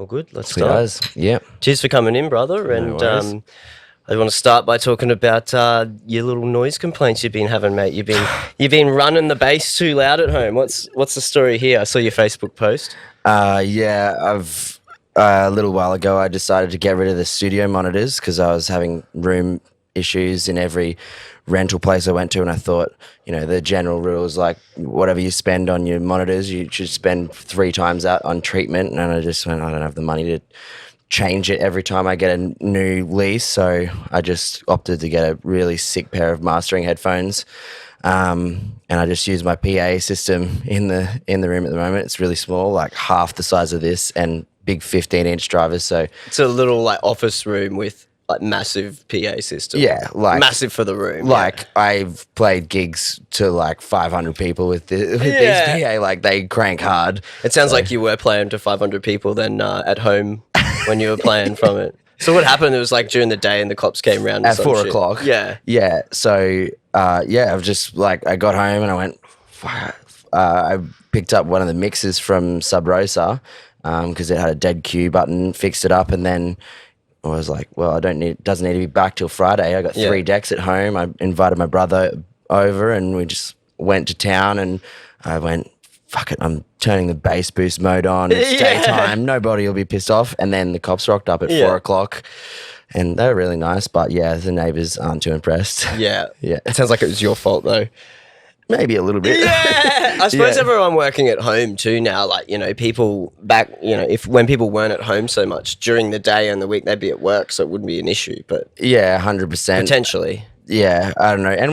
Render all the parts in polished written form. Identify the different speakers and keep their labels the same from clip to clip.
Speaker 1: All good. Let's
Speaker 2: Sweet
Speaker 1: start.
Speaker 2: as. Yeah.
Speaker 1: Cheers for coming in, brother. And
Speaker 2: worries.
Speaker 1: I want to start by talking about your little noise complaints you've been having, mate. You've been running the bass too loud at home. What's the story here? I saw your Facebook post.
Speaker 2: I've a little while ago I decided to get rid of the studio monitors because I was having room issues in every rental place I went to, and I thought, the general rule is like whatever you spend on your monitors, you should spend 3 times that on treatment. And I just went, I don't have the money to change it every time I get a new lease, so I just opted to get a really sick pair of mastering headphones. And I just use my PA system in the room at the moment. It's really small, like half the size of this, and big 15-inch drivers. So
Speaker 1: it's a little like office room with like massive PA system.
Speaker 2: Yeah, like
Speaker 1: massive for the room.
Speaker 2: Like I've played gigs to like 500 people with these PA. Like they crank hard.
Speaker 1: It sounds like you were playing to 500 people then at home when you were playing from it. So what happened? It was like during the day and the cops came around
Speaker 2: at 4 o'clock.
Speaker 1: Yeah.
Speaker 2: Yeah. So I've just like I got home and I went. I picked up one of the mixers from Sub Rosa because it had a dead Q button. Fixed it up, and then I was like, well, doesn't need to be back till Friday. I got 3 decks at home. I invited my brother over and we just went to town, and I went, fuck it, I'm turning the bass boost mode on. It's daytime. Nobody will be pissed off. And then the cops rocked up at 4 o'clock, and they were really nice. But yeah, the neighbours aren't too impressed.
Speaker 1: Yeah.
Speaker 2: Yeah.
Speaker 1: It sounds like it was your fault though.
Speaker 2: Maybe a little bit.
Speaker 1: Yeah, I suppose everyone working at home too now, like, people back, when people weren't at home so much during the day and the week, they'd be at work, so it wouldn't be an issue, but...
Speaker 2: Yeah, 100%.
Speaker 1: Potentially.
Speaker 2: Yeah, I don't know. And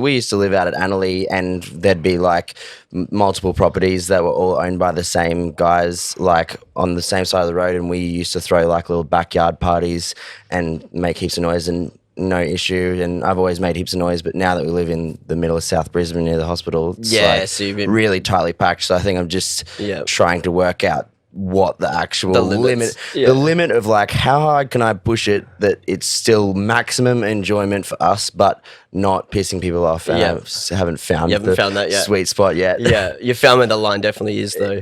Speaker 2: we used to live out at Annerley, and there'd be like multiple properties that were all owned by the same guys, like on the same side of the road, and we used to throw like little backyard parties and make heaps of noise, and no issue. And I've always made heaps of noise, but now that we live in the middle of South Brisbane near the hospital, it's
Speaker 1: so you've been
Speaker 2: really tightly packed. So I think I'm just trying to work out what the actual the limit of like how hard can I push it that it's still maximum enjoyment for us, but not pissing people off. And I haven't found that yet. Sweet spot yet.
Speaker 1: Yeah, you found where the line definitely is though.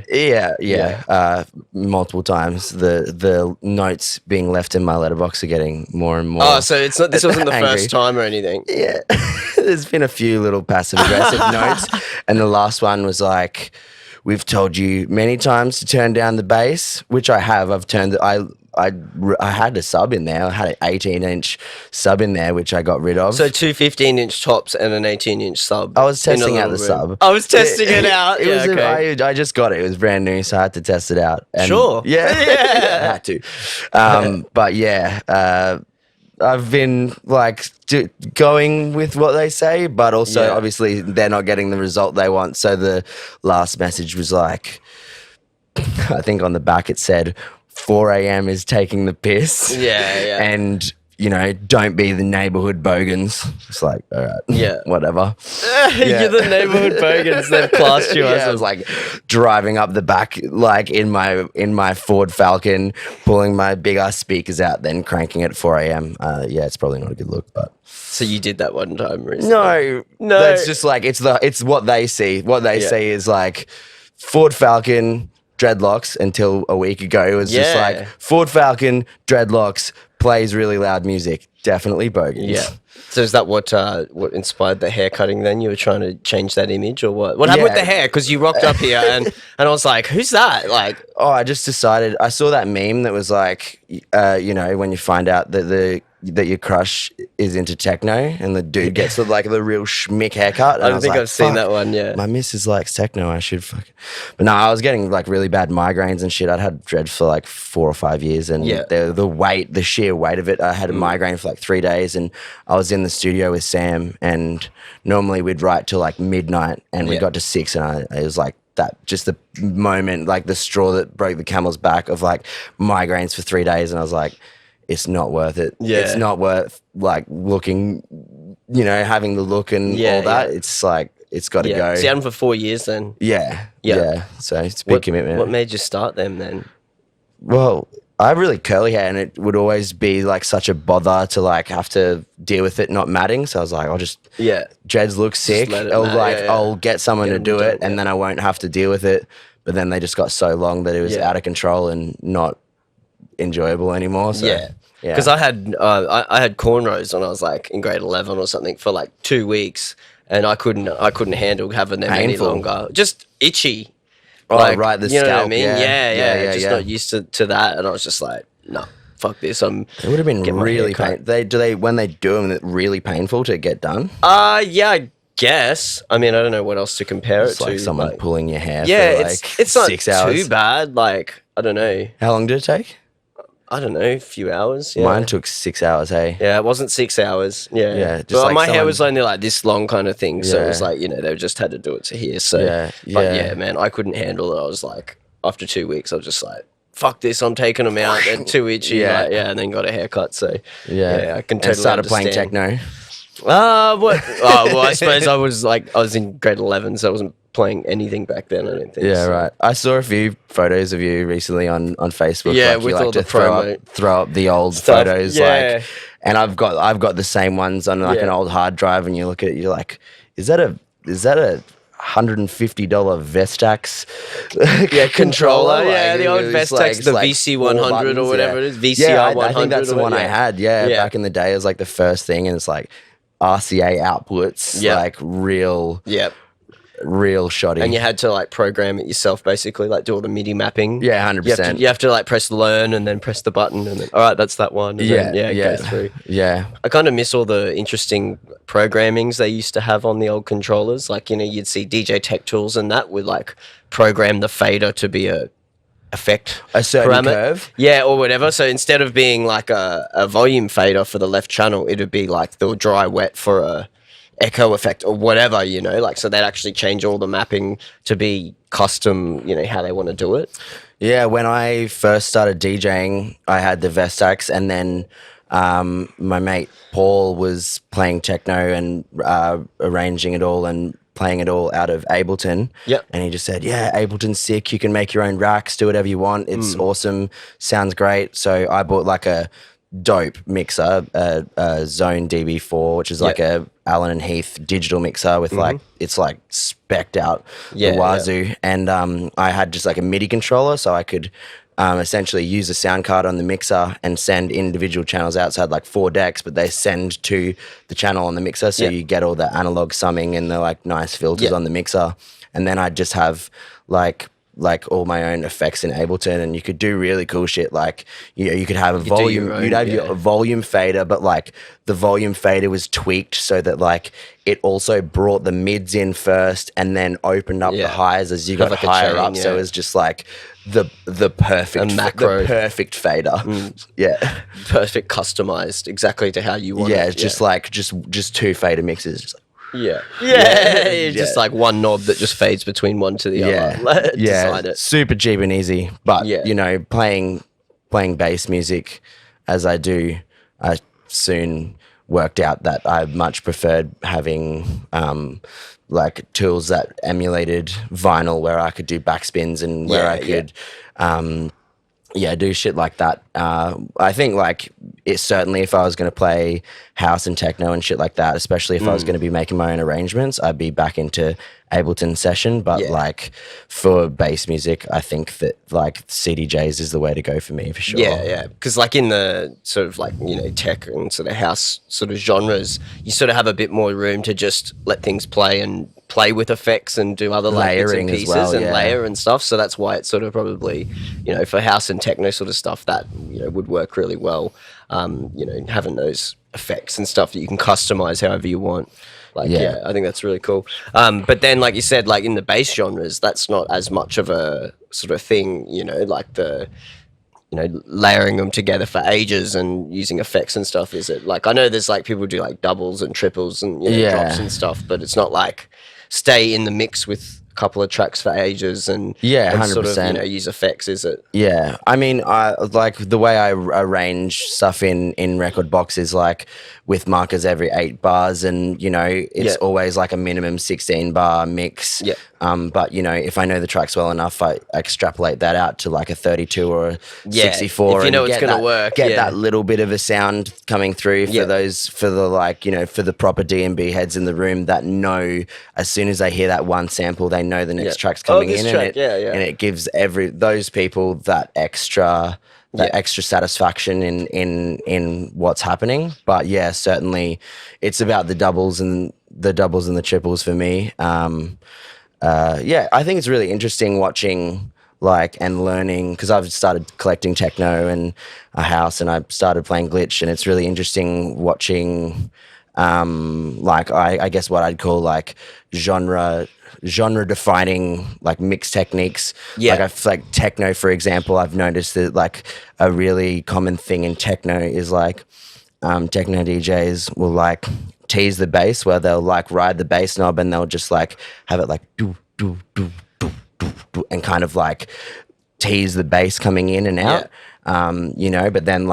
Speaker 2: Multiple times the notes being left in my letterbox are getting more and more.
Speaker 1: Oh, so this wasn't the first time or anything.
Speaker 2: Yeah. There's been a few little passive aggressive notes, and the last one was like, we've told you many times to turn down the bass, which I have. I've turned I had a sub in there. I had an 18-inch sub in there, which I got rid of.
Speaker 1: So 2 15-inch tops and an 18-inch sub.
Speaker 2: I was testing out the sub.
Speaker 1: I was testing it out.
Speaker 2: I just got it. It was brand new, so I had to test it out. And
Speaker 1: sure.
Speaker 2: Yeah. I had to. But yeah, I've been like going with what they say, but also obviously they're not getting the result they want. So the last message was like, I think on the back it said, 4 a.m. is taking the piss.
Speaker 1: Yeah.
Speaker 2: And, don't be the neighbourhood bogans. It's like, all right, whatever.
Speaker 1: You're the neighbourhood bogans. They've classed you as.
Speaker 2: I was like driving up the back, like in my Ford Falcon, pulling my big ass speakers out, then cranking it at 4 a.m. It's probably not a good look, but.
Speaker 1: So you did that one time recently?
Speaker 2: No. That's just like it's what they see. What they see is like Ford Falcon, dreadlocks. Until a week ago, it was just like Ford Falcon, dreadlocks, plays really loud music. Definitely bogans.
Speaker 1: Yeah. So is that what inspired the hair cutting then? You were trying to change that image or what? What happened with the hair? Because you rocked up here and I was like, who's that? Like,
Speaker 2: I just decided, I saw that meme that was like, when you find out that your crush is into techno and the dude gets the real schmick haircut.
Speaker 1: I don't think I've seen that one yet.
Speaker 2: My missus likes techno. I should fucking... But no, I was getting like really bad migraines and shit. I'd had dreads for like 4 or 5 years, and the sheer weight of it, I had a migraine for like 3 days, and I was in the studio with Sam, and normally we'd write till like midnight, and we got to 6, and it was like that, just the moment, like the straw that broke the camel's back of like migraines for 3 days, and I was like, it's not worth it. Yeah. It's not worth like looking, having the look and all that. It's like, it's got to go.
Speaker 1: So you had them for 4 years then?
Speaker 2: Yeah. So it's a big commitment.
Speaker 1: What made you start them then?
Speaker 2: Well, I have really curly hair, and it would always be like such a bother to like have to deal with it not matting. So I was like, I'll just dreads look sick. I'll get someone to do it, and then I won't have to deal with it. But then they just got so long that it was out of control and not enjoyable anymore. So,
Speaker 1: Yeah. Because I had cornrows when I was like in grade 11 or something for like 2 weeks, and I couldn't handle having them any
Speaker 2: Painful.
Speaker 1: longer. Just itchy.
Speaker 2: Oh,
Speaker 1: Like,
Speaker 2: right, the
Speaker 1: you know what I
Speaker 2: scalp,
Speaker 1: mean?
Speaker 2: yeah.
Speaker 1: Just not used to that, and I was just like, no, fuck this.
Speaker 2: It would have been
Speaker 1: getting my
Speaker 2: really
Speaker 1: hair cut.
Speaker 2: painful. When they do them, it's really painful to get done.
Speaker 1: Yeah, I guess. I mean, I don't know what else to compare
Speaker 2: It's
Speaker 1: it
Speaker 2: like
Speaker 1: to.
Speaker 2: someone
Speaker 1: like-
Speaker 2: pulling your hair
Speaker 1: yeah,
Speaker 2: for like
Speaker 1: it's not
Speaker 2: 6 hours.
Speaker 1: too bad. Like, I don't know.
Speaker 2: How long did it take?
Speaker 1: I don't know, a few hours. Yeah.
Speaker 2: Mine took 6 hours, hey?
Speaker 1: Yeah, it wasn't 6 hours. Yeah.
Speaker 2: Yeah, just
Speaker 1: Well,
Speaker 2: like
Speaker 1: my hair
Speaker 2: someone-
Speaker 1: was only like this long kind of thing. So it was
Speaker 2: Yeah.
Speaker 1: like, they just had to do it to here. So,
Speaker 2: Yeah,
Speaker 1: but
Speaker 2: yeah.
Speaker 1: yeah, man, I couldn't handle it. I was like, after 2 weeks, I was just like, fuck this, I'm taking them out. They're too itchy.
Speaker 2: Yeah.
Speaker 1: And then got a haircut. So,
Speaker 2: Yeah.
Speaker 1: I can totally
Speaker 2: And started playing
Speaker 1: understand.
Speaker 2: techno.
Speaker 1: What? Oh, well, I suppose I was in grade 11, so I wasn't playing anything back then, I don't think.
Speaker 2: Yeah,
Speaker 1: so.
Speaker 2: right. I saw a few photos of you recently on Facebook.
Speaker 1: Yeah,
Speaker 2: like, you
Speaker 1: with
Speaker 2: like
Speaker 1: all
Speaker 2: to
Speaker 1: the promo
Speaker 2: throw up the old
Speaker 1: stuff.
Speaker 2: photos.
Speaker 1: Yeah.
Speaker 2: Like, and I've got the same ones on like
Speaker 1: Yeah.
Speaker 2: an old hard drive, and you look at it, you're like, is that a $150 Vestax
Speaker 1: controller. Yeah, the old
Speaker 2: it was
Speaker 1: Vestax,
Speaker 2: it's
Speaker 1: the
Speaker 2: like
Speaker 1: VC100
Speaker 2: 4
Speaker 1: or
Speaker 2: buttons,
Speaker 1: whatever
Speaker 2: yeah.
Speaker 1: it is, VCR
Speaker 2: yeah, I
Speaker 1: 100
Speaker 2: think that's the
Speaker 1: or
Speaker 2: one I
Speaker 1: yeah.
Speaker 2: had. Yeah, back in the day, it was like the first thing, and it's like RCA outputs,
Speaker 1: Yeah.
Speaker 2: like real shoddy.
Speaker 1: And you had to like program it yourself, basically, like do all the MIDI mapping.
Speaker 2: Yeah, 100%.
Speaker 1: You have to like press learn and then press the button and then, all right, that's that one. And then, go through.
Speaker 2: Yeah.
Speaker 1: I kind of miss all the interesting programmings they used to have on the old controllers. Like, you'd see DJ Tech Tools and that would like program the fader to be a effect.
Speaker 2: A certain
Speaker 1: parameter.
Speaker 2: curve?
Speaker 1: Yeah, or whatever. So instead of being like a volume fader for the left channel, it would be like the dry wet for a echo effect or whatever, like, so they'd actually change all the mapping to be custom, how they want to do it.
Speaker 2: Yeah, when I first started DJing, I had the Vestax, and then my mate Paul was playing techno and arranging it all and playing it all out of Ableton.
Speaker 1: Yep.
Speaker 2: And he just said, yeah, Ableton's sick. You can make your own racks, do whatever you want. It's awesome. Sounds great. So I bought like a dope mixer, a Zone DB4, which is like a Allen and Heath digital mixer with like, it's like specced out the wazoo. And I had just like a MIDI controller, so I could essentially use a sound card on the mixer and send individual channels out. So I had like 4 decks, but they send to the channel on the mixer, so you get all the analog summing and the like nice filters on the mixer. And then I'd just have like all my own effects in Ableton, and you could do really cool shit. Like, you could have a volume, you'd have your volume fader, but like the volume fader was tweaked so that like it also brought the mids in first and then opened up the highs as you got
Speaker 1: like a
Speaker 2: higher
Speaker 1: chain,
Speaker 2: up. So it was just like the perfect
Speaker 1: macro.
Speaker 2: the perfect fader. Yeah.
Speaker 1: Perfect, customized exactly to how you want it.
Speaker 2: Yeah, it's just like just 2 fader mixes. Just like,
Speaker 1: Yeah. Just like one knob that just fades between one to the other. Design it.
Speaker 2: Super cheap and easy. But playing bass music as I do, I soon worked out that I much preferred having like tools that emulated vinyl, where I could do backspins and where I could do shit like that. I think like it's certainly, if I was going to play house and techno and shit like that, especially if I was going to be making my own arrangements, I'd be back into Ableton Session. But like for bass music, I think that like CDJs is the way to go for me, for sure.
Speaker 1: Yeah. Because like in the sort of like, tech and sort of house sort of genres, you sort of have a bit more room to just let things play and play with effects and do other like bits and
Speaker 2: Layering as
Speaker 1: pieces
Speaker 2: well,
Speaker 1: and
Speaker 2: yeah.
Speaker 1: layer and stuff. So that's why it's sort of probably, for house and techno sort of stuff, that, would work really well. Having those effects and stuff that you can customize however you want. Like, I think that's really cool. But then, like you said, like in the bass genres, that's not as much of a sort of thing, like the, layering them together for ages and using effects and stuff, is it? Like, I know there's like people do like doubles and triples and drops and stuff, but it's not like stay in the mix with a couple of tracks for ages and and sort of
Speaker 2: 100%.
Speaker 1: use effects, is it?
Speaker 2: Yeah, I mean, I like the way I arrange stuff in record boxes, like with markers every 8 bars, and it's always like a minimum 16 bar mix.
Speaker 1: Yeah.
Speaker 2: But if I know the tracks well enough, I extrapolate that out to like a 32 or a 64.
Speaker 1: If you know
Speaker 2: and
Speaker 1: it's
Speaker 2: get
Speaker 1: gonna
Speaker 2: that-
Speaker 1: work,
Speaker 2: Get that little bit of a sound coming through for those, for the like, for the proper D&B heads in the room that know as soon as they hear that one sample, they know the next track's coming
Speaker 1: this
Speaker 2: in,
Speaker 1: track,
Speaker 2: and it gives those people that extra that extra satisfaction in what's happening. But yeah, certainly it's about the doubles and the triples for me. Yeah, I think it's really interesting watching like and learning, because I've started collecting techno and a house, and I started playing glitch, and it's really interesting watching like I guess what I'd call like genre defining like mix techniques.
Speaker 1: Yeah.
Speaker 2: Like like techno, for example, I've noticed that like a really common thing in techno is like techno DJs will like tease the bass, where they'll like ride the bass knob and they'll just like have it like do do do do do do, and kind of like tease the bass coming in and out. You know, but then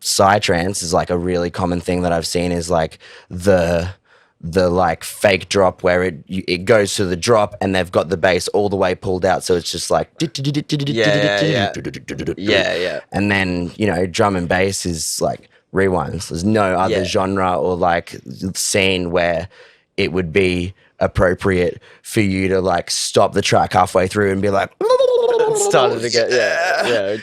Speaker 2: psytrance is like a really common thing that I've seen, is like the like fake drop where it goes to the drop and they've got the bass all the way pulled out, so it's just like
Speaker 1: Yeah.
Speaker 2: and then, you know, drum and bass is like rewinds. There's no other genre or like scene where it would be appropriate for you to like stop the track halfway through and be like
Speaker 1: Started to get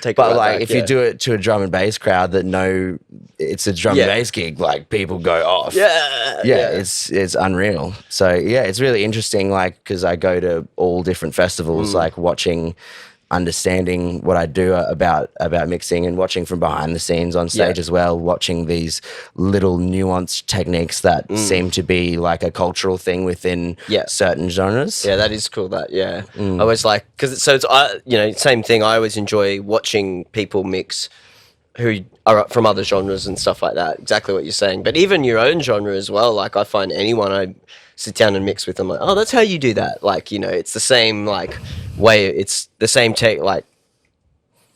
Speaker 1: take
Speaker 2: but
Speaker 1: it right
Speaker 2: like
Speaker 1: back,
Speaker 2: if you do it to a drum and bass crowd that know it's a drum and bass gig, like people go off. It's unreal. So yeah, it's really interesting, like, because I go to all different festivals, like watching, understanding what I do about mixing, and watching from behind the scenes on stage as well, watching these little nuanced techniques that seem to be like a cultural thing within certain genres.
Speaker 1: Yeah, that is cool. I always like, because it's you know, same thing. I always enjoy watching people mix who are from other genres and stuff like that. Exactly what you're saying. But even your own genre as well. Like, I find anyone I sit down and mix with, I'm like, oh, that's how you do that. Like, you know, it's the same like way. It's the same like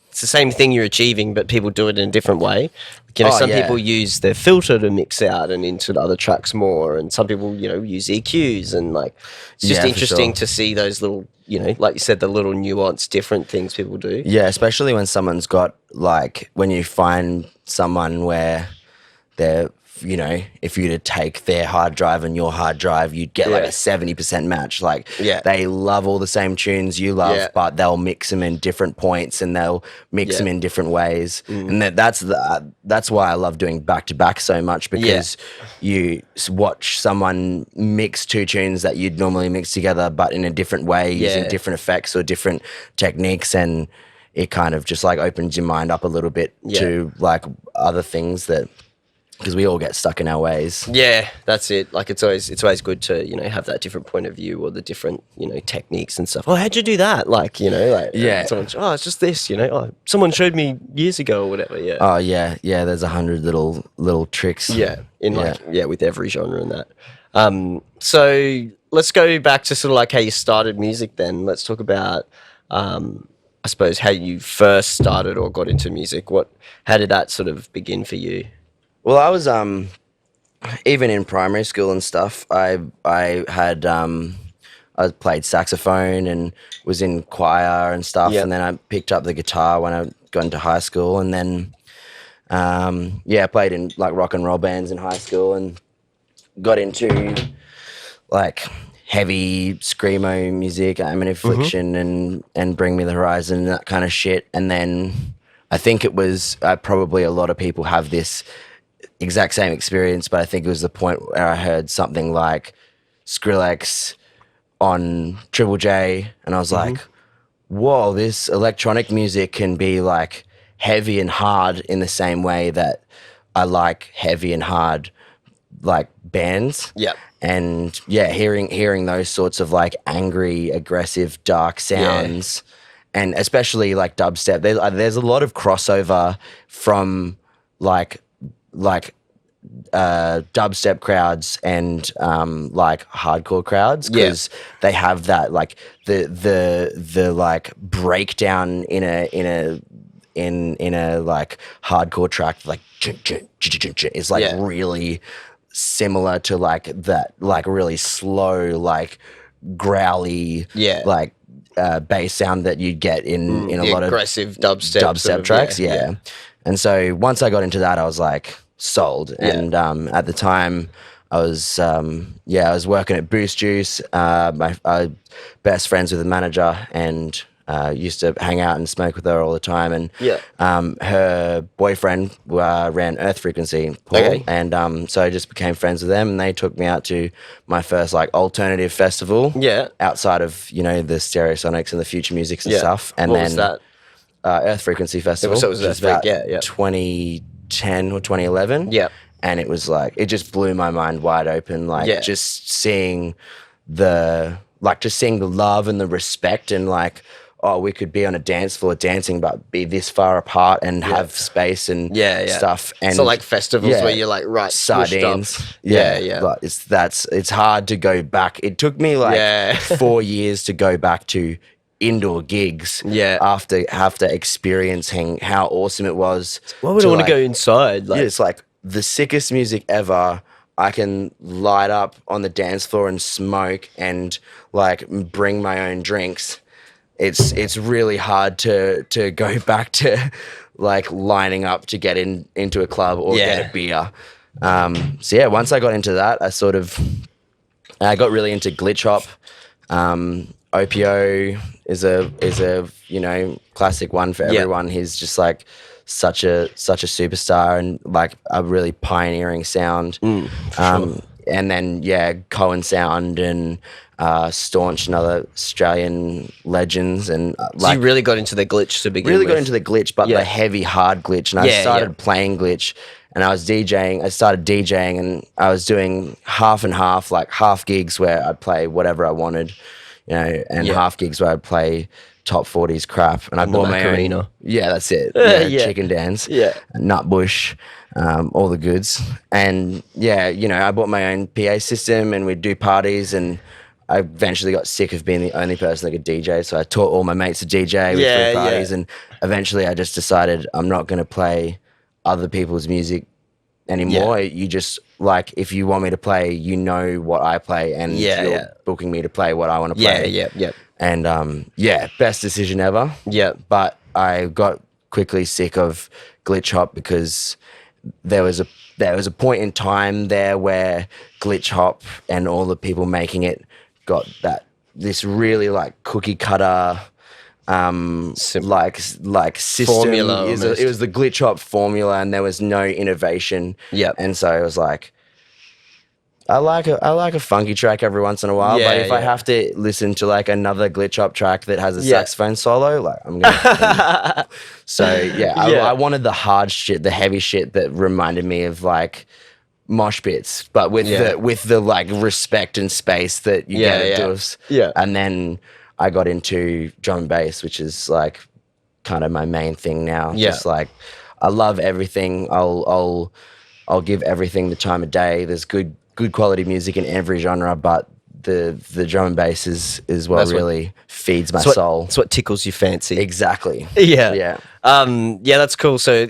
Speaker 1: it's the same thing you're achieving, but people do it in a different way. You know, some people use their filter to mix out and into the other tracks more, and some people, you know, use EQs, and like it's just interesting to see those little, you know, like you said, the little nuanced different things people do.
Speaker 2: Yeah, especially when someone's got like, when you find someone where they're, you know, if you were to take their hard drive and your hard drive, you'd get like a 70% match. Like, they love all the same tunes you love, but they'll mix them in different points, and they'll mix them in different ways. And that's why I love doing back to back so much, because you watch someone mix two tunes that you'd normally mix together, but in a different way, using different effects or different techniques, and it kind of just like opens your mind up a little bit to like other things that, because we all get stuck in our ways.
Speaker 1: Yeah, that's it. Like, it's always good to, you know, have that different point of view, or the different, you know, techniques and stuff. Oh, how'd you do that? Like, you know, like someone, oh, it's just this, you know. Oh, someone showed me years ago or whatever. Yeah.
Speaker 2: Oh yeah. There's 100 little tricks.
Speaker 1: Yeah, with every genre and that. So let's go back to sort of like how you started music. Then let's talk about, I suppose, how you first started or got into music. How did that sort of begin for you?
Speaker 2: Well, I was even in primary school and stuff. I played saxophone and was in choir and stuff, and then I picked up the guitar when I got into high school, and then I played in like rock and roll bands in high school, and got into like heavy screamo music, Amen Affliction and Bring Me the Horizon and that kind of shit. And then I think it was probably a lot of people have this exact same experience, but I think it was the point where I heard something like Skrillex on Triple J, and I was like, whoa, this electronic music can be like heavy and hard in the same way that I like heavy and hard like bands. And hearing those sorts of like angry, aggressive, dark sounds, and especially like dubstep, there's a lot of crossover from like dubstep crowds and like hardcore crowds, because they have that like the like breakdown in a like hardcore track, like is like really similar to like that like really slow like growly like bass sound that you'd get in a lot of
Speaker 1: aggressive dubstep
Speaker 2: sort of, tracks. And so once I got into that, I was like sold. And at the time I was working at Boost Juice. My best friends with the manager, and used to hang out and smoke with her all the time, and
Speaker 1: Yeah.
Speaker 2: her boyfriend ran Earth Frequency, Paul,
Speaker 1: Okay.
Speaker 2: and so I just became friends with them, and they took me out to my first like alternative festival,
Speaker 1: Yeah.
Speaker 2: outside of the Stereosonics and the Future Musics and
Speaker 1: Yeah.
Speaker 2: stuff, and
Speaker 1: what
Speaker 2: then
Speaker 1: was that?
Speaker 2: Earth Frequency Festival,
Speaker 1: So it was
Speaker 2: which is
Speaker 1: Earth Freak,
Speaker 2: about
Speaker 1: yeah.
Speaker 2: 2010 or 2011,
Speaker 1: Yeah.
Speaker 2: and it was like it just blew my mind wide open, like
Speaker 1: Yeah.
Speaker 2: just seeing the love and the respect, and like, oh, we could be on a dance floor dancing but be this far apart and have space and stuff. And
Speaker 1: so like festivals where you're like
Speaker 2: sardines,
Speaker 1: squished up. Yeah.
Speaker 2: but it's hard to go back. It took me like 4 years to go back to indoor gigs, after experiencing how awesome it was.
Speaker 1: Why would I want to go inside? Like,
Speaker 2: It's like the sickest music ever. I can light up on the dance floor and smoke and like bring my own drinks. It's really hard to go back to like lining up to get into a club or get a beer. So yeah, once I got into that, I got really into glitch hop. OPO is a classic one for everyone. He's just like such a superstar and like a really pioneering sound.
Speaker 1: Sure.
Speaker 2: And then Cohen Sound and Staunch and other Australian legends, and
Speaker 1: so you really got into the glitch to begin with.
Speaker 2: got into the glitch, but the heavy hard glitch, and I started playing glitch, and I was DJing. I started DJing, and I was doing half and half, like half gigs where I'd play whatever I wanted, and half gigs where I'd play top 40s crap, and I bought my
Speaker 1: Macarena.
Speaker 2: own. Yeah, that's it. Chicken Dance. Nutbush. All the goods, and I bought my own PA system, and we'd do parties, and I eventually got sick of being the only person that could DJ, so I taught all my mates to DJ. We threw parties, and eventually I just decided I'm not going to play other people's music anymore. You just, like, if you want me to play, what I play, and you're booking me to play what I want to play. And best decision ever. But I got quickly sick of glitch hop because there was a point in time there where glitch hop and all the people making it got this really like cookie cutter like system.
Speaker 1: Formula
Speaker 2: It was the glitch hop formula, and there was no innovation. And so it was like, I like a funky track every once in a while, but if I have to listen to like another glitch hop track that has a saxophone solo, like I'm gonna. I wanted the hard shit, the heavy shit that reminded me of like mosh pits, but with the like respect and space that you get at doofs. And then I got into drum and bass, which is like kind of my main thing now. Just like, I love everything. I'll give everything the time of day. There's good quality music in every genre, but the drum and bass is what really feeds my soul.
Speaker 1: It's what tickles your fancy.
Speaker 2: Exactly.
Speaker 1: Yeah. That's cool. So,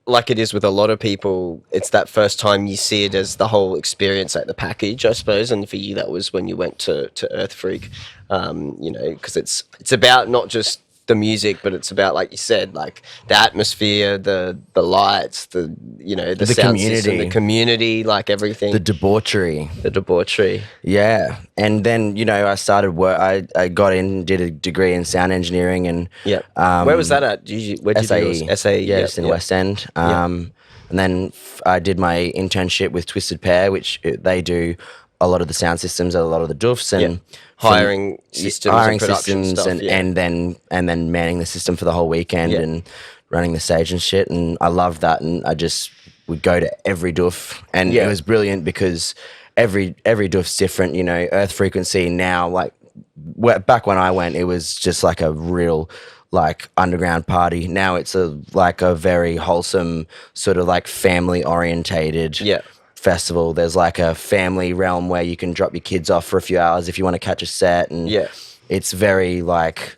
Speaker 1: like it is with a lot of people, it's that first time you see it as the whole experience, like the package, I suppose. And for you, that was when you went to Earth Freak, because it's about not just the music, but it's about, like you said, like the atmosphere, the lights, the sound system, the community, like everything,
Speaker 2: the debauchery. Yeah. And then I started work. I got in, did a degree in sound engineering, and
Speaker 1: where was that at? Where did
Speaker 2: SAE.
Speaker 1: you do SAE?
Speaker 2: Just in West End. And then I did my internship with Twisted Pair, which they do a lot of the sound systems, a lot of the doofs, and
Speaker 1: hiring systems,
Speaker 2: stuff, and then manning the system for the whole weekend and running the stage and shit. And I loved that, and I just would go to every doof, and it was brilliant because every doof's different. Earth Frequency now, like back when I went, it was just like a real like underground party. Now it's a very wholesome sort of like family orientated festival. There's like a family realm where you can drop your kids off for a few hours if you want to catch a set, and it's very like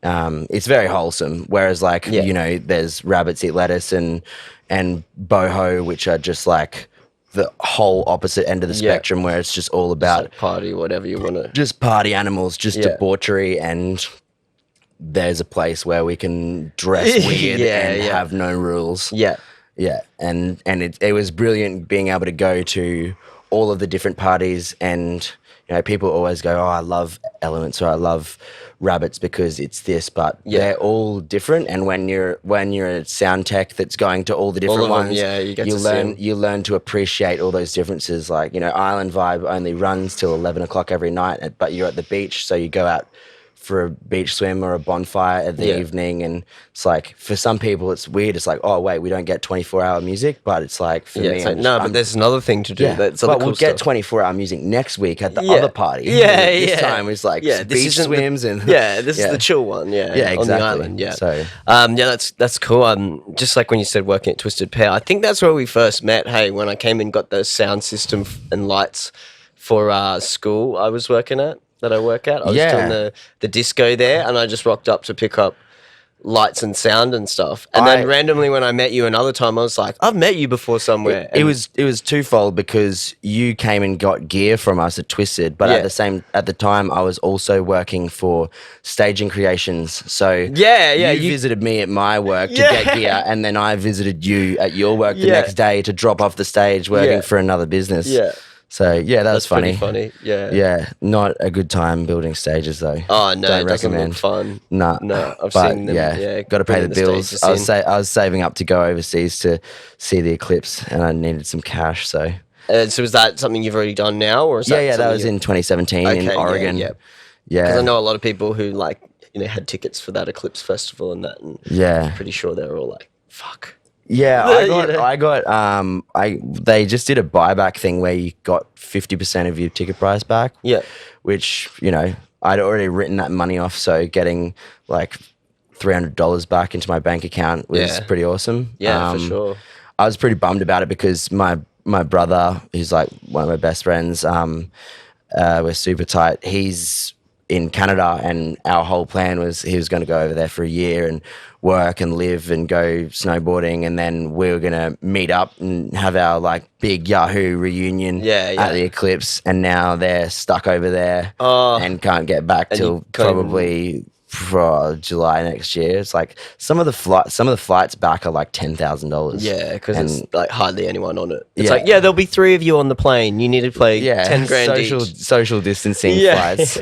Speaker 2: it's very wholesome. Whereas like there's Rabbits Eat Lettuce and Boho, which are just like the whole opposite end of the spectrum, where it's just all about
Speaker 1: like party, whatever you want to,
Speaker 2: just party animals, just debauchery. And there's a place where we can dress weird and have no rules. Yeah, and it was brilliant being able to go to all of the different parties and you know, people always go, oh, I love Elements or I love Rabbits because it's this, but they're all different. And when you're a sound tech that's going to all the different
Speaker 1: All of them,
Speaker 2: ones,
Speaker 1: yeah, you get to see 'em.
Speaker 2: you learn to appreciate all those differences. Like, you know, Island Vibe only runs till 11 o'clock every night, but you're at the beach, so you go out for a beach swim or a bonfire at the evening, and it's like, for some people it's weird. It's like, oh wait, we don't get 24-hour music, but it's like, for me,
Speaker 1: It's like, but there's another thing to do. That's
Speaker 2: but
Speaker 1: other
Speaker 2: we'll
Speaker 1: cool
Speaker 2: get
Speaker 1: stuff.
Speaker 2: 24-hour music next week at the other party.
Speaker 1: Yeah,
Speaker 2: This time it's like
Speaker 1: this
Speaker 2: beach
Speaker 1: isn't
Speaker 2: swims
Speaker 1: the,
Speaker 2: and
Speaker 1: this is the chill one. Yeah,
Speaker 2: exactly.
Speaker 1: on the island. Yeah,
Speaker 2: So
Speaker 1: that's cool. Just like when you said working at Twisted Pair, I think that's where we first met. Hey, when I came and got the sound system and lights for school I was working at. That I work at. I was doing the disco there, and I just rocked up to pick up lights and sound and stuff. And then randomly when I met you another time, I was like, I've met you before somewhere.
Speaker 2: It was twofold, because you came and got gear from us at Twisted, but at the time I was also working for Staging Creations. So you visited me at my work to get gear, and then I visited you at your work the next day to drop off the stage working for another business.
Speaker 1: Yeah.
Speaker 2: So that's funny.
Speaker 1: Pretty funny. Yeah.
Speaker 2: Yeah, not a good time building stages though.
Speaker 1: Oh no,
Speaker 2: don't
Speaker 1: it doesn't
Speaker 2: recommend.
Speaker 1: look fun.
Speaker 2: No,
Speaker 1: I've seen them.
Speaker 2: Yeah, got to pay the bills. I was saving up to go overseas to see the eclipse, and I needed some cash. So
Speaker 1: is that something you've already done now, or is that
Speaker 2: that was in 2017 in Oregon.
Speaker 1: Yeah. Because I know a lot of people who had tickets for that Eclipse Festival and that, and I'm pretty sure they were all like, "Fuck."
Speaker 2: Yeah, they just did a buyback thing where you got 50% of your ticket price back.
Speaker 1: Yeah.
Speaker 2: Which, you know, I'd already written that money off, so getting like $300 back into my bank account was pretty awesome.
Speaker 1: Yeah, for sure.
Speaker 2: I was pretty bummed about it because my brother, who's like one of my best friends, we're super tight. He's in Canada, and our whole plan was he was going to go over there for a year and work and live and go snowboarding, and then we were going to meet up and have our like big Yahoo reunion at the Eclipse, and now they're stuck over there and can't get back till probably for July next year. It's like some of the flights back are like $10,000.
Speaker 1: Yeah, because it's like hardly anyone on it. It's like, there'll be 3 of you on the plane. You need to play 10 grand each.
Speaker 2: Social distancing flights,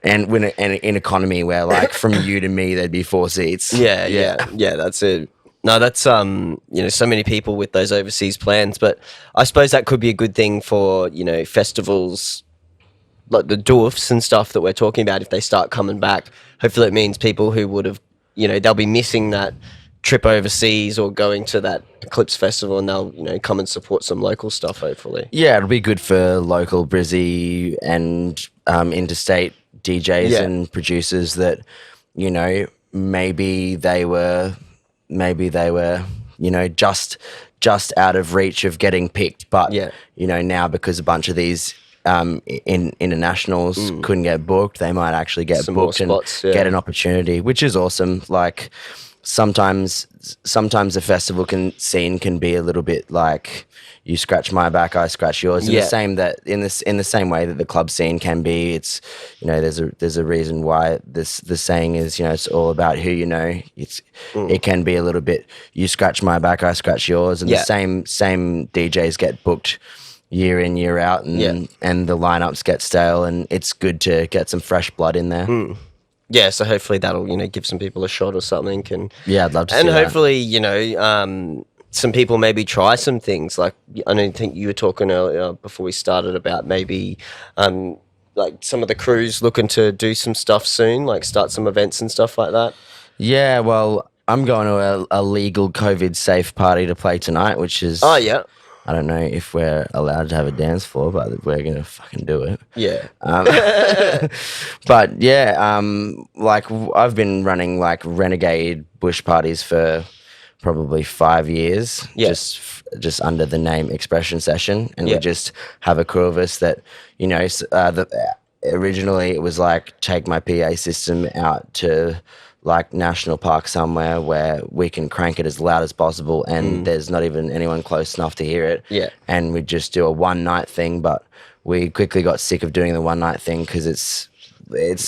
Speaker 2: and when in economy where like from you to me there'd be 4 seats.
Speaker 1: Yeah, that's it. No, that's so many people with those overseas plans, but I suppose that could be a good thing for festivals like the doofs and stuff that we're talking about. If they start coming back, hopefully it means people who would have, they'll be missing that trip overseas or going to that Eclipse Festival, and they'll come and support some local stuff. Hopefully,
Speaker 2: it'll be good for local Brizzy and interstate DJs and producers that maybe they were just out of reach of getting picked, but now because a bunch of these internationals couldn't get booked, they might actually get
Speaker 1: some
Speaker 2: booked
Speaker 1: spots,
Speaker 2: and get an opportunity, which is awesome. Like sometimes the festival scene can be a little bit like you scratch my back, I scratch yours. In the same way that the club scene can be. It's there's a reason why the saying is it's all about who you know. It can be a little bit you scratch my back, I scratch yours, and the same DJs get booked year in, year out, and the lineups get stale, and it's good to get some fresh blood in there.
Speaker 1: Yeah, so hopefully that'll give some people a shot or something. And
Speaker 2: I'd love to see
Speaker 1: and
Speaker 2: that.
Speaker 1: hopefully some people maybe try some things. Like I don't think you were talking earlier before we started about maybe like some of the crews looking to do some stuff soon, like start some events and stuff like that.
Speaker 2: Yeah, well, I'm going to a legal COVID safe party to play tonight, which is I don't know if we're allowed to have a dance floor, but we're going to fucking do it.
Speaker 1: Yeah.
Speaker 2: But like I've been running like renegade bush parties for probably 5 years, just under the name Expression Session. And we just have a crew of us that, originally it was like take my PA system out to like national park somewhere where we can crank it as loud as possible and there's not even anyone close enough to hear it.
Speaker 1: Yeah.
Speaker 2: And we just do a one night thing, but we quickly got sick of doing the one night thing because it's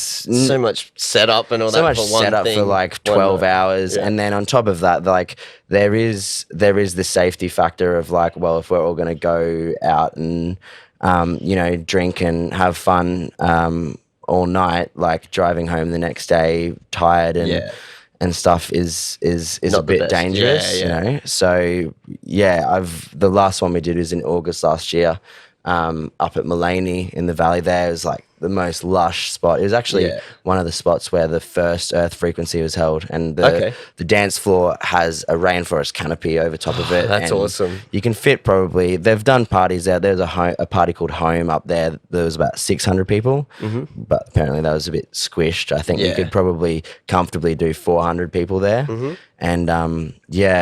Speaker 1: so much setup and all
Speaker 2: so
Speaker 1: that
Speaker 2: much
Speaker 1: for one
Speaker 2: setup
Speaker 1: thing,
Speaker 2: for like 12 hours.
Speaker 1: Yeah.
Speaker 2: And then on top of that, like there is the safety factor of like, well, if we're all going to go out and drink and have fun all night, like driving home the next day tired and stuff is
Speaker 1: Not
Speaker 2: a bit
Speaker 1: best.
Speaker 2: dangerous, So the last one we did was in August last year, up at Mullaney in the valley. There it was like the most lush spot. It was actually one of the spots where the first Earth frequency was held, and the dance floor has a rainforest canopy over top of it.
Speaker 1: That's
Speaker 2: and
Speaker 1: awesome.
Speaker 2: You can fit probably. They've done parties there. There's a party called Home up there. There was about 600 people, but apparently that was a bit squished. I think you could probably comfortably do 400 people there. And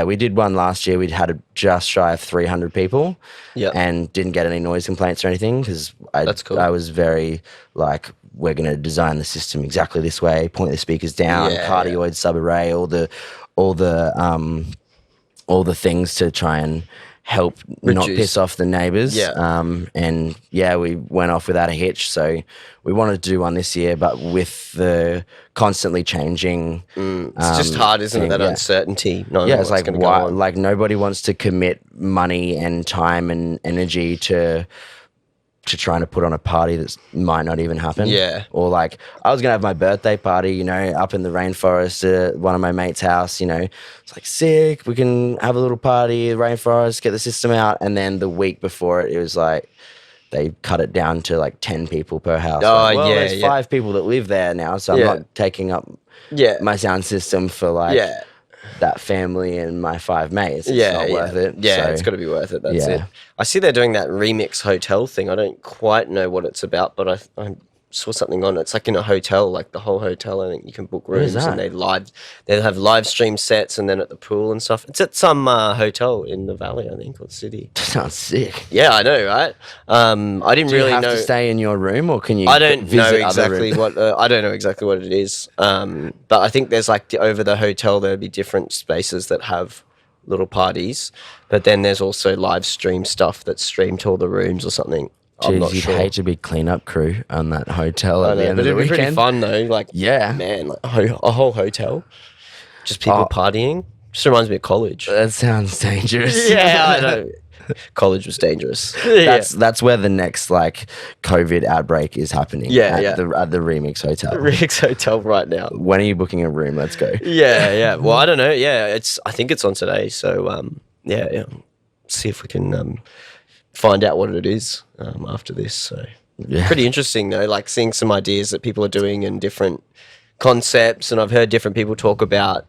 Speaker 2: we did one last year. We'd had just shy of 300 people, and didn't get any noise complaints or anything because
Speaker 1: That's cool.
Speaker 2: I was very like, we're going to design the system exactly this way, point the speakers down, cardioid subarray, all the things to try and help not piss off the neighbours. We went off without a hitch. So we wanted to do one this year, but with the constantly changing,
Speaker 1: it's just hard, isn't it? That uncertainty.
Speaker 2: It's like why, like nobody wants to commit money and time and energy to trying to put on a party that might not even happen.
Speaker 1: Yeah.
Speaker 2: Or like, I was going to have my birthday party, up in the rainforest at one of my mates' house, It's like, sick, we can have a little party, rainforest, get the system out. And then the week before it was like, they cut it down to like 10 people per house. There's 5 people that live there now, so I'm not taking up my sound system for like that family and my 5 mates. It's not worth it.
Speaker 1: Yeah,
Speaker 2: So,
Speaker 1: it's got to be worth it. That's it. I see they're doing that remix hotel thing. I don't quite know what it's about, but I saw something on it. It's like in a hotel, like the whole hotel. I think you can book rooms and they have live stream sets and then at the pool and stuff. It's at some hotel in the valley, I think, or the city.
Speaker 2: Sounds sick.
Speaker 1: Yeah, I know, right? I didn't really know.
Speaker 2: Do you have to stay in your room, or can you?
Speaker 1: I don't know
Speaker 2: visit
Speaker 1: exactly what. I don't know exactly what it is. But I think there's like over the hotel there'll be different spaces that have little parties, but then there's also live stream stuff that's streamed to all the rooms or something. I'm not
Speaker 2: you'd
Speaker 1: sure.
Speaker 2: hate to be cleanup crew on that hotel at the end
Speaker 1: but
Speaker 2: of the
Speaker 1: it'd be pretty
Speaker 2: weekend.
Speaker 1: fun though. Like, man, like a whole hotel, just people partying. Just reminds me of college.
Speaker 2: That sounds dangerous.
Speaker 1: Yeah, I know. College was dangerous.
Speaker 2: That's where the next like COVID outbreak is happening. At the Remix Hotel.
Speaker 1: Remix Hotel right now.
Speaker 2: When are you booking a room? Let's go.
Speaker 1: Yeah. Well, I don't know. Yeah, I think it's on today. So see if we can find out what it is after this. So pretty interesting though. Like seeing some ideas that people are doing and different concepts, and I've heard different people talk about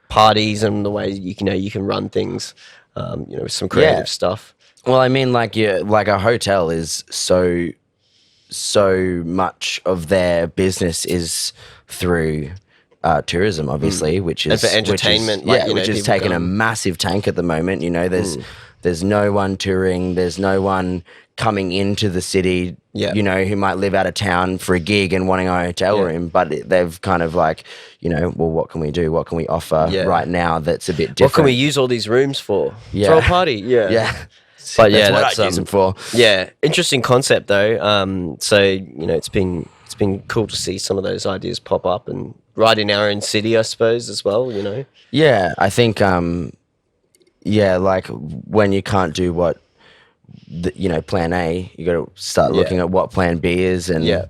Speaker 1: parties and the way you can run things. With some creative stuff.
Speaker 2: Well, I mean, like a hotel is so much of their business is through tourism, obviously, which is
Speaker 1: and for entertainment.
Speaker 2: Which is taking a massive tank at the moment. There's no one touring. There's no one coming into the city. Who might live out of town for a gig and wanting a hotel room, but they've kind of like, well, what can we do? What can we offer right now that's a bit different?
Speaker 1: What can we use all these rooms for? Throw a party. Yeah. But
Speaker 2: that's what I use them for.
Speaker 1: Yeah, interesting concept though. So it's been cool to see some of those ideas pop up and right in our own city, I suppose, as well.
Speaker 2: Yeah, I think like when you can't do what plan A, you got to start looking at what plan B is. And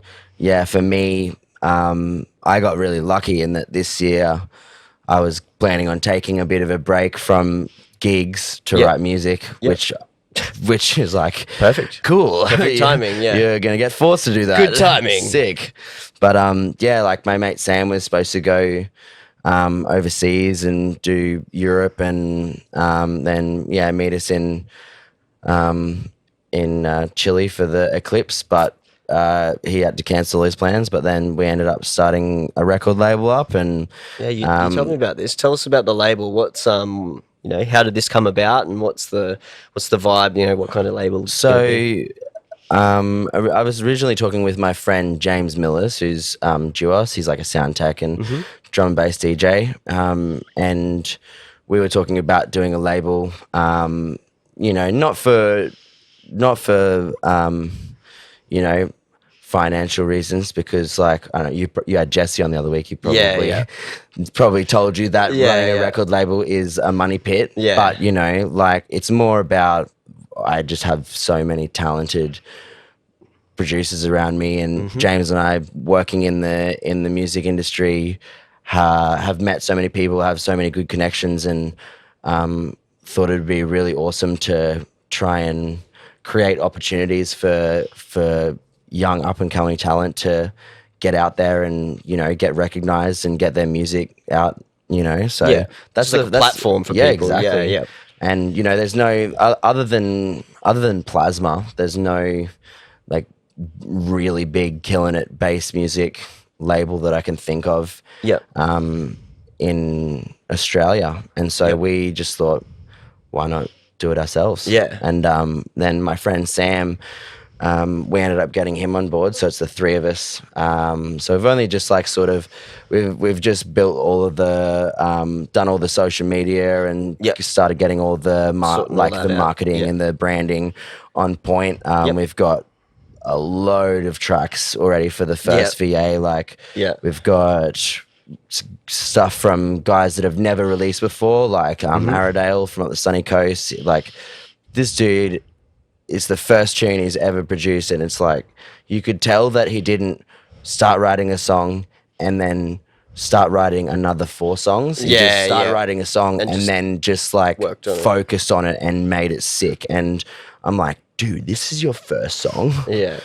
Speaker 2: for me, I got really lucky in that this year I was planning on taking a bit of a break from gigs to write music, which is like
Speaker 1: perfect,
Speaker 2: cool,
Speaker 1: perfect timing. Yeah,
Speaker 2: you're gonna get forced to do that.
Speaker 1: Good timing,
Speaker 2: sick. But like my mate Sam was supposed to go overseas and do Europe, and then meet us in Chile for the eclipse, but he had to cancel his plans. But then we ended up starting a record label up, and
Speaker 1: you told me about this. Tell us about the label. What's how did this come about, and what's the vibe? What kind of label?
Speaker 2: So I was originally talking with my friend James Millers, who's duos. He's like a sound tech and drum and bass DJ, and we were talking about doing a label. Not for financial reasons, because like I don't know, you had Jesse on the other week. He probably told you that running a record label is a money pit. But like it's more about I just have so many talented producers around me, and James and I, working in the music industry, have met so many people, have so many good connections, and thought it'd be really awesome to try and create opportunities for young up and coming talent to get out there and, you know, get recognized and get their music out, you know. So
Speaker 1: that's like a platform for people.
Speaker 2: Exactly.
Speaker 1: Yeah.
Speaker 2: And, you know, there's no other than Plasma, there's no like really big killing it bass music label that I can think of in Australia. And so we just thought, why not do it ourselves?
Speaker 1: Yeah.
Speaker 2: And then my friend Sam, we ended up getting him on board, so it's the three of us. So we've only just like sort of we've just built all of the done all the social media and started getting all the marketing and the branding on point. We've got a load of tracks already for the first VA. Like we've got stuff from guys that have never released before, like Aradale from up the sunny coast. Like this dude, it's the first tune he's ever produced, and it's like you could tell that he didn't start writing a song and then start writing another 4 songs. He just started writing a song and then just like focused on it and made it sick. And I'm like, dude, this is your first song?
Speaker 1: Yeah.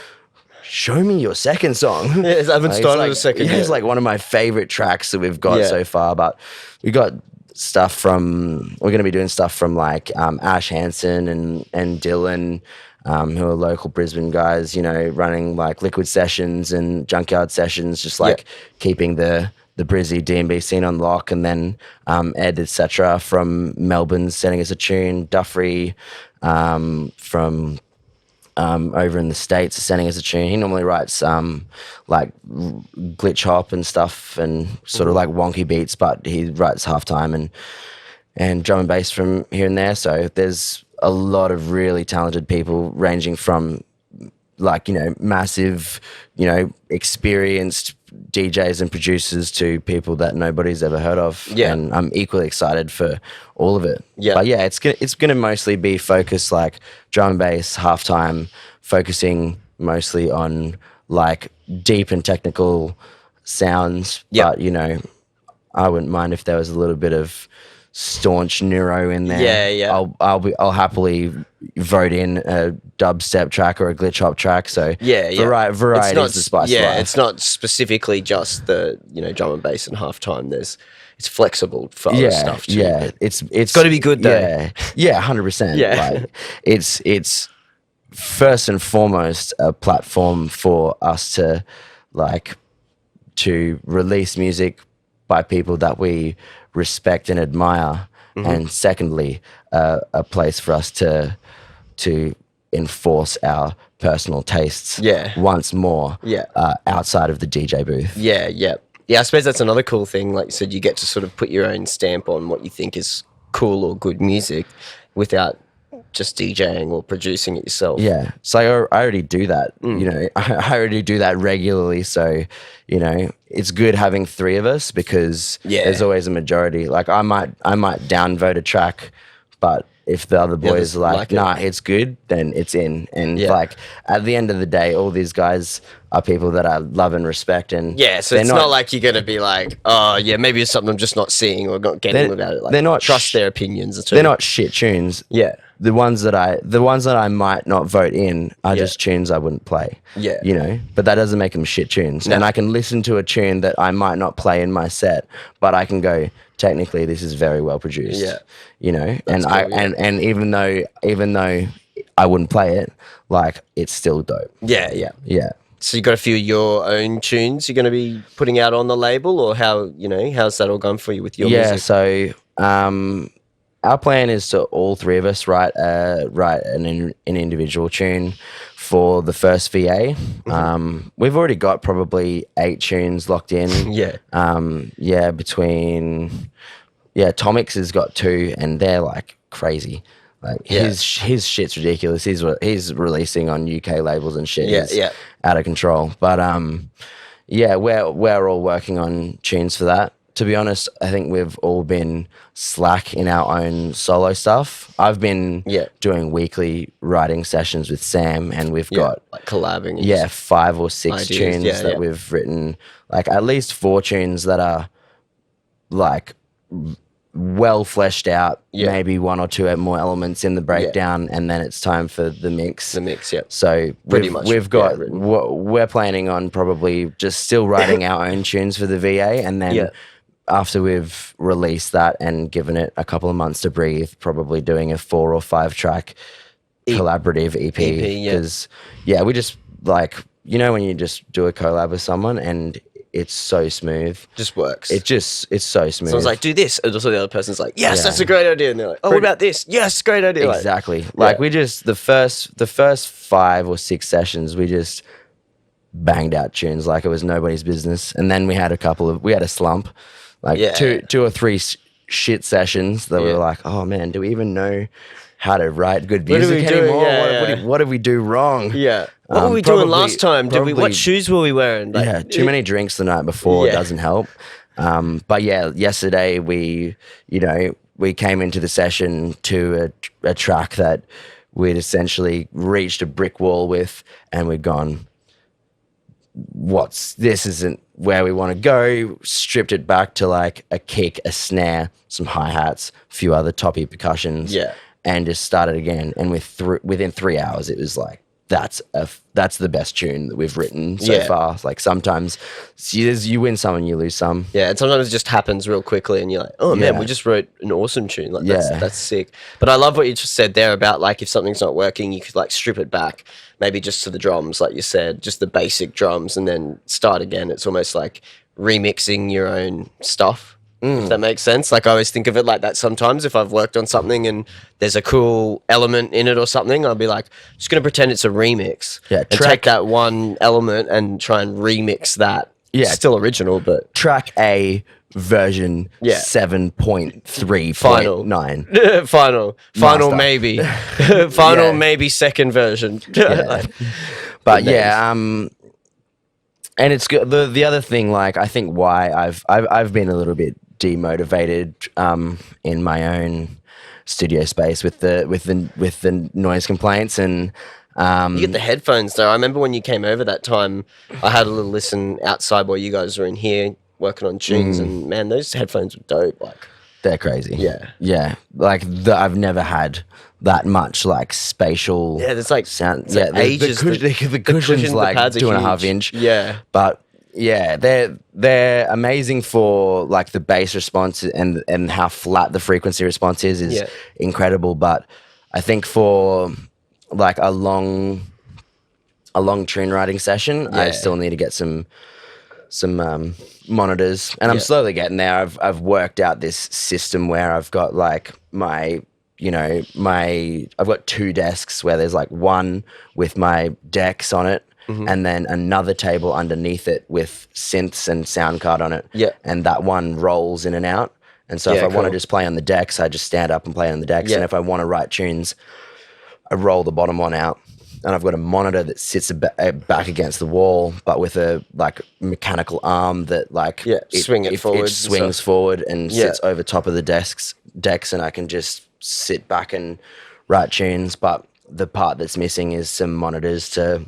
Speaker 2: Show me your second song.
Speaker 1: Yeah, I haven't started a second yet.
Speaker 2: It's like one of my favorite tracks that we've got so far. But we got stuff from, we're going to be doing stuff from like Ash Hansen and Dylan, who are local Brisbane guys, you know, running like Liquid Sessions and Junkyard Sessions, just like keeping the Brizzy D&B scene on lock. And then Ed, etc. from Melbourne sending us a tune. Duffrey from over in the States is sending us a tune. He normally writes like glitch hop and stuff and sort of like wonky beats, but he writes halftime and drum and bass from here and there. So there's a lot of really talented people ranging from like, you know, massive, you know, experienced DJs and producers to people that nobody's ever heard of. Yeah. And I'm equally excited for all of it. Yeah. But yeah, it's gonna mostly be focused like drum and bass, halftime, focusing mostly on like deep and technical sounds. But you know, I wouldn't mind if there was a little bit of staunch neuro in there. I'll happily vote in a dubstep track or a glitch hop track. So variety is the spice of life.
Speaker 1: It's not specifically just the, you know, drum and bass and halftime. It's flexible for other stuff too.
Speaker 2: Yeah, it's
Speaker 1: got to be good though.
Speaker 2: Yeah, 100%. Yeah, like, it's first and foremost a platform for us to release music by people that we respect and admire, and secondly, a place for us to enforce our personal tastes once more outside of the DJ booth.
Speaker 1: Yeah, I suppose that's another cool thing. Like you said, you get to sort of put your own stamp on what you think is cool or good music without just DJing or producing it yourself.
Speaker 2: Yeah. So I already do that, you know, I already do that regularly. So, you know, it's good having 3 of us because there's always a majority. Like I might downvote a track, but if the other boys are like, nah, it's good, then it's in. And like at the end of the day, all these guys are people that I love and respect. And
Speaker 1: so it's not like you're going to be like, oh yeah, maybe it's something I'm just not seeing or not getting about it. Like,
Speaker 2: they're not
Speaker 1: trust their opinions.
Speaker 2: They're not shit tunes.
Speaker 1: Yeah.
Speaker 2: The ones that I might not vote in are just tunes I wouldn't play. Yeah. You know, but that doesn't make them shit tunes. No. And I can listen to a tune that I might not play in my set, but I can go, technically this is very well produced. Yeah. You know, that's cool, and even though I wouldn't play it, like it's still dope.
Speaker 1: Yeah. So you got a few of your own tunes you're going to be putting out on the label, or how's that all going for you with your music?
Speaker 2: So our plan is to all 3 of us write an individual tune for the first VA. We've already got probably 8 tunes locked in. Between Tomix has got 2, and they're like crazy. Like his shit's ridiculous. He's releasing on UK labels and shit. He's out of control. But we're all working on tunes for that. to be honest, I think we've all been slack in our own solo stuff. I've been doing weekly writing sessions with Sam, and we've got
Speaker 1: like collabing.
Speaker 2: And 5 or 6
Speaker 1: ideas.
Speaker 2: tunes that we've written, like at least 4 tunes that are like well fleshed out. Maybe 1 or 2 more elements in the breakdown, and then it's time for the mix. So we've got we're planning on probably just still writing our own tunes for the VA, and then after we've released that and given it a couple of months to breathe, probably doing a 4 or 5 track collaborative EP. Because we just like, you know, when you just do a collab with someone and it's so smooth,
Speaker 1: just works.
Speaker 2: It's so smooth.
Speaker 1: Someone's like, do this, and also the other person's like, yes, that's a great idea, and they're like, oh, what about this? Yes, great idea.
Speaker 2: Exactly. Like we just the first 5 or 6 sessions, we just banged out tunes like it was nobody's business, and then we had a slump, like 2 or 3 shit sessions that were like, oh man, do we even know how to write good music anymore? What did we do wrong?
Speaker 1: What were we doing last time? What shoes were we wearing? Like,
Speaker 2: too many drinks the night before doesn't help. But yesterday we came into the session to a track that we'd essentially reached a brick wall with, and we'd gone, this isn't where we want to go. Stripped it back to like a kick, a snare, some hi-hats, a few other toppy percussions, and just started again. And within 3 hours, it was like, that's the best tune that we've written so far. Like sometimes you win some and you lose some.
Speaker 1: Yeah, and sometimes it just happens real quickly, and you're like, oh man, we just wrote an awesome tune. Like that's sick. But I love what you just said there about like if something's not working, you could like strip it back, maybe just to the drums, like you said, just the basic drums, and then start again. It's almost like remixing your own stuff. If that makes sense. Like I always think of it like that sometimes. If I've worked on something and there's a cool element in it or something, I'll be like, just going to pretend it's a remix. And take that one element and try and remix that. Yeah. It's still original, but...
Speaker 2: Track A version 7.3.9.
Speaker 1: Final maybe. Final maybe second version.
Speaker 2: But and it's good. The other thing, like I think why I've been a little bit demotivated in my own studio space with the noise complaints, and
Speaker 1: you get the headphones though. I remember when you came over that time, I had a little listen outside while you guys were in here working on tunes, and man, those headphones were dope. Like
Speaker 2: they're crazy. Yeah. Like I've never had that much like spatial.
Speaker 1: Yeah, there's like
Speaker 2: sound.
Speaker 1: The
Speaker 2: cushion's like 2.5 inch.
Speaker 1: Yeah,
Speaker 2: but yeah, they're amazing for like the bass response and how flat the frequency response is incredible. But I think for like a long tune writing session, I still need to get some monitors, and I'm slowly getting there. I've worked out this system where I've got like I've got 2 desks where there's like one with my decks on it, and then another table underneath it with synths and sound card on it. And that one rolls in and out. And so if I want to just play on the decks, I just stand up and play on the decks. And if I want to write tunes, I roll the bottom one out. And I've got a monitor that sits back against the wall, but with a like mechanical arm that like
Speaker 1: it
Speaker 2: swings forward and sits over top of the decks, and I can just sit back and write tunes. But the part that's missing is some monitors to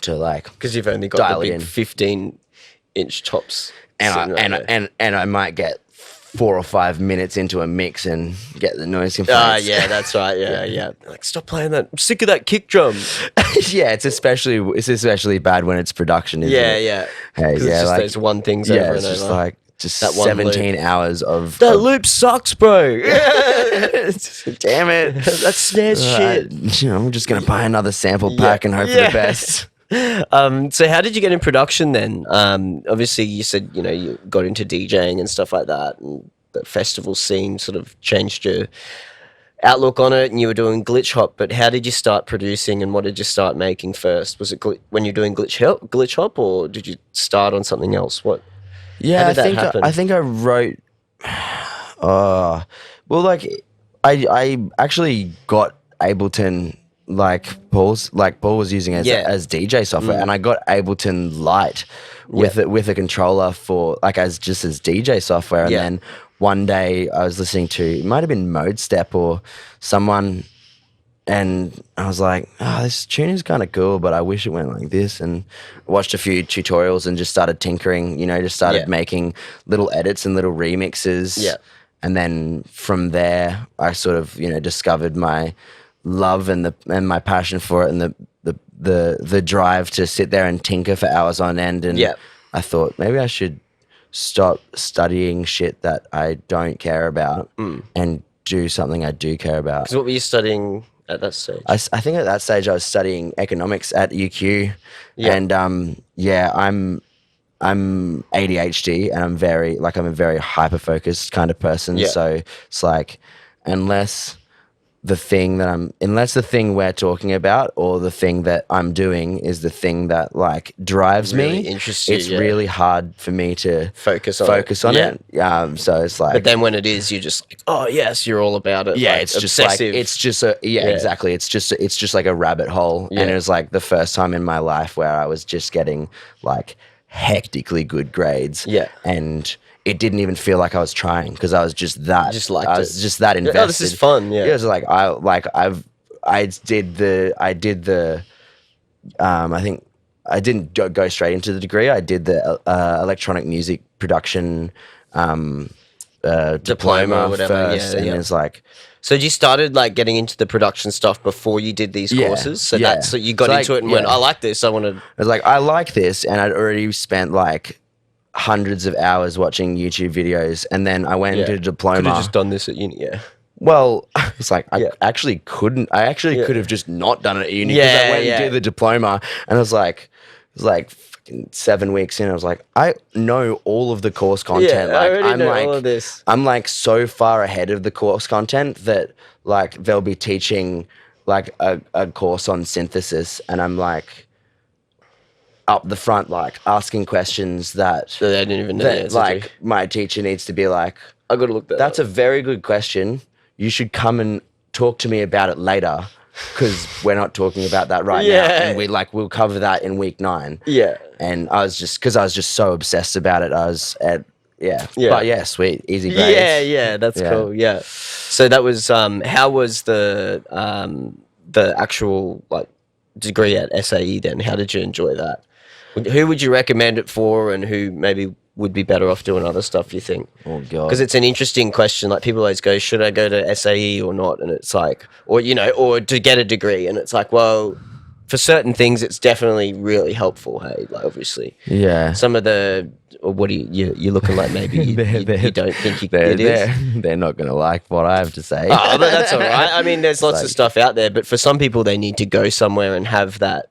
Speaker 2: like,
Speaker 1: because you've only got the big 15-inch tops,
Speaker 2: and I might get 4 or 5 minutes into a mix and get the noise complaints.
Speaker 1: Yeah, that's right. Yeah. Like, stop playing that. I'm sick of that kick drum.
Speaker 2: It's especially bad when it's production, isn't it?
Speaker 1: Yeah.
Speaker 2: Hey,
Speaker 1: it's just
Speaker 2: like
Speaker 1: those one things over and
Speaker 2: it's just
Speaker 1: over.
Speaker 2: like that 17 hours of
Speaker 1: that loop sucks, bro.
Speaker 2: Damn it,
Speaker 1: that snare's shit.
Speaker 2: I'm just gonna buy another sample pack and hope for the best.
Speaker 1: So how did you get in production then? Obviously you said, you got into DJing and stuff like that, and the festival scene sort of changed your outlook on it, and you were doing glitch hop, but how did you start producing, and what did you start making first? Was it when you're doing glitch hop, or did you start on something else? How did that happen?
Speaker 2: I think I wrote well, like I actually got Ableton Paul was using as DJ software, and I got Ableton Lite with a controller for as DJ software, and then one day I was listening to, it might have been Mode Step or someone, and I was like, this tune is kind of cool, but I wish it went like this. And I watched a few tutorials and just started tinkering, just started making little edits and little remixes.
Speaker 1: Yeah.
Speaker 2: And then from there, I sort of, discovered my love and my passion for it, and the drive to sit there and tinker for hours on end. And I thought maybe I should stop studying shit that I don't care about and do something I do care about.
Speaker 1: Because what were you studying at that stage?
Speaker 2: I think at that stage I was studying economics at UQ, and I'm ADHD, and I'm a very hyper focused kind of person. So it's like, unless the thing we're talking about or the thing that I'm doing is the thing that drives
Speaker 1: really
Speaker 2: me,
Speaker 1: interests you,
Speaker 2: it's really hard for me to
Speaker 1: focus on
Speaker 2: it. So it's like,
Speaker 1: but then when it is, you're just like, oh yes, you're all about it.
Speaker 2: Yeah, it's
Speaker 1: obsessive.
Speaker 2: Exactly. It's just like a rabbit hole. And it was like the first time in my life where I was just getting hectically good grades.
Speaker 1: Yeah.
Speaker 2: And it didn't even feel like I was trying, because I was just that.
Speaker 1: Just liked
Speaker 2: I was
Speaker 1: it.
Speaker 2: just that invested.
Speaker 1: Oh, this is fun. Yeah.
Speaker 2: It was like I did the I think I didn't go straight into the degree. I did the electronic music production diploma
Speaker 1: or whatever.
Speaker 2: first, and it's like.
Speaker 1: So you started getting into the production stuff before you did these courses? So that's you got into it and went, I like this. I want to.
Speaker 2: I was like, I like this, and I'd already spent hundreds of hours watching YouTube videos, and then I went into a diploma.
Speaker 1: Could have just done this at uni. Yeah.
Speaker 2: Well, it's like I actually couldn't. I actually could have just not done it at uni, because I went and did the diploma, and it was like fucking 7 weeks in. I was like, I know all of the course content.
Speaker 1: I already know all of this.
Speaker 2: I'm so far ahead of the course content that they'll be teaching a course on synthesis, and I'm up the front, asking questions that
Speaker 1: they didn't even know.
Speaker 2: My teacher needs to be like,
Speaker 1: I got to look that
Speaker 2: that's
Speaker 1: up.
Speaker 2: a very good question. You should come and talk to me about it later, because we're not talking about that right now. And we'll cover that in week 9.
Speaker 1: Yeah.
Speaker 2: And I was just so obsessed about it. I was at, but sweet, easy grades.
Speaker 1: Yeah, that's cool. Yeah. So that was, how was the actual degree at SAE then? How did you enjoy that? Who would you recommend it for, and who maybe would be better off doing other stuff, you think?
Speaker 2: Oh, God.
Speaker 1: Because it's an interesting question. People always go, should I go to SAE or not? And it's like, or to get a degree. And it's like, well, for certain things, it's definitely really helpful, hey? Obviously.
Speaker 2: Yeah.
Speaker 1: Some of the, or what you're looking like maybe you don't think it is.
Speaker 2: They're not going to like what I have to say.
Speaker 1: Oh, but that's all right. I mean, there's lots of stuff out there, but for some people, they need to go somewhere and have that.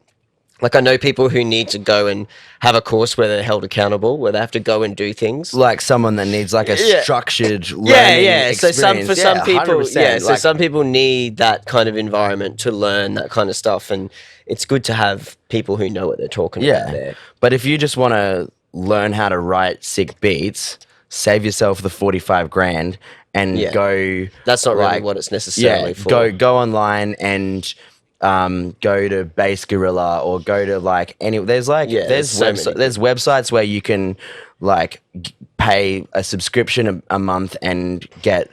Speaker 1: I know people who need to go and have a course where they're held accountable, where they have to go and do things.
Speaker 2: Like someone that needs a structured learning experience.
Speaker 1: So some people, so some people need that kind of environment to learn that kind of stuff, and it's good to have people who know what they're talking about there.
Speaker 2: But if you just want to learn how to write sick beats, save yourself the 45 grand and go.
Speaker 1: That's not really what it's necessarily for.
Speaker 2: Go online and. Go to Bass Gorilla, or go to any. There's websites where you can pay a subscription a month and get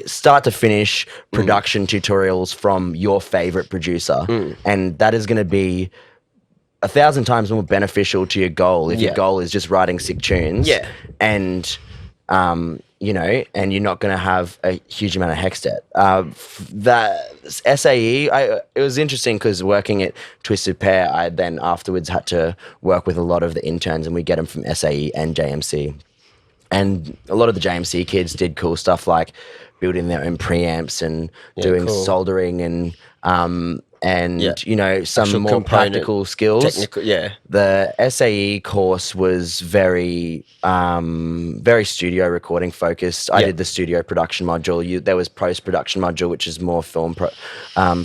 Speaker 2: start to finish production tutorials from your favorite producer, and that is going to be 1,000 times more beneficial to your goal if your goal is just writing sick tunes.
Speaker 1: Yeah,
Speaker 2: and and you're not going to have a huge amount of hex debt. That SAE, it was interesting because working at Twisted Pair, I then afterwards had to work with a lot of the interns, and we get them from SAE and JMC. And a lot of the JMC kids did cool stuff like building their own preamps and doing soldering and some
Speaker 1: actual
Speaker 2: more practical skills.
Speaker 1: Technical,
Speaker 2: The SAE course was very studio recording focused. I did the studio production module. There was post-production module, which is more film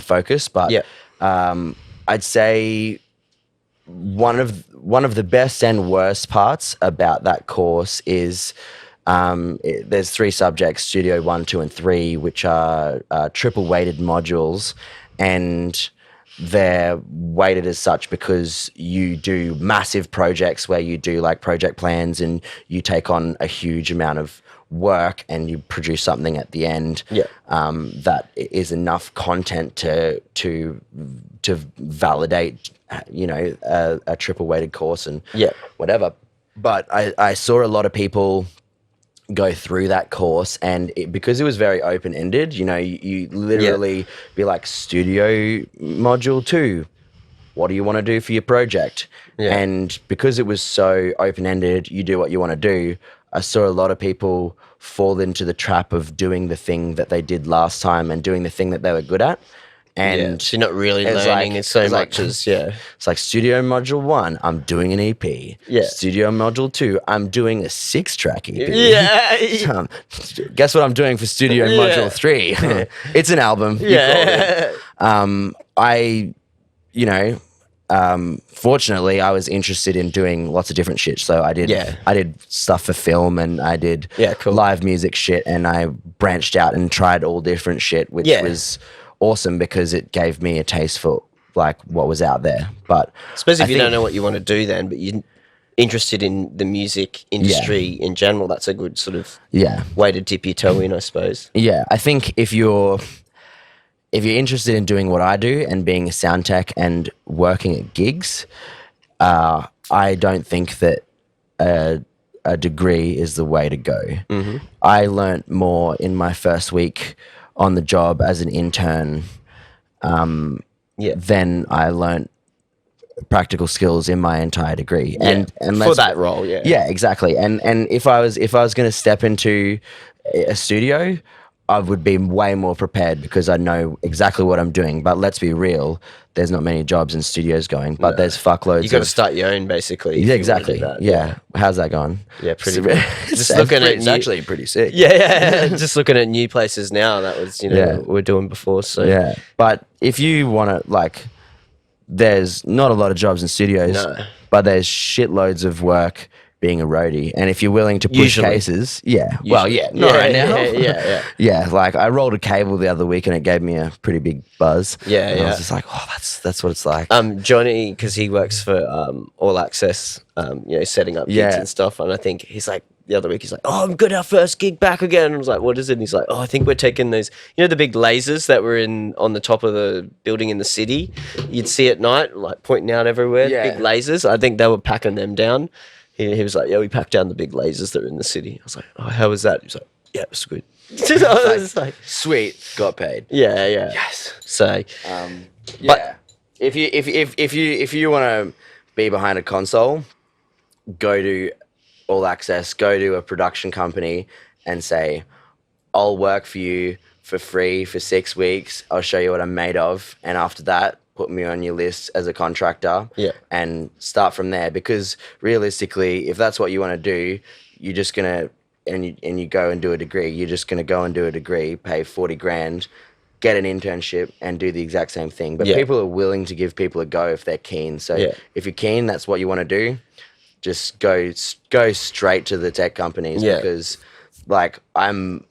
Speaker 2: focused. But I'd say one of the best and worst parts about that course is There's 3 subjects: Studio 1, 2, and 3, which are triple weighted modules, and they're weighted as such because you do massive projects where you do like project plans and you take on a huge amount of work and you produce something at the end that is enough content to validate, you know, a triple weighted course and whatever. But I saw a lot of people go through that course, and because it was very open-ended, you know, you literally be like, studio module 2, what do you want to do for your project? And because it was so open-ended, you do what you want to do. I saw a lot of people fall into the trap of doing the thing that they did last time and doing the thing that they were good at. And
Speaker 1: so you're not really learning as so much as
Speaker 2: it's like studio module 1, I'm doing an EP. Studio module 2, I'm doing a 6-track EP. Guess what I'm doing for studio module 3? It's an album. Fortunately, I was interested in doing lots of different shit. So I did stuff for film, and I did live music shit, and I branched out and tried all different shit, which was awesome because it gave me a taste for like what was out there. But
Speaker 1: I suppose if you don't know what you want to do then, but you're interested in the music industry in general, that's a good sort of way to dip your toe in, I suppose.
Speaker 2: I think if you're interested in doing what I do and being a sound tech and working at gigs, I don't think that a degree is the way to go. I learnt more in my first week on the job as an intern than I learnt practical skills in my entire degree. And
Speaker 1: for that role,
Speaker 2: exactly. And if I was going to step into a studio, I would be way more prepared because I know exactly what I'm doing. But let's be real, there's not many jobs in studios going, but there's fuckloads.
Speaker 1: You got to start your own, basically.
Speaker 2: Yeah, exactly. How's that going?
Speaker 1: Yeah, pretty good. Just looking at
Speaker 2: it's actually pretty sick.
Speaker 1: Just looking at new places now. That was what we're doing before. So
Speaker 2: but if you want to, like, there's not a lot of jobs in studios, but there's shitloads of work being a roadie, and if you're willing to push cases, not right now. Like I rolled a cable the other week and it gave me a pretty big buzz. I was just like, oh, that's what it's like.
Speaker 1: Johnny, because he works for All Access, setting up gigs and stuff, and I think he's like, the other week he's like, oh, I'm good, our first gig back again. And I was like, what is it? And he's like, oh, I think we're taking those, the big lasers that were on the top of the building in the city, you'd see at night, like pointing out everywhere, big lasers. I think they were packing them down. He was like, yeah, we packed down the big lasers that are in the city. I was like, oh, how was that? He was like, yeah, it was good. I was like,
Speaker 2: sweet, got paid.
Speaker 1: Yes. So,
Speaker 2: but if you want to be behind a console, go to All Access, go to a production company and say, I'll work for you for free for 6 weeks. I'll show you what I'm made of. And after that, put me on your list as a contractor and start from there. Because realistically, if that's what you want to do, you're just going to, and you go and do a degree, you're just going to go and do a degree, pay 40 grand, get an internship and do the exact same thing. But people are willing to give people a go if they're keen. So if you're keen, that's what you want to do, just go straight to the tech companies because like I'm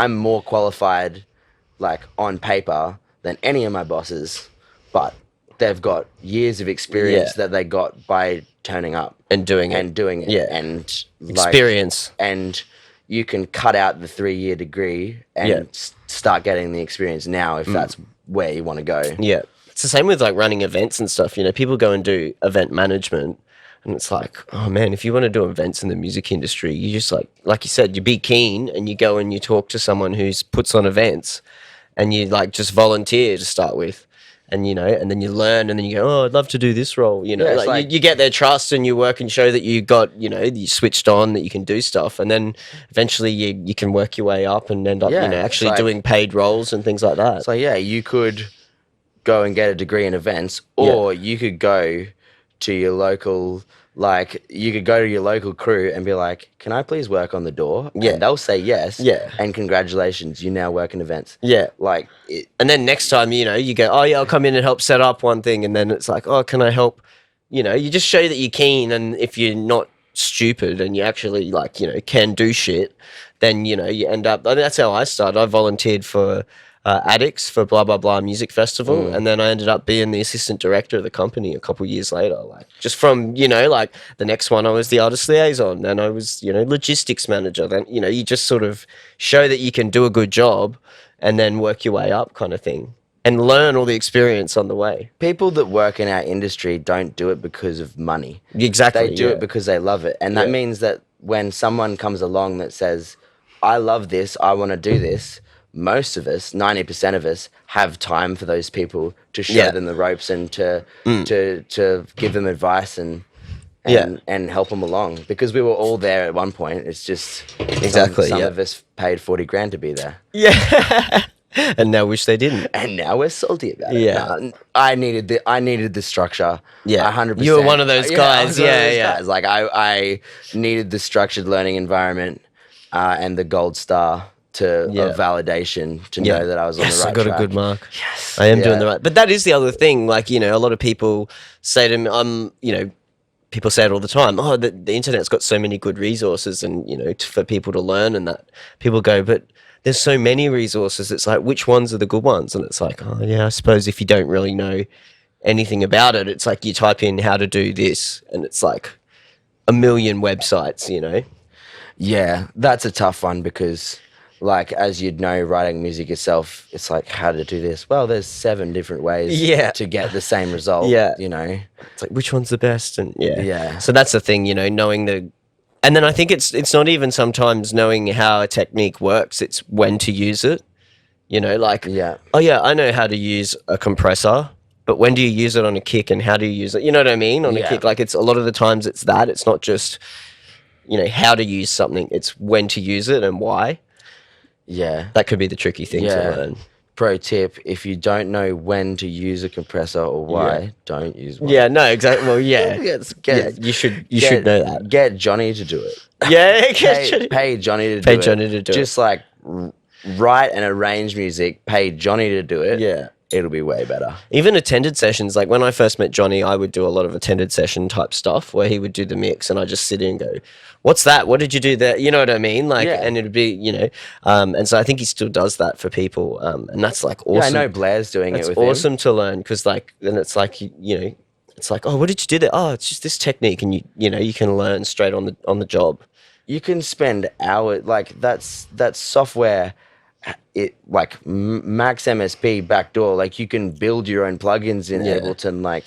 Speaker 2: more qualified like on paper than any of my bosses, but they've got years of experience that they got by turning up
Speaker 1: and doing it
Speaker 2: and
Speaker 1: experience.
Speaker 2: Like, and you can cut out the 3-year degree and start getting the experience now if that's where you want to go.
Speaker 1: It's the same with like running events and stuff. People go and do event management and it's like, oh man, if you want to do events in the music industry, you just like you said, you be keen and you go and you talk to someone who's puts on events and you like just volunteer to start with. And, and then you learn and then you go, oh, I'd love to do this role. You get their trust and you work and show that you got, you switched on, that you can do stuff. And then eventually you can work your way up and end up, actually doing paid roles and things like that.
Speaker 2: So, you could go and get a degree in events or you could go to your local, crew and be like, can I please work on the door? And they'll say yes. And congratulations, you now work in events.
Speaker 1: And then next time, you go, oh yeah, I'll come in and help set up one thing. And then it's like, oh, can I help? You just show that you're keen. And if you're not stupid and you actually like, can do shit, then, you end up, and that's how I started. I volunteered for Addicts for Blah Blah Blah Music Festival, and then I ended up being the assistant director of the company a couple years later. Like just from, like the next one I was the artist liaison, and I was, logistics manager. Then, you just sort of show that you can do a good job and then work your way up kind of thing and learn all the experience on the way.
Speaker 2: People that work in our industry don't do it because of money.
Speaker 1: Exactly.
Speaker 2: They do it because they love it. And that means that when someone comes along that says, I love this, I want to do this, most of us, 90% of us, have time for those people to show them the ropes and to give them advice and help them along, because we were all there at one point. It's just some of us paid 40 grand to be there.
Speaker 1: Yeah. And now wish they didn't.
Speaker 2: And now we're salty about it.
Speaker 1: Yeah.
Speaker 2: I needed the structure.
Speaker 1: Yeah.
Speaker 2: 100%.
Speaker 1: You were one of those guys.
Speaker 2: Guys. Like I needed the structured learning environment and the gold star of validation to know that I was on the right track.
Speaker 1: I got a good mark.
Speaker 2: Yes.
Speaker 1: I am doing the right. But that is the other thing. Like, a lot of people say to me, people say it all the time. Oh, the internet's got so many good resources and, for people to learn and that. People go, but there's so many resources. It's like, which ones are the good ones? And it's like, oh, yeah, I suppose if you don't really know anything about it, it's like you type in how to do this and it's like a million websites,
Speaker 2: Yeah, that's a tough one because, like, as you'd know, writing music yourself, it's like, how to do this? Well, there's 7 different ways to get the same result,
Speaker 1: It's like, which one's the best? And So that's the thing, knowing and then I think it's not even sometimes knowing how a technique works, it's when to use it, oh yeah, I know how to use a compressor, but when do you use it on a kick and how do you use it? You know what I mean? On a kick, like it's a lot of the times it's that, it's not just, how to use something, it's when to use it and why.
Speaker 2: Yeah.
Speaker 1: That could be the tricky thing to learn.
Speaker 2: Pro tip, if you don't know when to use a compressor or why, don't use one.
Speaker 1: Yeah, no, exactly. Well, you should know that.
Speaker 2: Get Johnny to do it.
Speaker 1: Yeah,
Speaker 2: pay Johnny to do it.
Speaker 1: Pay Johnny to do it.
Speaker 2: Just like write and arrange music, pay Johnny to do it.
Speaker 1: Yeah.
Speaker 2: It'll be way better.
Speaker 1: Even attended sessions, like when I first met Johnny, I would do a lot of attended session type stuff where he would do the mix and I just sit in and go, what's that? What did you do there? You know what I mean? Like, and it'd be, and so I think he still does that for people. And that's like awesome.
Speaker 2: Yeah, I know Blair's doing it with him.
Speaker 1: It's awesome to learn because like, then it's like, it's like, oh, what did you do there? Oh, it's just this technique. And you can learn straight on the job.
Speaker 2: You can spend hours, like that's software. It like Max MSP backdoor, like you can build your own plugins in Ableton. Like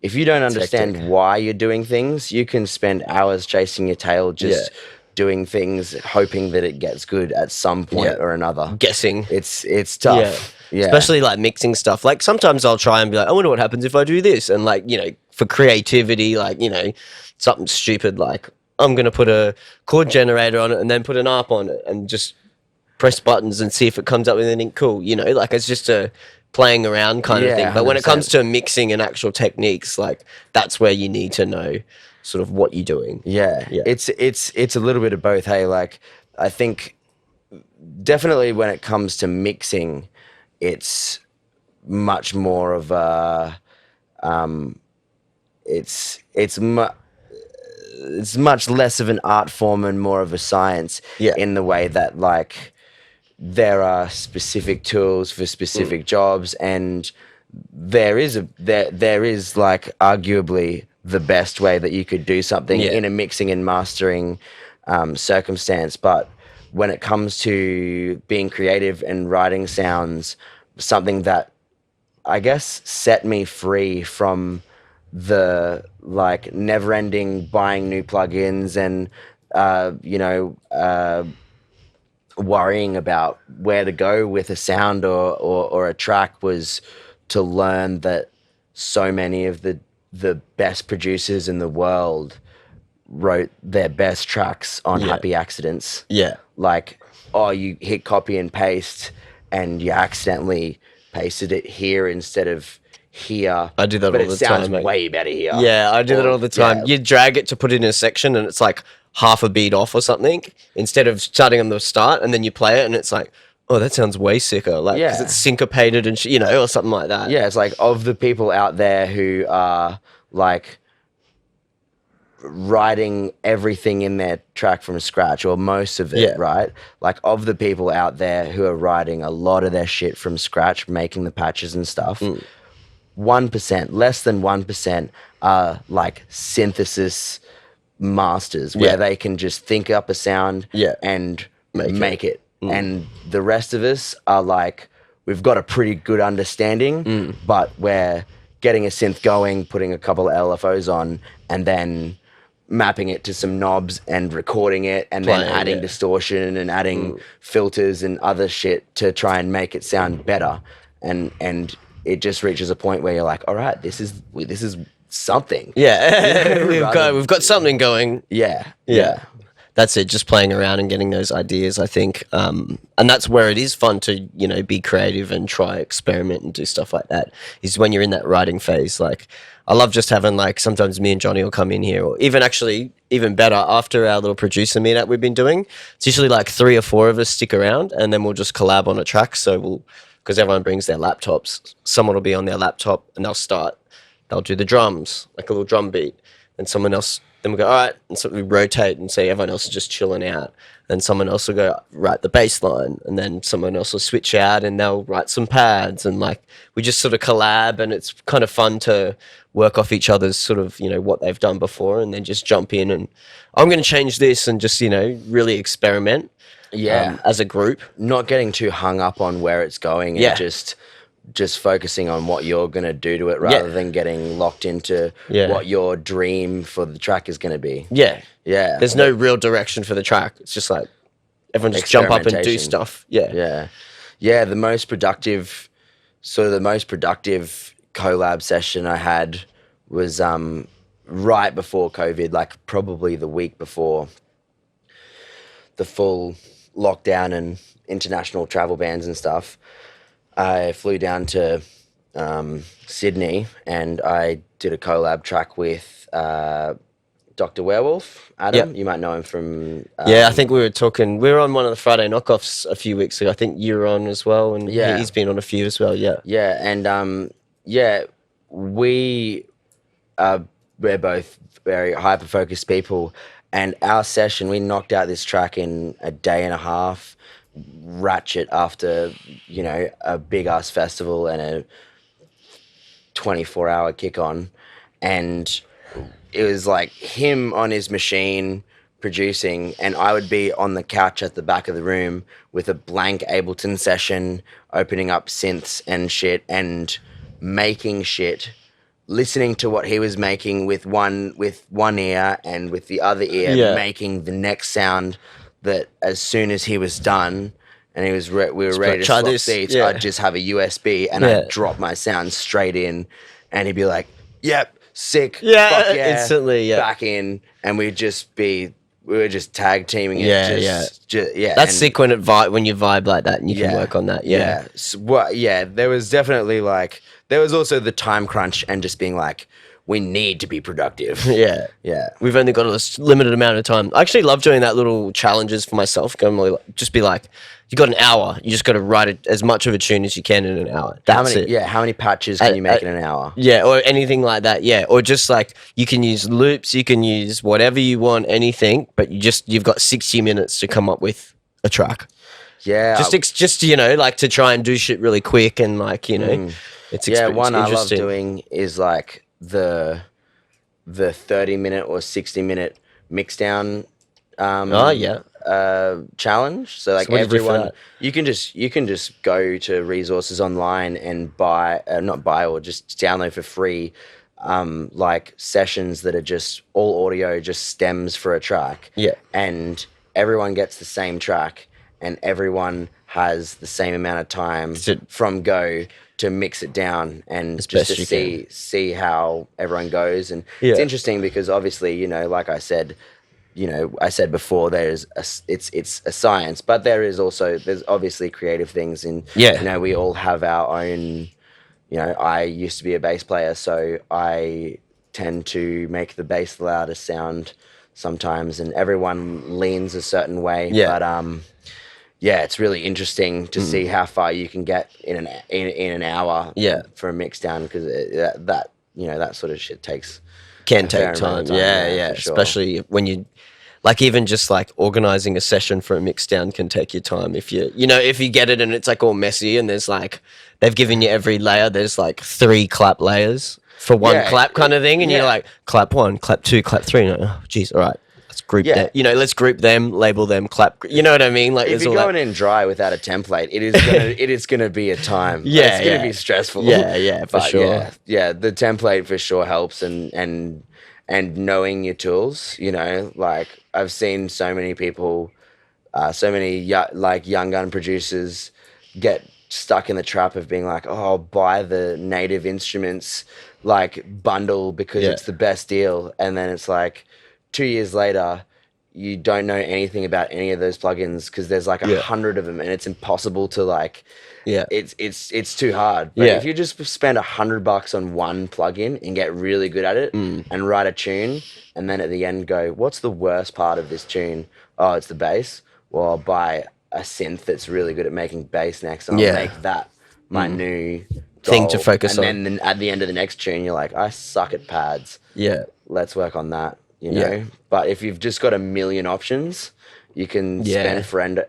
Speaker 2: if you don't understand why you're doing things, you can spend hours chasing your tail just doing things, hoping that it gets good at some point or another.
Speaker 1: Guessing.
Speaker 2: It's tough. Yeah.
Speaker 1: Especially like mixing stuff. Like sometimes I'll try and be like, I wonder what happens if I do this. And like, for creativity, like, something stupid like I'm going to put a chord generator on it and then put an ARP on it and just press buttons and see if it comes up with anything cool, like it's just a playing around kind of thing. But 100%. When it comes to mixing and actual techniques, like that's where you need to know sort of what you're doing.
Speaker 2: Yeah. It's a little bit of both. Hey, like I think definitely when it comes to mixing, it's much more of a, it's much less of an art form and more of a science in the way that like, there are specific tools for specific jobs, and there is like arguably the best way that you could do something in a mixing and mastering circumstance. But when it comes to being creative and writing sounds, something that I guess set me free from the like never-ending buying new plugins and worrying about where to go with a sound or a track was to learn that so many of the best producers in the world wrote their best tracks on happy accidents. Yeah. Like, you hit copy and paste and you accidentally pasted it here instead of here.
Speaker 1: I do that all the time.
Speaker 2: But it sounds way better here.
Speaker 1: Yeah, I do that all the time. Yeah. You drag it to put it in a section and it's like half a beat off or something instead of starting on the start, and then you play it and it's like, oh, that sounds way sicker. Like, because it's syncopated and or something like that.
Speaker 2: Yeah, it's like of the people out there who are like writing everything in their track from scratch, or most of it,
Speaker 1: Yeah.
Speaker 2: right? Like, of the people out there who are writing a lot of their shit from scratch, making the patches and stuff, 1%, less than 1%, are like synthesis masters, where
Speaker 1: Yeah.
Speaker 2: they can just think up a sound
Speaker 1: Yeah.
Speaker 2: and
Speaker 1: Make
Speaker 2: make
Speaker 1: it.
Speaker 2: it. And the rest of us are like, we've got a pretty good understanding, but we're getting a synth going, putting a couple of LFOs on, and then mapping it to some knobs and recording it, and then
Speaker 1: Playing,
Speaker 2: adding
Speaker 1: yeah.
Speaker 2: distortion and adding filters and other shit to try and make it sound better. And it just reaches a point where you're like, all right, this is something.
Speaker 1: Yeah,
Speaker 2: Rather-
Speaker 1: we've got something going.
Speaker 2: Yeah.
Speaker 1: Yeah. That's it, just playing around and getting those ideas, I think. And that's where it is fun to, be creative and try experiment and do stuff like that, is when you're in that writing phase. Like, I love just having, like, sometimes me and Johnny will come in here, or even better, after our little producer meetup we've been doing, it's usually like 3 or 4 of us stick around, and then we'll just collab on a track. So because everyone brings their laptops, someone will be on their laptop and they'll do the drums, like a little drum beat, and someone else, then we'll go, all right, and so we rotate and say everyone else is just chilling out. Then someone else will go write the bass line, and then someone else will switch out and they'll write some pads, and like we just sort of collab, and it's kind of fun to work off each other's sort of, what they've done before, and then just jump in and I'm going to change this and just, really experiment.
Speaker 2: Yeah.
Speaker 1: As a group.
Speaker 2: Not getting too hung up on where it's going, and
Speaker 1: Yeah.
Speaker 2: just focusing on what you're going to do to it, rather than getting locked into what your dream for the track is going to be.
Speaker 1: Yeah.
Speaker 2: Yeah.
Speaker 1: There's no real direction for the track. It's just like everyone just jump up and do
Speaker 2: Experimentation.
Speaker 1: stuff. Yeah.
Speaker 2: Yeah. Yeah, the most productive collab session I had was right before COVID, like probably the week before the full lockdown and international travel bans and stuff. I flew down to Sydney, and I did a collab track with Dr. Werewolf, Adam.
Speaker 1: Yep.
Speaker 2: You might know him from...
Speaker 1: Yeah, I think we were on one of the Friday knockoffs a few weeks ago. I think you were on as well, and
Speaker 2: Yeah.
Speaker 1: he's been on a few as well, yeah.
Speaker 2: Yeah, and we're both very hyper-focused people, and our session, we knocked out this track in a day and a half, ratchet, after, a big-ass festival and a 24-hour kick-on, and it was like him on his machine producing, and I would be on the couch at the back of the room with a blank Ableton session, opening up synths and shit, and making shit, listening to what he was making with one ear, and with the other ear making the next sound, that as soon as he was done and we were ready to
Speaker 1: try
Speaker 2: swap
Speaker 1: this.
Speaker 2: seats,
Speaker 1: Yeah.
Speaker 2: I'd just have a USB and I'd drop my sound straight in, and he'd be like, yep, sick,
Speaker 1: Yeah,
Speaker 2: fuck yeah,
Speaker 1: instantly, yeah.
Speaker 2: back in, and we were just tag teaming it.
Speaker 1: Yeah,
Speaker 2: Yeah.
Speaker 1: That's sick when when you vibe like that and you can work on that, yeah.
Speaker 2: There was definitely there was also the time crunch and just being like, we need to be productive.
Speaker 1: Yeah.
Speaker 2: Yeah.
Speaker 1: We've only got a limited amount of time. I actually love doing that little challenges for myself. Just be like, you got an hour. You just got to write as much of a tune as you can in an hour. That's it.
Speaker 2: How many patches can you make in an hour?
Speaker 1: Yeah, or anything like that. Yeah, or just like you can use loops, you can use whatever you want, anything. But you've got 60 minutes to come up with a track.
Speaker 2: Yeah.
Speaker 1: Just like to try and do shit really quick and it's
Speaker 2: one I love
Speaker 1: interesting.
Speaker 2: doing is like the 30-minute or 60-minute mixdown challenge. So like
Speaker 1: what do you do for
Speaker 2: everyone,
Speaker 1: that?
Speaker 2: you can just go to resources online and not buy or just download for free like sessions that are just all audio, just stems for a track.
Speaker 1: Yeah.
Speaker 2: And everyone gets the same track, and everyone has the same amount of time from go to mix it down, and just to see how everyone goes. And it's interesting because obviously, like I said, I said before, it's a science, but there's obviously creative things in, we all have our own, I used to be a bass player, so I tend to make the bass the loudest sound sometimes, and everyone leans a certain way.
Speaker 1: Yeah.
Speaker 2: But it's really interesting to see how far you can get in an hour for a mix down, because that sort of shit takes
Speaker 1: Can
Speaker 2: a fair
Speaker 1: take
Speaker 2: amount
Speaker 1: time.
Speaker 2: of
Speaker 1: Yeah.
Speaker 2: for sure.
Speaker 1: Especially when you like even just like organizing a session for a mix down can take your time if if you get it and it's like all messy and there's like they've given you every layer, there's like 3 clap layers for one
Speaker 2: Yeah,
Speaker 1: clap kind of thing, and you're like clap 1, clap 2, clap 3, and oh geez, all right, let's group
Speaker 2: Yeah.
Speaker 1: them, let's group them, label them, clap, you know what I mean, like
Speaker 2: If
Speaker 1: there's
Speaker 2: you're
Speaker 1: all that.
Speaker 2: going in dry without a template, it is gonna be a time.
Speaker 1: Yeah,
Speaker 2: It's gonna
Speaker 1: yeah.
Speaker 2: be stressful.
Speaker 1: Yeah, for
Speaker 2: But
Speaker 1: sure.
Speaker 2: yeah, the template for sure helps, and knowing your tools. Like I've seen so many people, so many like young gun producers get stuck in the trap of being like, oh, I'll buy the native instruments like bundle because
Speaker 1: Yeah.
Speaker 2: it's the best deal, and then it's like 2 years later you don't know anything about any of those plugins because there's like 100 of them and it's impossible to like
Speaker 1: Yeah.
Speaker 2: it's too hard. But
Speaker 1: Yeah.
Speaker 2: if you just spend $100 on one plugin and get really good at it and write a tune, and then at the end go, what's the worst part of this tune? Oh, it's the bass. Well, I'll buy a synth that's really good at making bass next, and I'll make that my new
Speaker 1: Thing to
Speaker 2: goal.
Speaker 1: focus on.
Speaker 2: And then at the end of the next tune, you're like, I suck at pads.
Speaker 1: Yeah.
Speaker 2: Let's work on that.
Speaker 1: Yeah.
Speaker 2: But if you've just got a million options, you can spend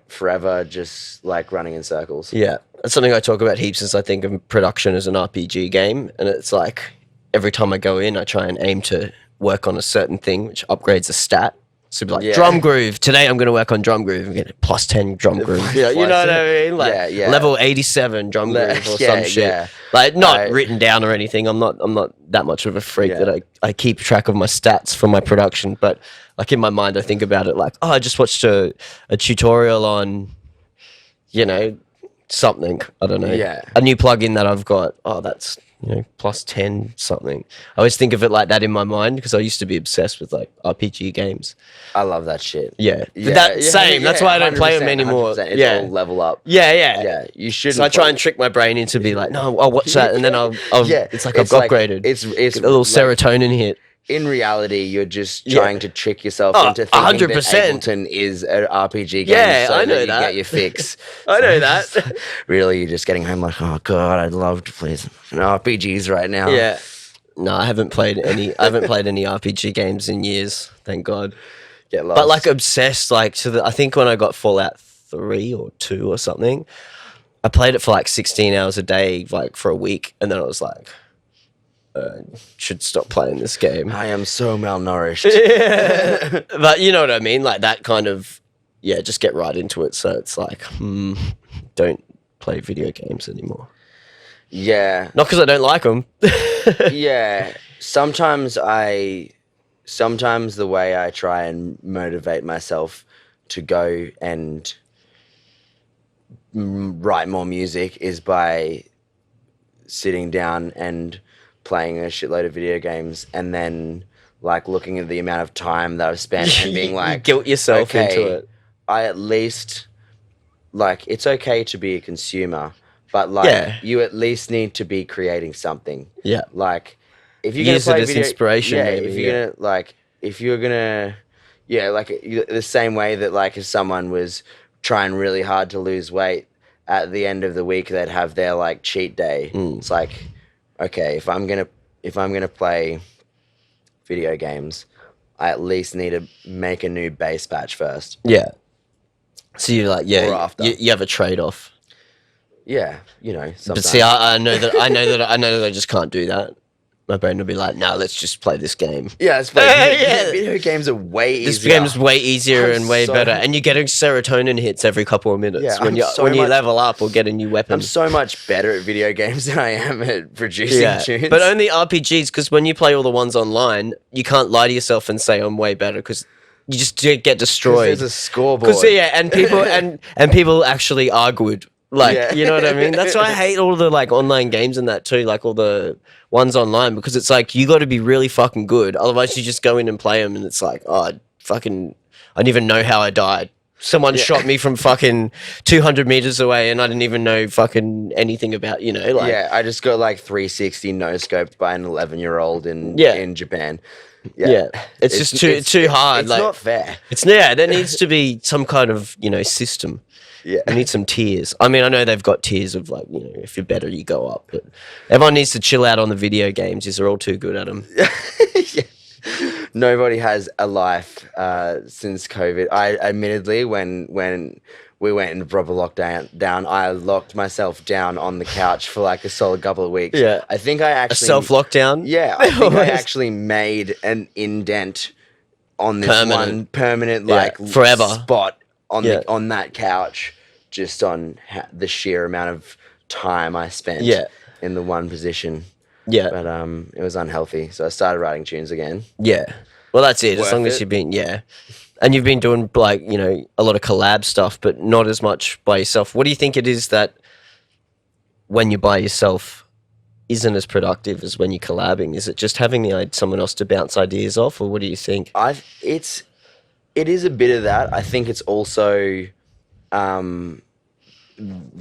Speaker 2: forever just like running in circles.
Speaker 1: Yeah, that's something I talk about heaps. Is I think of production as an RPG game, and it's like every time I go in, I try and aim to work on a certain thing which upgrades a stat. So it'd be like drum groove. Today I'm going to work on drum groove and get plus 10 drum groove. You know what I mean? Like level 87 drum groove or some shit.
Speaker 2: Yeah.
Speaker 1: Like not written down or anything. I'm not that much of a freak that I keep track of my stats from my production. But like in my mind, I think about it like, oh, I just watched a tutorial on, something. I don't know.
Speaker 2: Yeah.
Speaker 1: A new plugin that I've got. Oh, that's plus 10 something. I always think of it like that in my mind because I used to be obsessed with like RPG games.
Speaker 2: I love that shit.
Speaker 1: Yeah. Same. That's why I don't play them anymore.
Speaker 2: 100%. It's all level up.
Speaker 1: Yeah.
Speaker 2: You shouldn't.
Speaker 1: So I try and trick my brain into be like, no, I'll watch that, and then I'll it's like I've upgraded.
Speaker 2: It's
Speaker 1: get a little serotonin hit.
Speaker 2: In reality, you're just trying to trick yourself into thinking
Speaker 1: 100%.
Speaker 2: that Ableton is an RPG game.
Speaker 1: Yeah,
Speaker 2: so
Speaker 1: I know
Speaker 2: you
Speaker 1: that.
Speaker 2: get your fix.
Speaker 1: I know that.
Speaker 2: Really, you're just getting home like, oh god, I'd love to play some RPGs right now.
Speaker 1: Yeah. No, I haven't played any RPG games in years, thank God.
Speaker 2: Get lost.
Speaker 1: But like obsessed, like I think when I got Fallout 3 or 2 or something, I played it for like 16 hours a day, like for a week, and then I was like, should stop playing this game.
Speaker 2: I am so malnourished.
Speaker 1: But you know what I mean? Like that kind of, just get right into it. So it's like, don't play video games anymore.
Speaker 2: Yeah.
Speaker 1: Not because I don't like them.
Speaker 2: Yeah. Sometimes the way I try and motivate myself to go and write more music is by sitting down and playing a shitload of video games and then like looking at the amount of time that I've spent and being like,
Speaker 1: guilt yourself into it.
Speaker 2: I at least like it's okay to be a consumer, but like you at least need to be creating something.
Speaker 1: Yeah.
Speaker 2: Like if you're
Speaker 1: use
Speaker 2: gonna play
Speaker 1: it as inspiration. Maybe,
Speaker 2: if you're gonna the same way that like if someone was trying really hard to lose weight at the end of the week, they'd have their like cheat day. It's like, okay, if I'm gonna play video games, I at least need to make a new bass patch first.
Speaker 1: Yeah. So you're like,
Speaker 2: Or after.
Speaker 1: you have a trade off.
Speaker 2: Yeah, sometimes.
Speaker 1: But see, I know that I just can't do that. My brain will be like, no, let's just play this game.
Speaker 2: Yeah, it's like video games are way easier.
Speaker 1: This game's way easier and way
Speaker 2: so-
Speaker 1: better, and you're getting serotonin hits every couple of minutes
Speaker 2: Yeah,
Speaker 1: when
Speaker 2: I'm
Speaker 1: you level up or get a new weapon.
Speaker 2: I'm so much better at video games than I am at producing tunes.
Speaker 1: But only RPGs, because when you play all the ones online, you can't lie to yourself and say I'm way better because you just get destroyed.
Speaker 2: There's a scoreboard.
Speaker 1: And people and people actually are good. Like, you know what I mean? That's why I hate all the like online games and that too, like all the ones online, because it's like you got to be really fucking good. Otherwise, you just go in and play them, and it's like, oh, I didn't even know how I died. Someone shot me from fucking 200 meters away, and I didn't even know fucking anything about, like.
Speaker 2: Yeah, I just got like 360 no scoped by an 11-year-old in Japan.
Speaker 1: Yeah. It's just too hard.
Speaker 2: It's
Speaker 1: like,
Speaker 2: not fair.
Speaker 1: There needs to be some kind of system.
Speaker 2: Yeah.
Speaker 1: You need some tiers. I mean, I know they've got tiers of like, if you're better, you go up. But everyone needs to chill out on the video games because they're all too good at them.
Speaker 2: nobody has a life since COVID. I admittedly, when we went into proper lockdown, I locked myself down on the couch for like a solid couple of weeks.
Speaker 1: Yeah.
Speaker 2: I think I
Speaker 1: A
Speaker 2: actually
Speaker 1: self-lockdown?
Speaker 2: Yeah, I think I actually made an indent on this one permanent like
Speaker 1: forever
Speaker 2: spot on
Speaker 1: Yeah.
Speaker 2: on that couch, just on the sheer amount of time I spent in the one position.
Speaker 1: Yeah.
Speaker 2: But it was unhealthy, so I started writing tunes again.
Speaker 1: Yeah. Well, that's it. As
Speaker 2: Worth
Speaker 1: long as
Speaker 2: it.
Speaker 1: you've been, and you've been doing like, you know, a lot of collab stuff, but not as much by yourself. What do you think it is that when you're by yourself isn't as productive as when you're collabing? Is it just having someone else to bounce ideas off, or what do you think?
Speaker 2: It is a bit of that. I think it's also the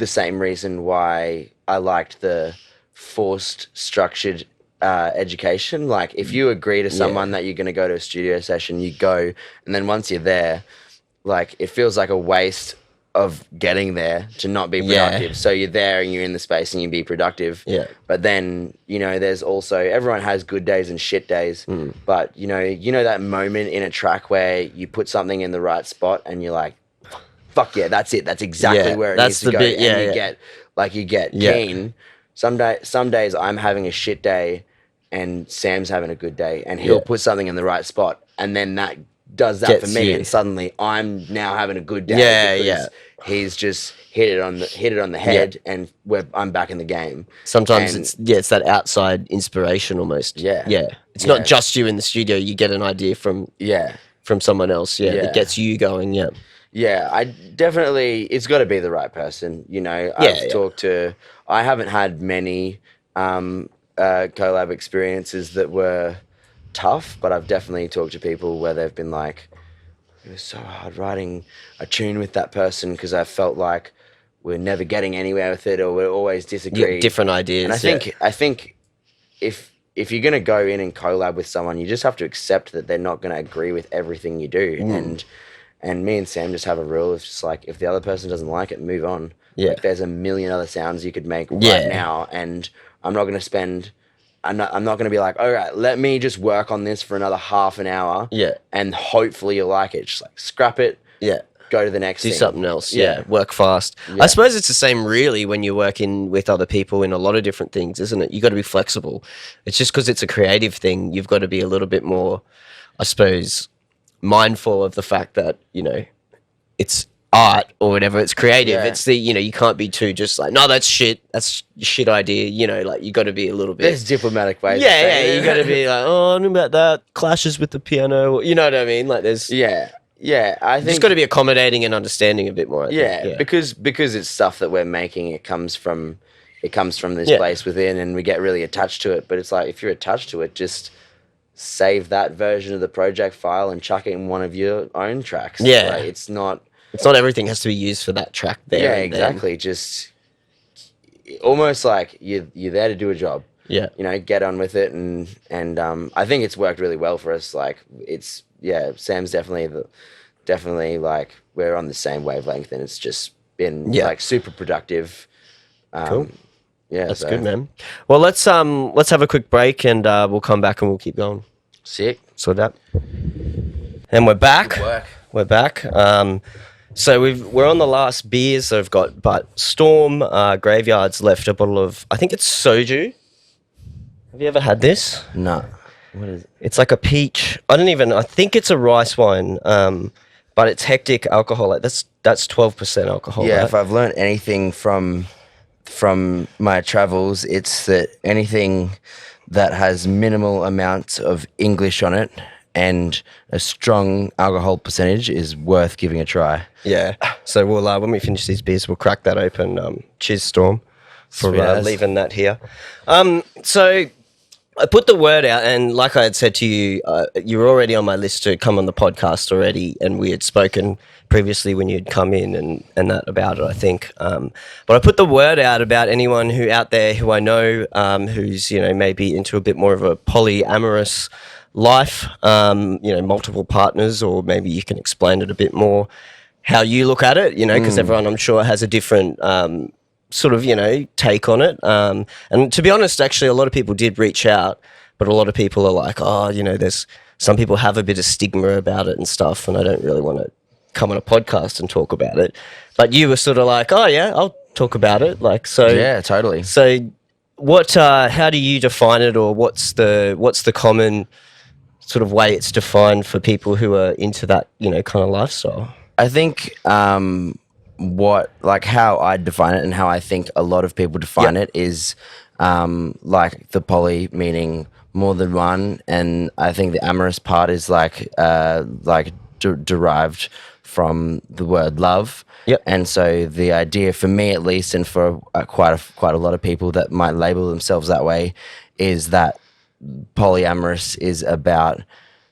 Speaker 2: same reason why I liked the forced structured education. Like if you agree to someone that you're going to go to a studio session, you go, and then once you're there, like it feels like a waste of getting there to not be productive. So you're there and you're in the space and you be productive.
Speaker 1: Yeah.
Speaker 2: But then, you know, there's also, everyone has good days and shit days. But you know that moment in a track where you put something in the right spot and you're like, fuck yeah, that's it. That's exactly where it needs to go. You get keen. Some days I'm having a shit day and Sam's having a good day, and he'll put something in the right spot, and then that does that for me, and suddenly I'm now having a good day because he's just hit it on the head, and I'm back in the game.
Speaker 1: Sometimes it's that outside inspiration almost. It's not just you in the studio. You get an idea from someone else. That gets you going.
Speaker 2: I definitely, it's got to be the right person. You know, I haven't had many collab experiences that were tough, but I've definitely talked to people where they've been like, it was so hard writing a tune with that person because I felt like we're never getting anywhere with it, or we're always disagreeing.
Speaker 1: Different ideas.
Speaker 2: And I think if you're going to go in and collab with someone, you just have to accept that they're not going to agree with everything you do. And me and Sam just have a rule. It's just like, if the other person doesn't like it, move on. Like, there's a million other sounds you could make right now, and I'm not going to be like, all right, let me just work on this for another half an hour. And hopefully you like it. Just like scrap it. Go to the next thing.
Speaker 1: Do something else. Work fast. I suppose it's the same really when you're working with other people in a lot of different things, isn't it? You got to be flexible. It's just because it's a creative thing, you've got to be a little bit more, I suppose, mindful of the fact that, you know, it's art or whatever, it's creative. It's the, you know, you can't be too just like, no, that's shit, that's a shit idea, you know, like you got to be a little bit,
Speaker 2: there's diplomatic ways
Speaker 1: you got to be like, oh, I know about that, clashes with the piano, you know what I mean, like there's
Speaker 2: I think
Speaker 1: just got to be accommodating and understanding a bit more, I think.
Speaker 2: because it's stuff that we're making, it comes from this place within, and we get really attached to it. But it's like, if you're attached to it, just save that version of the project file and chuck it in one of your own tracks. Like, it's not everything has to be used for that track there. Exactly. Just almost like you're there to do a job. You know, get on with it, and I think it's worked really well for us. Like, it's Sam's definitely like, we're on the same wavelength, and it's just been like super productive.
Speaker 1: Cool. That's good, man. Well, let's have a quick break, and we'll come back and we'll keep going.
Speaker 2: Sick.
Speaker 1: Sort that. And we're back.
Speaker 2: Good work.
Speaker 1: We're back. So we're on the last beers. So I've got Storm Graveyard's left a bottle of, I think it's soju. Have you ever had this?
Speaker 2: No. What is it?
Speaker 1: It's like a peach. I think it's a rice wine. But it's hectic alcohol. Like that's 12% alcohol.
Speaker 2: Yeah.
Speaker 1: Right?
Speaker 2: If I've learned anything from my travels, it's that anything that has minimal amounts of English on it and a strong alcohol percentage is worth giving a try.
Speaker 1: Yeah. So we'll when we finish these beers, we'll crack that open. Cheers, Storm, for leaving that here. So I put the word out, and like I had said to you, you were already on my list to come on the podcast already, and we had spoken previously when you'd come in and that about it, I think. But I put the word out about anyone who out there who I know who's, you know, maybe into a bit more of a polyamorous life, you know, multiple partners, or maybe you can explain it a bit more how you look at it, you know, because everyone I'm sure has a different sort of, you know, take on it. And to be honest, actually, a lot of people did reach out, but a lot of people are like, oh, you know, there's some people have a bit of stigma about it and stuff, and I don't really want to come on a podcast and talk about it. But you were sort of like, oh yeah, I'll talk about it. Like, so
Speaker 2: Yeah, totally.
Speaker 1: So what? How do you define it, or what's the common sort of way it's defined for people who are into that, you know, kind of lifestyle?
Speaker 2: I think how I define it and how I think a lot of people define it is like the poly meaning more than one, and I think the amorous part is like derived from the word love.
Speaker 1: Yep.
Speaker 2: And so the idea for me, at least, and for quite a lot of people that might label themselves that way, is that polyamorous is about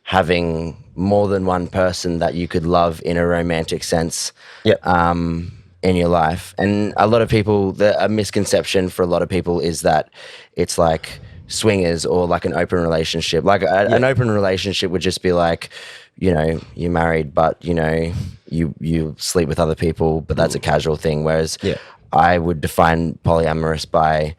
Speaker 2: having more than one person that you could love in a romantic sense.
Speaker 1: Yep.
Speaker 2: In your life. And a lot of people, a misconception for a lot of people is that it's like swingers or like an open relationship. Like an open relationship would just be like, you know, you're married, but you know, you sleep with other people, but that's a casual thing. Whereas I would define polyamorous by,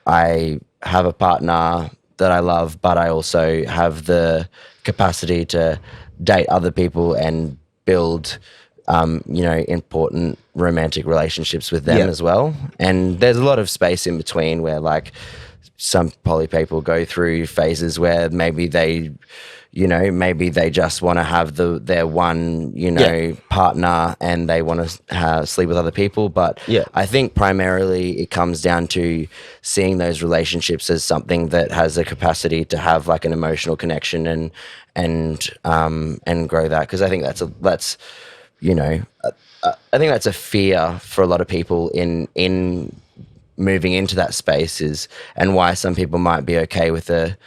Speaker 2: I have a partner that I love, but I also have the capacity to date other people and build you know, important romantic relationships with them as well. And there's a lot of space in between where like some poly people go through phases where maybe they, you know, maybe they just want to have their one, you know, partner, and they want to sleep with other people. But I think primarily it comes down to seeing those relationships as something that has a capacity to have like an emotional connection and grow that. Because I think that's you know, I think that's a fear for a lot of people in moving into that space and why some people might be okay with an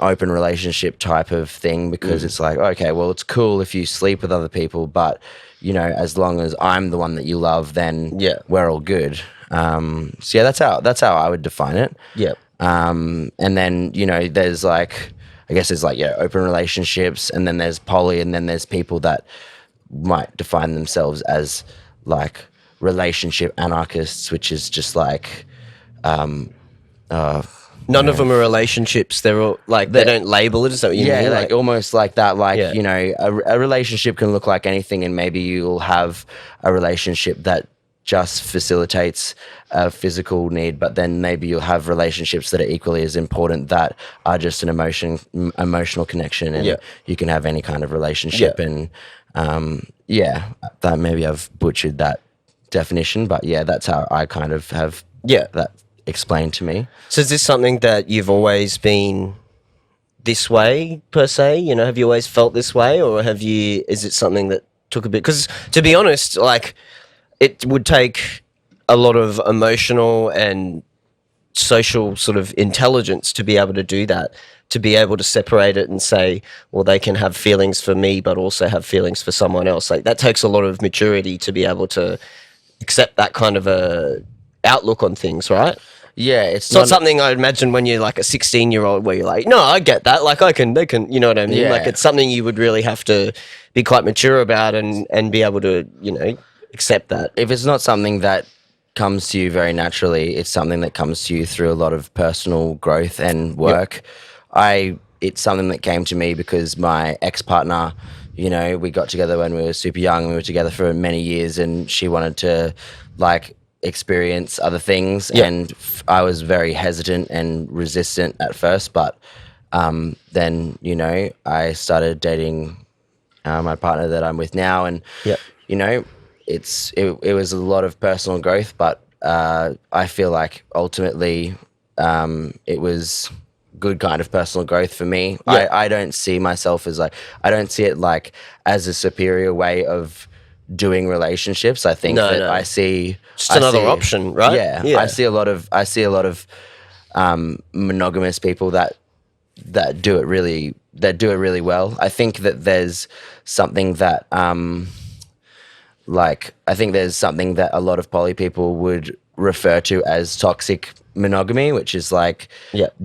Speaker 2: open relationship type of thing, because it's like, okay, well, it's cool if you sleep with other people, but you know, as long as I'm the one that you love, then we're all good. So yeah, that's how I would define it.
Speaker 1: Yeah.
Speaker 2: And then, you know, there's like, I guess there's like, open relationships, and then there's poly, and then there's people that might define themselves as like relationship anarchists, which is just like
Speaker 1: none of them are relationships. They're all like, they don't label it. Is that what you mean?
Speaker 2: Like almost like that. Like, you know, a relationship can look like anything, and maybe you'll have a relationship that just facilitates a physical need, but then maybe you'll have relationships that are equally as important that are just an emotional connection, and you can have any kind of relationship. And that maybe I've butchered that definition, but that's how I kind of have that explained to me.
Speaker 1: So is this something that you've always been this way per se? You know, have you always felt this way, or is it something that took a bit? Because to be honest, like, it would take a lot of emotional and social sort of intelligence to be able to do that, to be able to separate it and say, well, they can have feelings for me but also have feelings for someone else. Like, that takes a lot of maturity to be able to accept that kind of a outlook on things, right?
Speaker 2: Yeah, it's
Speaker 1: not something I imagine when you're like a 16-year-old where you're like, no, I get that, like they can, you know what I mean? Like, it's something you would really have to be quite mature about and be able to, you know, accept that.
Speaker 2: If it's not something that comes to you very naturally, it's something that comes to you through a lot of personal growth and work. It's something that came to me because my ex-partner, you know, we got together when we were super young. We were together for many years, and she wanted to like experience other things, and I was very hesitant and resistant at first, but then, you know, I started dating my partner that I'm with now, and you know, it was a lot of personal growth, but I feel like ultimately it was good kind of personal growth for me. I don't see myself as like, I don't see it like as a superior way of doing relationships. I think I see
Speaker 1: just another option, right?
Speaker 2: I see a lot of monogamous people that do it really well. I think that there's something that I think there's something that a lot of poly people would refer to as toxic monogamy, which is like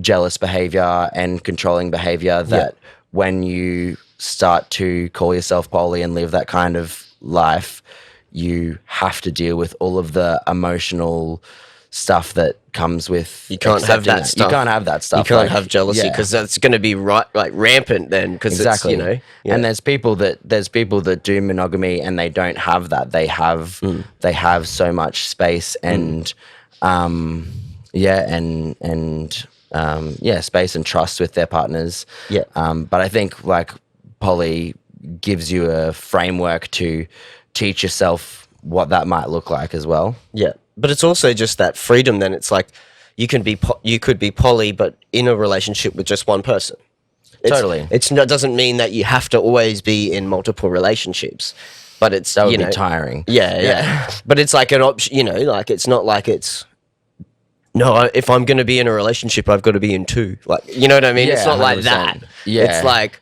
Speaker 2: jealous behavior and controlling behavior that when you start to call yourself poly and live that kind of life, you have to deal with all of the emotional stuff that comes with
Speaker 1: You can't have
Speaker 2: accepting
Speaker 1: that
Speaker 2: it.
Speaker 1: stuff.
Speaker 2: You can't have that stuff.
Speaker 1: You can't
Speaker 2: like,
Speaker 1: have jealousy
Speaker 2: yeah.
Speaker 1: because that's going to be rampant then. Because
Speaker 2: Exactly.
Speaker 1: it's, yeah.
Speaker 2: And there's people that do monogamy and they don't have that. They have so much space and space and trust with their partners.
Speaker 1: Yeah.
Speaker 2: But I think like poly gives you a framework to teach yourself what that might look like as well.
Speaker 1: Yeah, but it's also just that freedom. Then it's like you could be poly, but in a relationship with just one person.
Speaker 2: Totally.
Speaker 1: It doesn't mean that you have to always be in multiple relationships, but it's
Speaker 2: That would be tiring.
Speaker 1: Yeah. But it's like an option. Like it's not like it's. No, if I'm going to be in a relationship, I've got to be in two. Like, you know what I mean? It's
Speaker 2: Yeah,
Speaker 1: not like
Speaker 2: 100%.
Speaker 1: that.
Speaker 2: Yeah.
Speaker 1: It's like,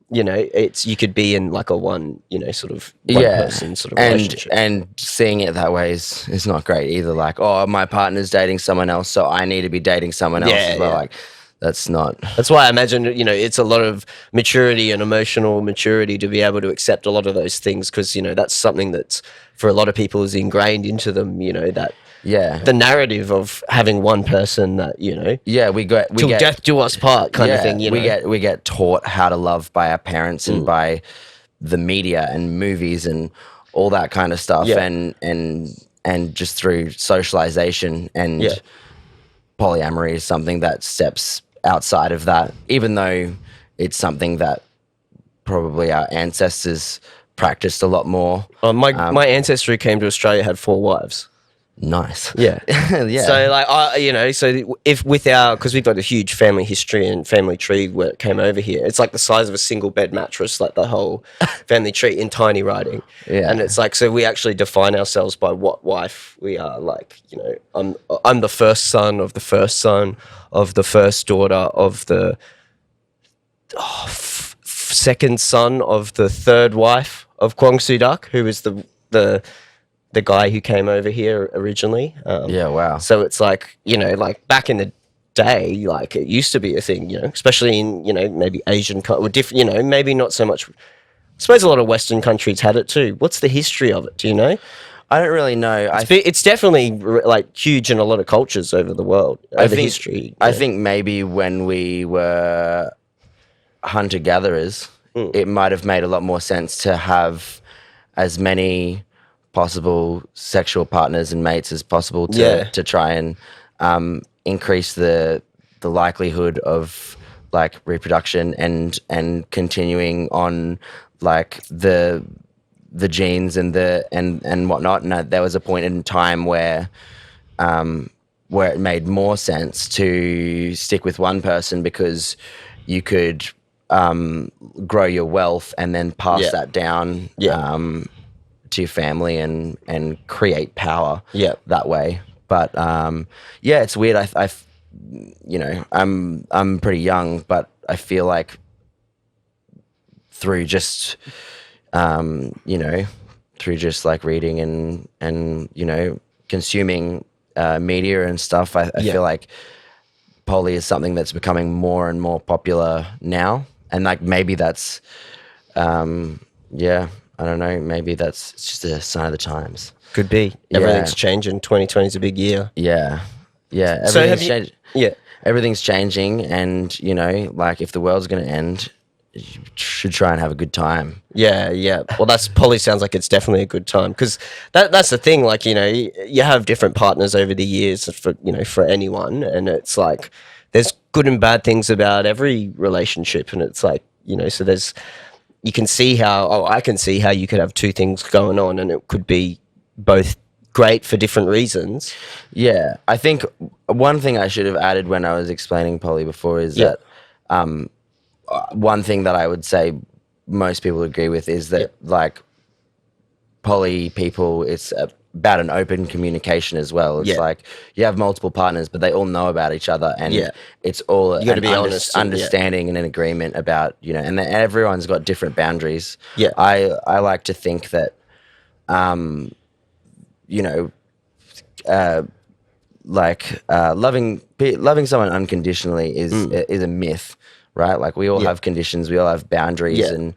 Speaker 1: you could be in like a one person sort of relationship.
Speaker 2: And seeing it that way is not great either. Like, oh, my partner's dating someone else, so I need to be dating someone else as well.
Speaker 1: Yeah.
Speaker 2: Like, that's not.
Speaker 1: That's why I imagine, it's a lot of maturity and emotional maturity to be able to accept a lot of those things because, that's something that's for a lot of people is ingrained into them, that.
Speaker 2: Yeah.
Speaker 1: The narrative of having one person that,
Speaker 2: Yeah, we get
Speaker 1: till death do us part kind of thing,
Speaker 2: We get taught how to love by our parents and by the media and movies and all that kind of stuff and just through socialization and polyamory is something that steps outside of that, even though it's something that probably our ancestors practiced a lot more.
Speaker 1: My ancestry came to Australia, had 4 wives.
Speaker 2: Nice.
Speaker 1: Yeah.
Speaker 2: Yeah.
Speaker 1: So because we've got a huge family history and family tree where it came over here, it's like the size of a single bed mattress, like the whole family tree in tiny writing.
Speaker 2: Yeah.
Speaker 1: And it's like, so we actually define ourselves by what wife we are. Like, I'm the first son of the first son of the first daughter of the second son of the third wife of Kwong Sudak, who was the guy who came over here originally.
Speaker 2: Yeah, wow.
Speaker 1: So it's like, like back in the day, like it used to be a thing, especially in, maybe Asian, or different, maybe not so much. I suppose a lot of Western countries had it too. What's the history of it? Do you know?
Speaker 2: I don't really know.
Speaker 1: It's definitely like huge in a lot of cultures over the world, history.
Speaker 2: I think maybe when we were hunter-gatherers, it might have made a lot more sense to have as many possible sexual partners and mates as possible to try and increase the likelihood of like reproduction and continuing on like the genes and whatnot. And there was a point in time where it made more sense to stick with one person because you could grow your wealth and then pass that down to your family and create power that way. But it's weird. I'm pretty young, but I feel like through just like reading and consuming media and stuff, I feel like poly is something that's becoming more and more popular now. And like maybe that's I don't know. Maybe it's just a sign of the times.
Speaker 1: Could be. Everything's changing. 2020 is a big year.
Speaker 2: Yeah. Everything's changing.
Speaker 1: Yeah.
Speaker 2: Everything's changing, and like if the world's going to end, you should try and have a good time.
Speaker 1: Yeah. Well, poly sounds like it's definitely a good time because that's the thing. Like you have different partners over the years for anyone, and it's like there's good and bad things about every relationship, and it's like so there's. I can see how you could have 2 things going on and it could be both great for different reasons.
Speaker 2: Yeah. I think one thing I should have added when I was explaining poly before is that one thing that I would say most people agree with is that like poly people, it's about an open communication as well. It's like you have multiple partners, but they all know about each other, and it's all
Speaker 1: you got to be honest,
Speaker 2: understanding and an agreement about and everyone's got different boundaries.
Speaker 1: Yeah,
Speaker 2: I like to think that, loving someone unconditionally is a myth, right? Like we all have conditions, we all have boundaries, and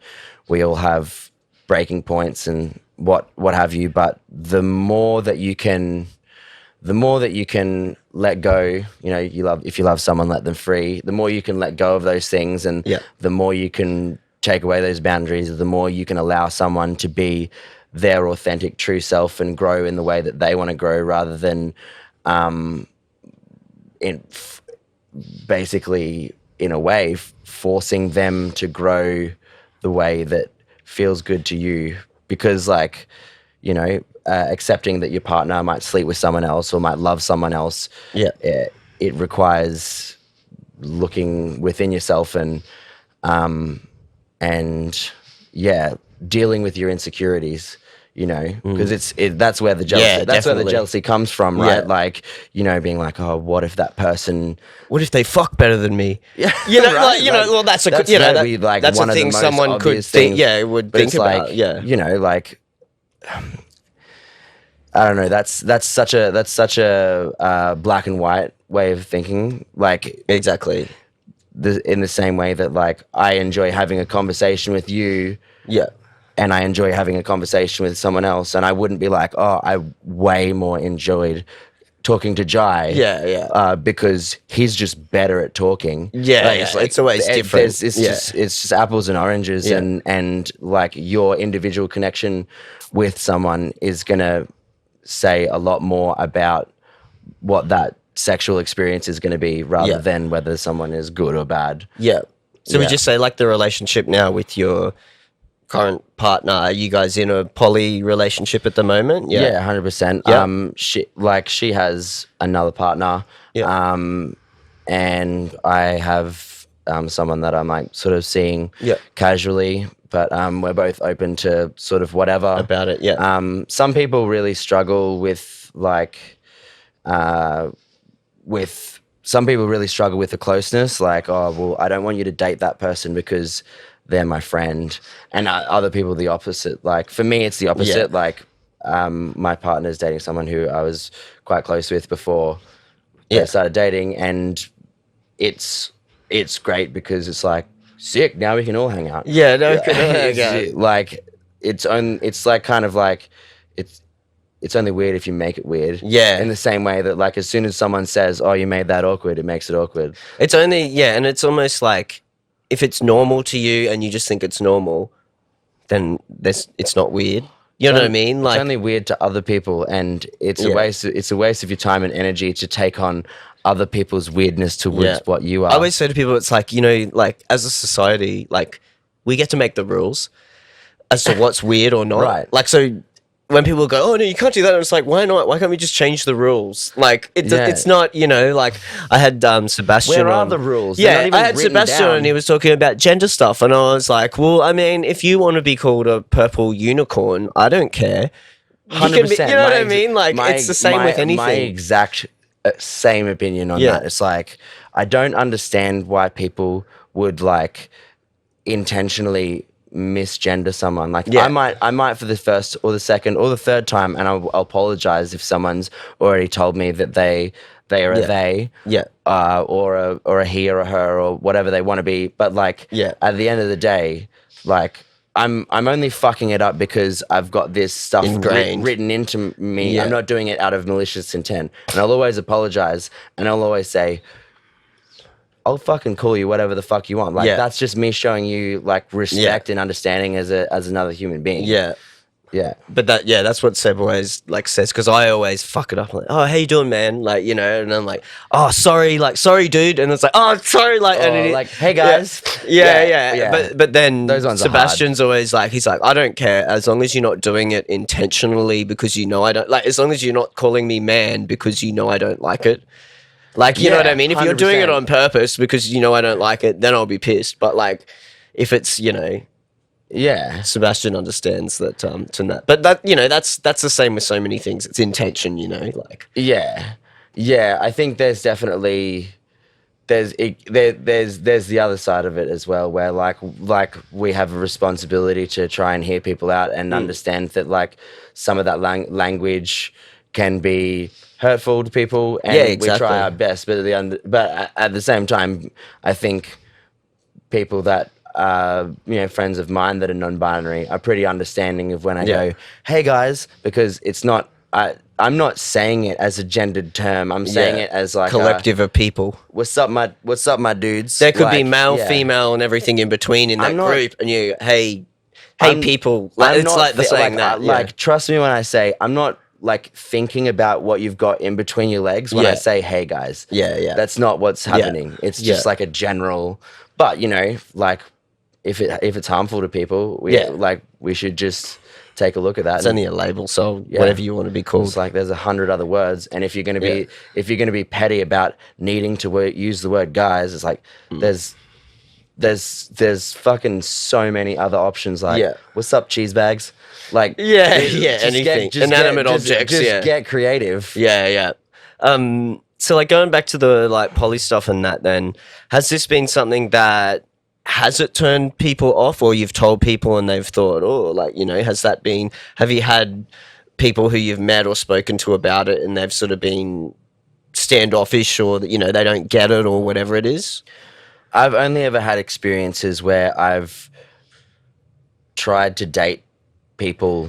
Speaker 2: we all have breaking points and what have you, but the more that you can the more that you can let go, if you love someone, let them free. The more you can let go of those things, and
Speaker 1: Yeah.
Speaker 2: the more you can take away those boundaries, the more you can allow someone to be their authentic, true self and grow in the way that they want to grow, rather than basically, in a way, forcing them to grow the way that feels good to you. Because, like, accepting that your partner might sleep with someone else or might love someone else,
Speaker 1: Yeah.
Speaker 2: it requires looking within yourself and dealing with your insecurities, because that's where the jealousy,
Speaker 1: Yeah,
Speaker 2: that's where the
Speaker 1: definitely.
Speaker 2: jealousy comes from,
Speaker 1: Yeah.
Speaker 2: right? Like, being like, oh, what if that person,
Speaker 1: What if they fuck better than me?
Speaker 2: yeah,
Speaker 1: Right?
Speaker 2: like,
Speaker 1: Well, that's a
Speaker 2: that's
Speaker 1: that,
Speaker 2: maybe, like,
Speaker 1: that's
Speaker 2: one
Speaker 1: a
Speaker 2: of the
Speaker 1: thing
Speaker 2: most
Speaker 1: someone could
Speaker 2: obvious
Speaker 1: think.
Speaker 2: things,
Speaker 1: Yeah, would
Speaker 2: but
Speaker 1: think
Speaker 2: it's
Speaker 1: about.
Speaker 2: like,
Speaker 1: Yeah,
Speaker 2: like, I don't know. That's such a black and white way of thinking. Like,
Speaker 1: exactly.
Speaker 2: in the same way that, like, I enjoy having a conversation with you,
Speaker 1: Yeah,
Speaker 2: and I enjoy having a conversation with someone else, and I wouldn't be like, oh, I way more enjoyed talking to Jai,
Speaker 1: Yeah.
Speaker 2: because he's just better at talking.
Speaker 1: Yeah,
Speaker 2: Like,
Speaker 1: yeah, it's always different.
Speaker 2: It's
Speaker 1: Yeah.
Speaker 2: just apples and oranges,
Speaker 1: Yeah.
Speaker 2: and like, your individual connection with someone is gonna say a lot more about what that sexual experience is going to be, rather
Speaker 1: Yeah.
Speaker 2: than whether someone is good or bad.
Speaker 1: Yeah. So we
Speaker 2: Yeah.
Speaker 1: just say, like, the relationship now with your current partner. Are you guys in a poly relationship at the moment?
Speaker 2: Yeah,
Speaker 1: Yeah.
Speaker 2: 100%.
Speaker 1: Yeah.
Speaker 2: She has another partner,
Speaker 1: Yeah.
Speaker 2: and I have someone that I'm, like, sort of seeing
Speaker 1: Yeah.
Speaker 2: casually, but we're both open to sort of whatever
Speaker 1: About it. Yeah.
Speaker 2: Some people really struggle with, like, some people really struggle with the closeness, like, oh, well, I don't want you to date that person because they're my friend, and other people the opposite. Like, for me, it's the opposite.
Speaker 1: Yeah.
Speaker 2: Like, my partner's dating someone who I was quite close with before
Speaker 1: Yeah.
Speaker 2: they started dating, and it's great because it's like, sick, now we can all hang out.
Speaker 1: Yeah. No. Okay.
Speaker 2: Like, it's like, kind of like, it's only weird if you make it weird.
Speaker 1: Yeah.
Speaker 2: In the same way that, like, as soon as someone says, oh, you made that awkward, it makes it awkward.
Speaker 1: It's only and it's almost like, if it's normal to you and you just think it's normal, then it's not weird. You know what I mean?
Speaker 2: It's only weird to other people, and it's a
Speaker 1: Yeah.
Speaker 2: waste. It's a waste of your time and energy to take on other people's weirdness towards what you are.
Speaker 1: I always say to people, it's like, like, as a society, like, we get to make the rules as to what's weird or not.
Speaker 2: Right.
Speaker 1: Like, so when people go, oh, no, you can't do that, it's like, why not? Why can't we just change the rules? Like, it's not, like, I had Sebastian
Speaker 2: Where are
Speaker 1: on.
Speaker 2: the rules? They're
Speaker 1: Yeah,
Speaker 2: not even
Speaker 1: I had
Speaker 2: written
Speaker 1: Sebastian on,
Speaker 2: down.
Speaker 1: and he was talking about gender stuff, and I was like, well, I mean, if you want to be called a purple unicorn, I don't care. You can be-
Speaker 2: 100%.
Speaker 1: You know what I
Speaker 2: My
Speaker 1: mean? Like,
Speaker 2: my-
Speaker 1: it's the same with anything.
Speaker 2: My exact same opinion on
Speaker 1: Yeah.
Speaker 2: that. It's like, I don't understand why people would, like, intentionally misgender someone. Like,
Speaker 1: Yeah.
Speaker 2: I might for the first or the second or the third time, and I'll apologize if someone's already told me that they are a
Speaker 1: Yeah.
Speaker 2: they,
Speaker 1: Yeah.
Speaker 2: or a he or a her or whatever they want to be. But, like,
Speaker 1: Yeah.
Speaker 2: at the end of the day, like, I'm only fucking it up because I've got this stuff
Speaker 1: Ingrained.
Speaker 2: written into me.
Speaker 1: Yeah.
Speaker 2: I'm not doing it out of malicious intent, and I'll always apologize, and I'll always say, I'll fucking call you whatever the fuck you want. Like,
Speaker 1: Yeah.
Speaker 2: that's just me showing you, like, respect and understanding as another human being.
Speaker 1: Yeah.
Speaker 2: Yeah.
Speaker 1: But that's what Seb always, like, says, because I always fuck it up. I'm like, oh, how you doing, man? Like, and I'm like, oh, sorry, dude. And it's like, oh, sorry, like, and it,
Speaker 2: like, hey guys.
Speaker 1: Yeah. But then
Speaker 2: Those ones are
Speaker 1: Sebastian's always like, he's like, I don't care as long as you're not doing it intentionally because I don't like, as long as you're not calling me man because I don't like it. Like, you know what I mean? If you're doing it
Speaker 2: 100%.
Speaker 1: on purpose because I don't like it, then I'll be pissed. But, like, if it's,
Speaker 2: Yeah.
Speaker 1: Sebastian understands that to that. But that that's the same with so many things. It's intention, like.
Speaker 2: Yeah. I think there's definitely there's the other side of it as well, where, like we have a responsibility to try and hear people out and understand that, like, some of that language can be hurtful to people, and
Speaker 1: exactly.
Speaker 2: we try our best. But at the same time, I think people that friends of mine that are non-binary are pretty understanding of when I go, hey guys, because it's not, I'm not saying it as a gendered term. I'm saying it as like
Speaker 1: collective of people.
Speaker 2: What's up, my dudes?
Speaker 1: There could be
Speaker 2: Like,
Speaker 1: male,
Speaker 2: yeah.
Speaker 1: female, and everything in between in that
Speaker 2: I'm not-
Speaker 1: group, and you, hey,
Speaker 2: I'm-
Speaker 1: people. Like,
Speaker 2: I'm
Speaker 1: it's
Speaker 2: not
Speaker 1: like the saying that.
Speaker 2: like trust me when I say I'm not like thinking about what you've got in between your legs when I
Speaker 1: Yeah.
Speaker 2: say hey guys.
Speaker 1: Yeah.
Speaker 2: That's not what's happening. It's just like a general. But like if it's harmful to people, we should just take a look at that.
Speaker 1: It's only a label, so whatever you want to be called.
Speaker 2: It's like there's 100 other words, and if you're gonna be petty about needing to use the word guys, it's like there's fucking so many other options. Like what's up, cheese bags? Like
Speaker 1: anything, inanimate objects.
Speaker 2: Just get creative.
Speaker 1: Yeah. So like going back to the like poly stuff and that, then has this been something that has it turned people off, or you've told people and they've thought, oh, like, have you had people who you've met or spoken to about it and they've sort of been standoffish, or that, they don't get it or whatever it is?
Speaker 2: I've only ever had experiences where I've tried to date people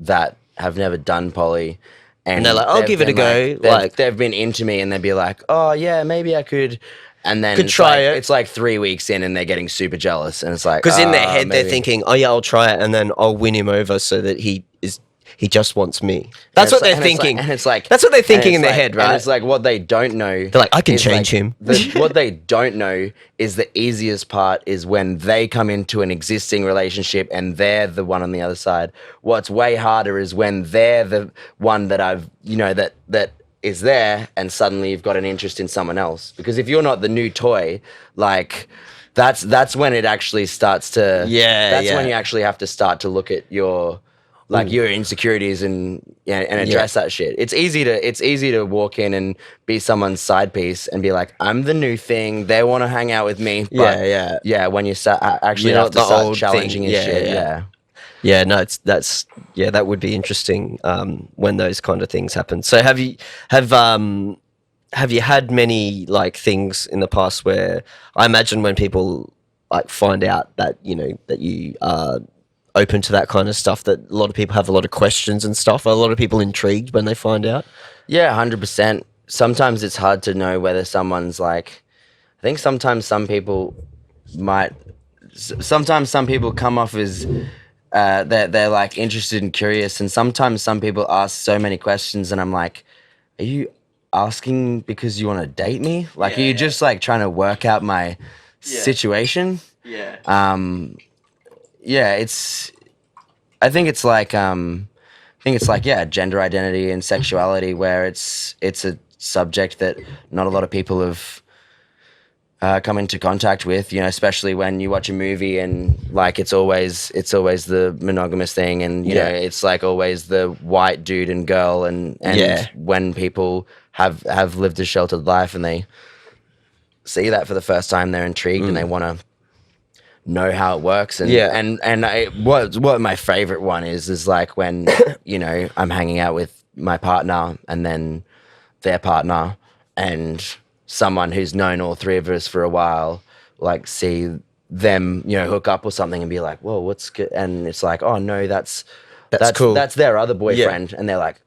Speaker 2: that have never done poly. And
Speaker 1: they're like, I'll give it a go.
Speaker 2: They've been into me and they'd be like, oh, yeah, maybe I could. And then
Speaker 1: Could try it.
Speaker 2: It's like 3 weeks in and they're getting super jealous. And it's like,
Speaker 1: because in their head,
Speaker 2: maybe.
Speaker 1: they're thinking, oh, yeah, I'll try it. And then I'll win him over so that he just wants me. That's what they're thinking.
Speaker 2: And it's like,
Speaker 1: that's what they're thinking in their head, right?
Speaker 2: And it's like what they don't know.
Speaker 1: They're like, I can change him.
Speaker 2: What they don't know is the easiest part is when they come into an existing relationship and they're the one on the other side. What's way harder is when they're the one that that is there, and suddenly you've got an interest in someone else. Because if you're not the new toy, like that's when it actually starts to. That's when you actually have to start to look at your insecurities and address that shit. It's easy to walk in and be someone's side piece and be like, I'm the new thing. They want to hang out with me. But when you start actually have to start challenging your shit.
Speaker 1: Yeah, no, that would be interesting when those kind of things happen. So have you had many like things in the past where I imagine when people like find out that that you are open to that kind of stuff, that a lot of people have a lot of questions and stuff. Are a lot of people intrigued when they find out?
Speaker 2: Yeah, 100%. Sometimes it's hard to know whether someone's like. I think sometimes some people come off as. They're like interested and curious, and sometimes some people ask so many questions and I'm like, are you asking because you want to date me? Like, are you just like trying to work out my situation? I think it's like gender identity and sexuality, where it's a subject that not a lot of people have come into contact with, especially when you watch a movie and like it's always the monogamous thing, and it's like always the white dude and girl, and when people have lived a sheltered life and they see that for the first time, they're intrigued and they want to know how it works. And what my favorite one is like when I'm hanging out with my partner and then their partner and someone who's known all three of us for a while, like see them, hook up or something and be like, whoa, what's good? And it's like, oh no, that's cool. That's their other boyfriend. And they're like,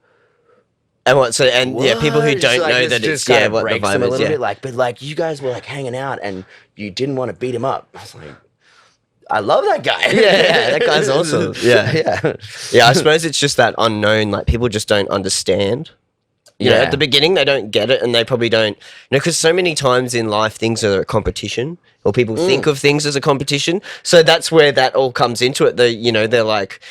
Speaker 1: and what? So, and what? People who don't know that it's what the vibe is.
Speaker 2: Bit like, but like you guys were like hanging out and you didn't want to beat him up. I was like, I love that guy.
Speaker 1: Yeah, that guy's awesome. Yeah. I suppose it's just that unknown, like people just don't understand. At the beginning, they don't get it, and they probably don't, because so many times in life, things are a competition, or people think of things as a competition. So that's where that all comes into it. They're like,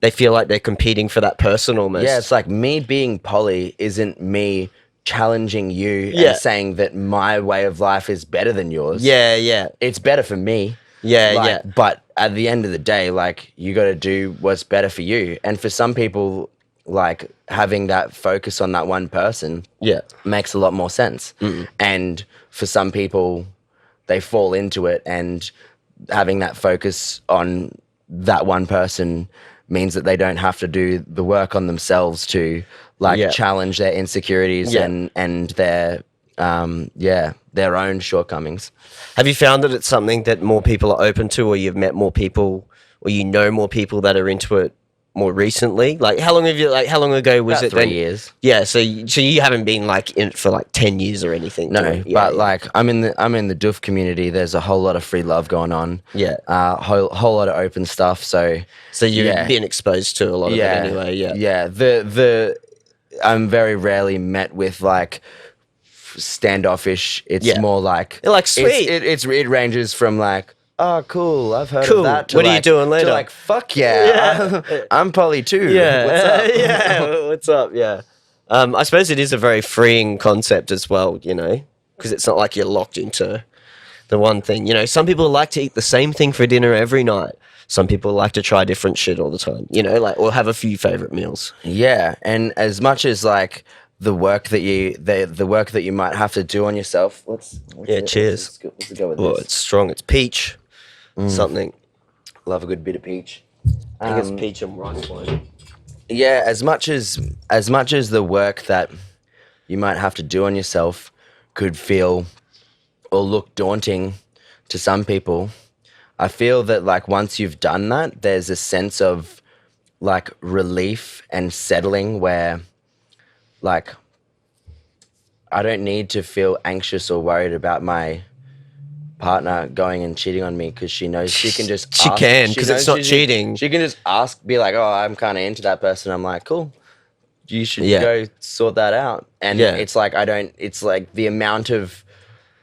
Speaker 1: they feel like they're competing for that person almost.
Speaker 2: Yeah, it's like me being poly isn't me challenging you and saying that my way of life is better than yours.
Speaker 1: Yeah.
Speaker 2: It's better for me.
Speaker 1: Yeah.
Speaker 2: But at the end of the day, like, you got to do what's better for you. And for some people, like, having that focus on that one person makes a lot more sense. And for some people, they fall into it, and having that focus on that one person means that they don't have to do the work on themselves to challenge their insecurities and their own shortcomings.
Speaker 1: Have you found that it's something that more people are open to, or you've met more people, or more people that are into it more recently? Like, how long ago was
Speaker 2: About
Speaker 1: it
Speaker 2: 3
Speaker 1: then?
Speaker 2: years.
Speaker 1: Yeah, so you haven't been like in it for like 10 years or anything.
Speaker 2: No, but like I'm in the doof community. There's a whole lot of free love going on.
Speaker 1: Yeah.
Speaker 2: Whole lot of open stuff. So
Speaker 1: you've
Speaker 2: yeah,
Speaker 1: been exposed to a lot of it anyway. Yeah.
Speaker 2: yeah. I'm very rarely met with like standoffish. It's
Speaker 1: Yeah.
Speaker 2: more like
Speaker 1: You're like, sweet.
Speaker 2: It ranges from like, oh cool, I've heard
Speaker 1: Cool.
Speaker 2: of that. To
Speaker 1: What are you
Speaker 2: like,
Speaker 1: doing later?
Speaker 2: To like, fuck yeah, I'm Polly too.
Speaker 1: Yeah.
Speaker 2: What's up?
Speaker 1: Yeah. What's up? Yeah. I suppose it is a very freeing concept as well, you know, because it's not like you're locked into the one thing. You know, some people like to eat the same thing for dinner every night. Some people like to try different shit all the time, you know, like, or have a few favorite meals.
Speaker 2: Yeah, and as much as like the work that you might have to do on yourself.
Speaker 1: Cheers.
Speaker 2: Let's go with
Speaker 1: Oh,
Speaker 2: this.
Speaker 1: it's strong. It's peach. Something.
Speaker 2: Love a good bit of peach.
Speaker 1: I think it's peach and rice wine.
Speaker 2: Yeah, as much as the work that you might have to do on yourself could feel or look daunting to some people, I feel that like once you've done that, there's a sense of like relief and settling where like I don't need to feel anxious or worried about my partner going and cheating on me because she knows she can just
Speaker 1: She
Speaker 2: ask.
Speaker 1: can, 'cause it's
Speaker 2: knows
Speaker 1: not cheating.
Speaker 2: She can just ask, be like, oh, I'm kind of into that person. I'm like, cool, you should
Speaker 1: Yeah.
Speaker 2: go sort that out. And
Speaker 1: Yeah.
Speaker 2: it's like it's like the amount of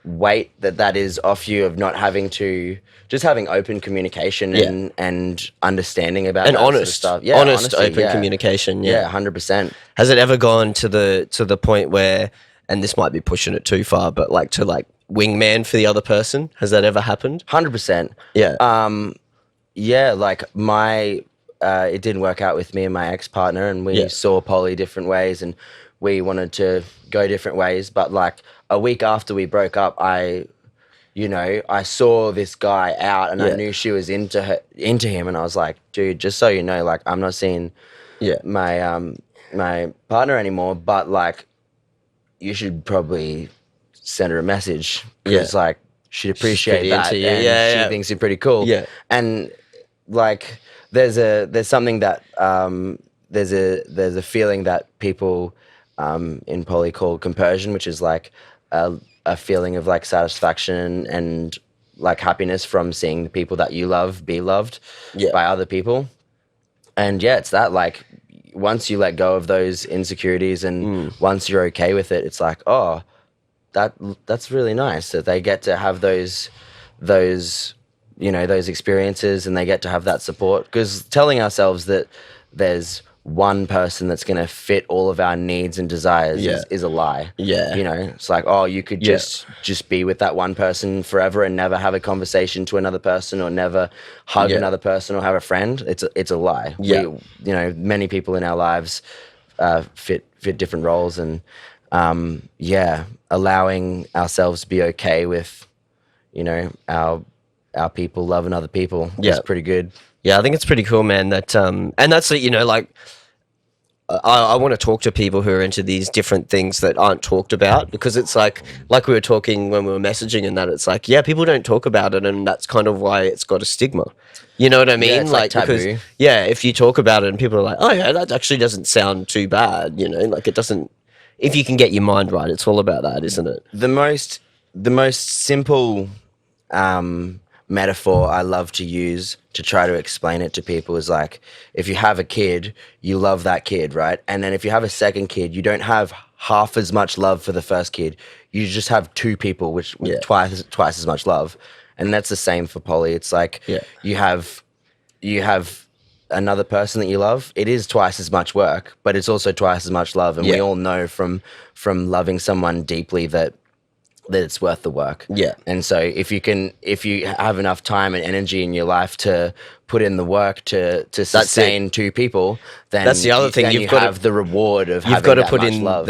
Speaker 2: weight that is off you of not having to just having open communication and understanding about
Speaker 1: And
Speaker 2: that sort of
Speaker 1: honest
Speaker 2: stuff. Yeah,
Speaker 1: honest
Speaker 2: honesty,
Speaker 1: open
Speaker 2: yeah.
Speaker 1: communication.
Speaker 2: Yeah,
Speaker 1: Yeah.
Speaker 2: 100%.
Speaker 1: Has it ever gone to the point where, and this might be pushing it too far, but like to like wingman for the other person? Has that ever happened?
Speaker 2: 100%.
Speaker 1: Yeah.
Speaker 2: Yeah, like it didn't work out with me and my ex-partner, and we
Speaker 1: Yeah.
Speaker 2: saw Polly different ways, and we wanted to go different ways. But like a week after we broke up, I saw this guy out, and I
Speaker 1: Yeah.
Speaker 2: knew she was into him, and I was like, dude, just so you know, like I'm not seeing
Speaker 1: Yeah.
Speaker 2: my partner anymore, but like you should probably send her a message because like she'd appreciate
Speaker 1: pretty
Speaker 2: that,
Speaker 1: into you.
Speaker 2: and
Speaker 1: Yeah,
Speaker 2: she
Speaker 1: yeah.
Speaker 2: thinks you're pretty cool.
Speaker 1: Yeah.
Speaker 2: And like there's something that there's a feeling that people in poly call compersion, which is like a feeling of like satisfaction and like happiness from seeing the people that you love be loved
Speaker 1: Yeah.
Speaker 2: by other people. And yeah, it's that like once you let go of those insecurities and once you're okay with it, it's like, oh, that's really nice that they get to have those experiences and they get to have that support. Because telling ourselves that there's one person that's going to fit all of our needs and desires is a lie.
Speaker 1: Yeah.
Speaker 2: You know, it's like, oh, you could just be with that one person forever and never have a conversation to another person or never hug another person or have a friend. It's a lie.
Speaker 1: Yeah.
Speaker 2: Many people in our lives fit different roles, and allowing ourselves to be okay with, our people loving other people is pretty good.
Speaker 1: Yeah, I think it's pretty cool, man. That and that's like I want to talk to people who are into these different things that aren't talked about, because it's like we were talking when we were messaging and that it's like, yeah, people don't talk about it, and that's kind of why it's got a stigma. You know what I mean?
Speaker 2: Yeah, it's like taboo.
Speaker 1: Because if you talk about it and people are like, oh yeah, that actually doesn't sound too bad. You know, like it doesn't. If you can get your mind right, it's all about that, isn't it?
Speaker 2: The most simple metaphor I love to use to try to explain it to people is like, if you have a kid, you love that kid, right? And then if you have a second kid, you don't have half as much love for the first kid. You just have two people with twice as much love. And that's the same for poly. It's like you have another person that you love. It is twice as much work, but it's also twice as much love. And we all know from loving someone deeply that it's worth the work. Yeah. And so if you have enough time and energy in your life to put in the work to sustain two people, then
Speaker 1: that's the other thing.
Speaker 2: Then
Speaker 1: You've got
Speaker 2: have the reward of
Speaker 1: you've
Speaker 2: having
Speaker 1: got to
Speaker 2: that
Speaker 1: put
Speaker 2: much
Speaker 1: in
Speaker 2: love.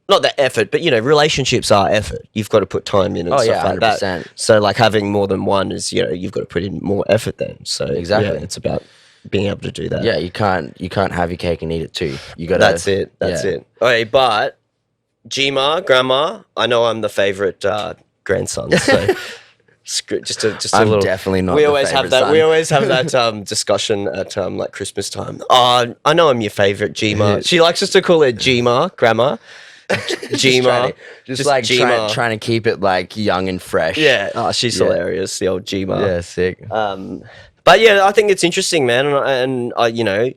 Speaker 1: Not the effort, but relationships are effort. You've got to put time in and stuff like
Speaker 2: 100%.
Speaker 1: that. So like having more than one is, you've got to put in more effort then. So
Speaker 2: exactly,
Speaker 1: it's about being able to do that.
Speaker 2: Yeah, you can't have your cake and eat it too. You got to.
Speaker 1: That's it. That's it. Okay, but Grandma, I know I'm the favorite grandson. So Just a
Speaker 2: I'm
Speaker 1: little.
Speaker 2: definitely not
Speaker 1: We
Speaker 2: the
Speaker 1: always have
Speaker 2: favourite
Speaker 1: that.
Speaker 2: son.
Speaker 1: We always have that discussion at like Christmas time. Oh, I know I'm your favorite Gma. She likes us to call it Gma, grandma. Gma,
Speaker 2: just like
Speaker 1: Gma.
Speaker 2: trying to keep it like young and fresh.
Speaker 1: Yeah, oh, she's
Speaker 2: Yeah.
Speaker 1: hilarious. The old Gma.
Speaker 2: Yeah, sick.
Speaker 1: But yeah, I think it's interesting, man, and I, you know,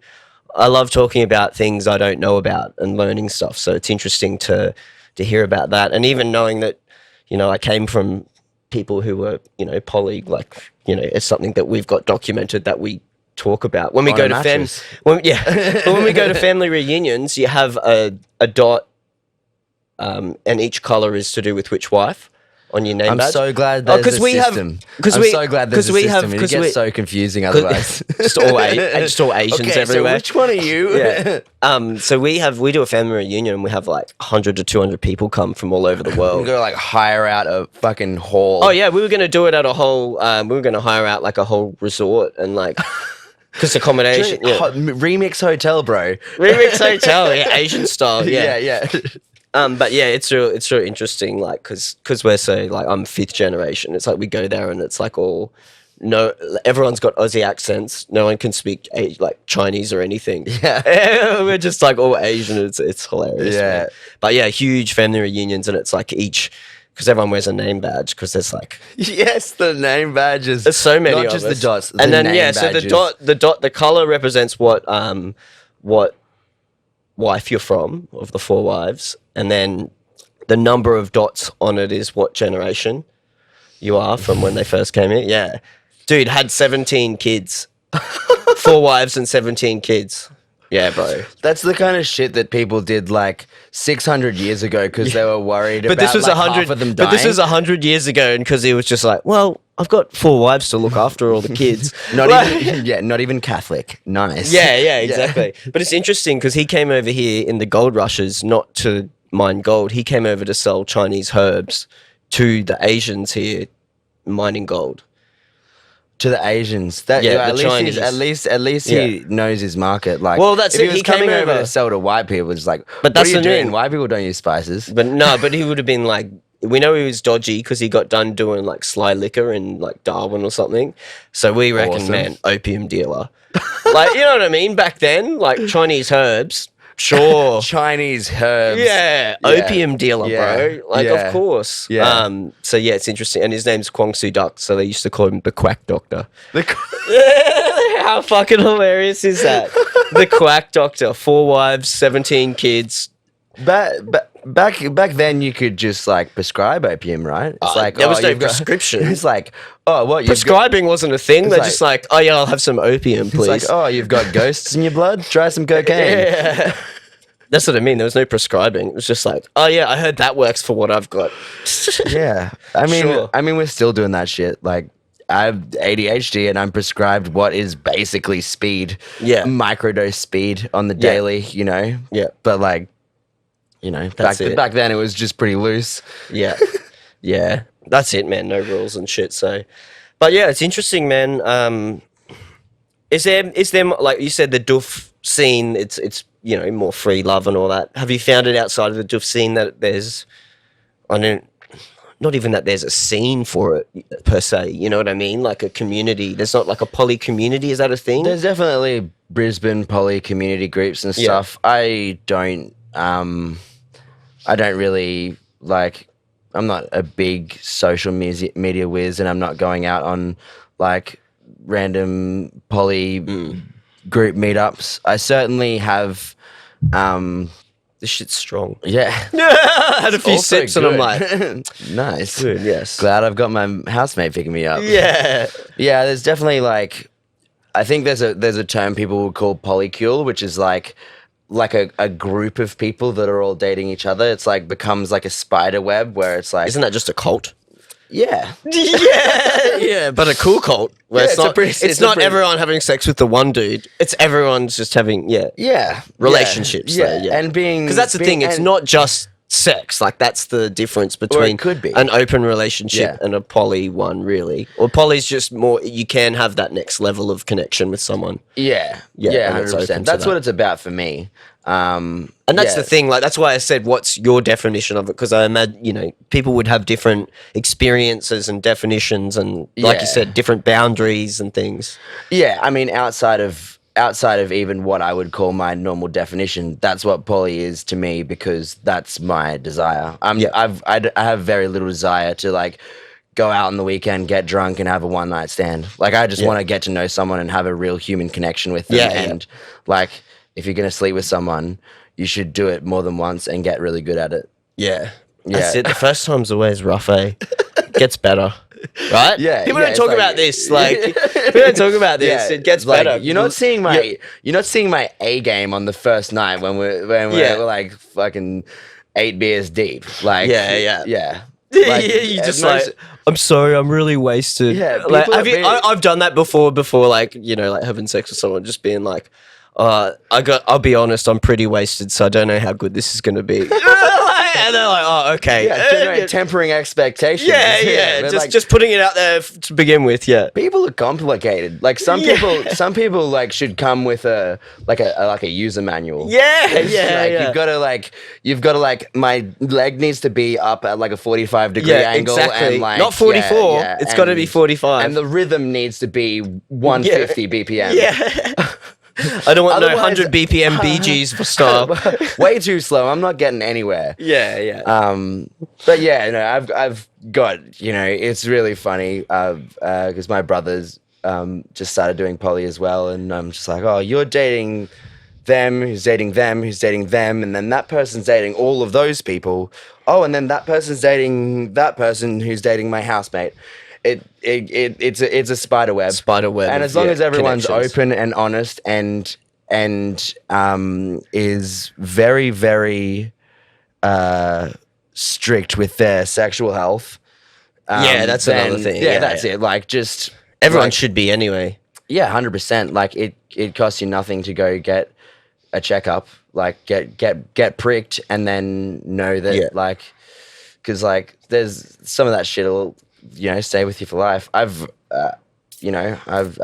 Speaker 1: I love talking about things I don't know about and learning stuff. So it's interesting to hear about that, and even knowing that, you know, I came from people who were, you know, poly, like, you know, it's something that we've got documented that we talk about when we
Speaker 2: On
Speaker 1: go
Speaker 2: a
Speaker 1: to
Speaker 2: mattress.
Speaker 1: but when we go to family reunions, you have a dot, and each color is to do with which wife on your name
Speaker 2: I'm
Speaker 1: badge.
Speaker 2: so glad there's a system. I'm so glad there's a system. It gets so confusing otherwise.
Speaker 1: just all Asians
Speaker 2: Okay,
Speaker 1: everywhere.
Speaker 2: so which one are you?
Speaker 1: Yeah. So we do a family reunion and we have like 100 to 200 people come from all over the
Speaker 2: We
Speaker 1: world.
Speaker 2: go like hire out a fucking hall.
Speaker 1: Oh yeah, we were gonna do it at a whole. We were gonna hire out like a whole resort and like because accommodation. Yeah.
Speaker 2: Remix hotel, bro.
Speaker 1: Remix hotel, yeah, Asian style. Yeah.
Speaker 2: yeah.
Speaker 1: But yeah, it's real interesting, like, because we're so, like, I'm fifth generation. It's like we go there and it's like all, no, everyone's got Aussie accents. No one can speak like Chinese or anything.
Speaker 2: Yeah.
Speaker 1: We're just like all Asian. It's hilarious.
Speaker 2: Yeah.
Speaker 1: Man. But yeah, huge family reunions, and it's like each, because everyone wears a name badge, because there's like,
Speaker 2: Yes, the name badges.
Speaker 1: there's so many
Speaker 2: Not
Speaker 1: of
Speaker 2: just
Speaker 1: us.
Speaker 2: the dots.
Speaker 1: And then
Speaker 2: name
Speaker 1: yeah, so
Speaker 2: badges.
Speaker 1: the color represents what wife you're from, of the four wives, and then the number of dots on it is what generation you are from when they first came here. Yeah, dude had 17 kids, four wives and 17 kids. Yeah, bro.
Speaker 2: That's the kind of shit that people did like 600 years ago because they were worried about
Speaker 1: But this was
Speaker 2: like
Speaker 1: 100.
Speaker 2: half of them
Speaker 1: But this
Speaker 2: dying.
Speaker 1: was 100 years ago, and because he was just like, well, I've got four wives to look after all the kids.
Speaker 2: Not even Catholic. Nice.
Speaker 1: Yeah, exactly. But it's interesting because he came over here in the gold rushes not to mine gold. He came over to sell Chinese herbs to the Asians here mining gold.
Speaker 2: To the Asians, that
Speaker 1: Yeah,
Speaker 2: at
Speaker 1: the
Speaker 2: least
Speaker 1: Chinese.
Speaker 2: at least he knows his market. Like,
Speaker 1: Well, that's
Speaker 2: if
Speaker 1: it,
Speaker 2: He was
Speaker 1: he came
Speaker 2: coming over
Speaker 1: over-
Speaker 2: to sell to white people. It's like,
Speaker 1: But that's
Speaker 2: what are you
Speaker 1: the
Speaker 2: doing?
Speaker 1: thing.
Speaker 2: White people don't use spices.
Speaker 1: But no, but he would have been like, we know he was dodgy because he got done doing like sly liquor in like Darwin or something. So we reckon,
Speaker 2: Awesome.
Speaker 1: man, opium dealer. Like, you know what I mean? Back then, like Chinese herbs, sure.
Speaker 2: Chinese herbs.
Speaker 1: Yeah, opium dealer,
Speaker 2: Yeah.
Speaker 1: bro. Like,
Speaker 2: Yeah.
Speaker 1: of course.
Speaker 2: Yeah.
Speaker 1: So yeah, it's interesting, and his name's Kwong Su Duck, so they used to call him the Quack Doctor. How fucking hilarious is that? The Quack Doctor, 4 wives, 17 kids.
Speaker 2: Back then, you could just like prescribe opium, right? It's like
Speaker 1: there was no
Speaker 2: you've got-
Speaker 1: prescription.
Speaker 2: It's like, oh, what? You've got,
Speaker 1: Prescribing wasn't a thing. They're
Speaker 2: like-
Speaker 1: just like, oh yeah, I'll have some opium,
Speaker 2: it's
Speaker 1: please.
Speaker 2: like, oh, you've got ghosts in your blood. Try some cocaine.
Speaker 1: Yeah. That's what I mean. There was no prescribing. It was just like, oh yeah, I heard that works for what I've got.
Speaker 2: Yeah. I mean,
Speaker 1: Sure.
Speaker 2: we're still doing that shit. Like, I have ADHD and I'm prescribed what is basically speed.
Speaker 1: Yeah.
Speaker 2: Microdose speed on the daily, you know?
Speaker 1: Yeah.
Speaker 2: But like, you know,
Speaker 1: That's it.
Speaker 2: back then it was just pretty loose.
Speaker 1: Yeah. Yeah. That's it, man. No rules and shit. So, but yeah, it's interesting, man. Is there like you said, the doof scene, it's you know, more free love and all that. Have you found it outside of the doof scene that there's, not even that there's a scene for it per se, you know what I mean? Like a community. There's not like a poly community. Is that a thing?
Speaker 2: There's definitely Brisbane poly community groups and
Speaker 1: Yeah.
Speaker 2: stuff. I don't really like. I'm not a big social media whiz, and I'm not going out on like random poly group meetups. I certainly have.
Speaker 1: This shit's strong.
Speaker 2: Yeah,
Speaker 1: I had a few
Speaker 2: Also
Speaker 1: sips and I'm
Speaker 2: good.
Speaker 1: like,
Speaker 2: nice.
Speaker 1: good, yes.
Speaker 2: Glad I've got my housemate picking me up.
Speaker 1: Yeah.
Speaker 2: Yeah, there's definitely like, I think there's a term people would call polycule, which is like a group of people that are all dating each other. It's like becomes like a spider web where it's like,
Speaker 1: Isn't that just a cult?
Speaker 2: yeah,
Speaker 1: yeah, but a cool cult. Where
Speaker 2: Yeah,
Speaker 1: it's
Speaker 2: it's a
Speaker 1: not,
Speaker 2: pretty-
Speaker 1: it's
Speaker 2: it's a
Speaker 1: not
Speaker 2: pretty-
Speaker 1: everyone having sex with the one dude. It's everyone's just having,
Speaker 2: yeah,
Speaker 1: relationships.
Speaker 2: yeah,
Speaker 1: Yeah.
Speaker 2: and being
Speaker 1: Because that's the thing. It's
Speaker 2: and-
Speaker 1: not just sex. Like that's the difference between
Speaker 2: could be.
Speaker 1: an open relationship
Speaker 2: Yeah.
Speaker 1: and a poly one, really. Or poly's just more. You can have that next level of connection with someone.
Speaker 2: Yeah,
Speaker 1: Yeah,
Speaker 2: yeah,
Speaker 1: and it's open
Speaker 2: 100%.
Speaker 1: to
Speaker 2: That's
Speaker 1: that.
Speaker 2: what it's about for me.
Speaker 1: And that's
Speaker 2: yeah.
Speaker 1: the thing. Like that's why I said, "What's your definition of it?" Because I imagine people would have different experiences and definitions, and like you
Speaker 2: Yeah.
Speaker 1: said, different boundaries and things.
Speaker 2: Yeah, I mean, outside of even what I would call my normal definition, that's what poly is to me because that's my desire.
Speaker 1: Yeah.
Speaker 2: I have very little desire to like go out on the weekend, get drunk, and have a one night stand. Like I just
Speaker 1: Yeah.
Speaker 2: want to get to know someone and have a real human connection with them.
Speaker 1: Yeah, yeah.
Speaker 2: And like, if you're gonna sleep with someone, you should do it more than once and get really good at it.
Speaker 1: Yeah,
Speaker 2: Yeah.
Speaker 1: that's it. The first time's always rough, eh? Gets better, right?
Speaker 2: Yeah,
Speaker 1: people
Speaker 2: yeah,
Speaker 1: don't
Speaker 2: it's
Speaker 1: talk
Speaker 2: like-
Speaker 1: about this. Like, people don't talk about this. It gets
Speaker 2: like,
Speaker 1: better.
Speaker 2: You're not seeing my A game on the first night when we're
Speaker 1: Yeah.
Speaker 2: like fucking 8 beers deep. Like
Speaker 1: Yeah, yeah.
Speaker 2: yeah.
Speaker 1: Yeah,
Speaker 2: Like,
Speaker 1: you just
Speaker 2: most-
Speaker 1: like, I'm sorry, I'm really wasted.
Speaker 2: Yeah,
Speaker 1: like,
Speaker 2: people are
Speaker 1: I've done that before, like, like having sex with someone, just being like, I'll be honest, I'm pretty wasted, so I don't know how good this is going to be. And they're like, oh, okay.
Speaker 2: tempering expectations.
Speaker 1: Yeah,
Speaker 2: but,
Speaker 1: just putting it out there to begin with, yeah.
Speaker 2: people are complicated. Like some people like should come with a user manual.
Speaker 1: Yeah,
Speaker 2: It's
Speaker 1: yeah,
Speaker 2: like,
Speaker 1: yeah.
Speaker 2: You've got to my leg needs to be up at like a 45-degree angle,
Speaker 1: exactly.
Speaker 2: and like
Speaker 1: Not 44.
Speaker 2: yeah,
Speaker 1: It's got to be
Speaker 2: and-
Speaker 1: 45.
Speaker 2: and the rhythm needs to be 150 BPM.
Speaker 1: Yeah. I don't want no
Speaker 2: Otherwise-
Speaker 1: 100 BPM BGs for start.
Speaker 2: Way too slow. I'm not getting anywhere.
Speaker 1: Yeah, yeah.
Speaker 2: But yeah, no, I've got, it's really funny because my brothers just started doing poly as well, and I'm just like, oh, you're dating them, who's dating them, who's dating them, and then that person's dating all of those people. Oh, and then that person's dating that person who's dating my housemate. It's a spider web.
Speaker 1: Spider web
Speaker 2: And
Speaker 1: of,
Speaker 2: as long
Speaker 1: yeah,
Speaker 2: as everyone's
Speaker 1: connections.
Speaker 2: open and honest and is very, very strict with their sexual health.
Speaker 1: Yeah, that's another thing.
Speaker 2: Yeah,
Speaker 1: Yeah,
Speaker 2: that's
Speaker 1: yeah.
Speaker 2: it. Like just
Speaker 1: Everyone
Speaker 2: like,
Speaker 1: should be anyway.
Speaker 2: yeah, 100%. Like it costs you nothing to go get a checkup, like get pricked, and then know that
Speaker 1: Yeah.
Speaker 2: like, because like there's some of that shit will stay with you for life. I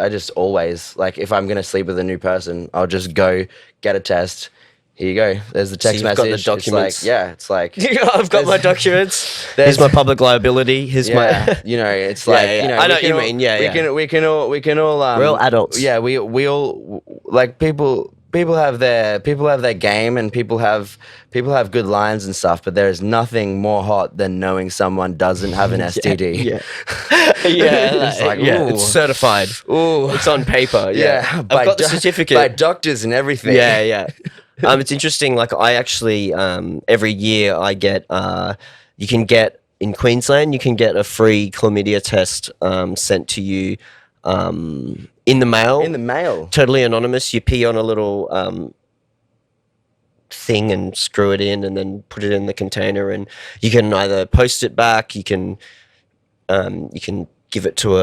Speaker 2: just always like if I'm gonna sleep with a new person, I'll just go get a test. Here you go. There's the text
Speaker 1: you've got
Speaker 2: message.
Speaker 1: the documents.
Speaker 2: It's like
Speaker 1: I've got my
Speaker 2: There's-
Speaker 1: documents.
Speaker 2: there's-
Speaker 1: Here's my public liability. Here's
Speaker 2: yeah,
Speaker 1: my.
Speaker 2: it's like
Speaker 1: yeah. I know what you mean. Yeah,
Speaker 2: we
Speaker 1: yeah.
Speaker 2: can all
Speaker 1: We're all adults.
Speaker 2: Yeah, we all like people have their game, and people have good lines and stuff, but there is nothing more hot than knowing someone doesn't have an STD.
Speaker 1: Yeah. Yeah,
Speaker 2: It's like,
Speaker 1: yeah,
Speaker 2: ooh.
Speaker 1: it's certified.
Speaker 2: Ooh.
Speaker 1: It's on paper. Yeah, I've got the certificate.
Speaker 2: by doctors and everything.
Speaker 1: Yeah, yeah. It's interesting. Like I actually, every year I get, you can get in Queensland, you can get a free chlamydia test sent to you in the mail.
Speaker 2: In the mail.
Speaker 1: Totally anonymous. You pee on a little thing and screw it in, and then put it in the container, and you can either post it back. You can give it to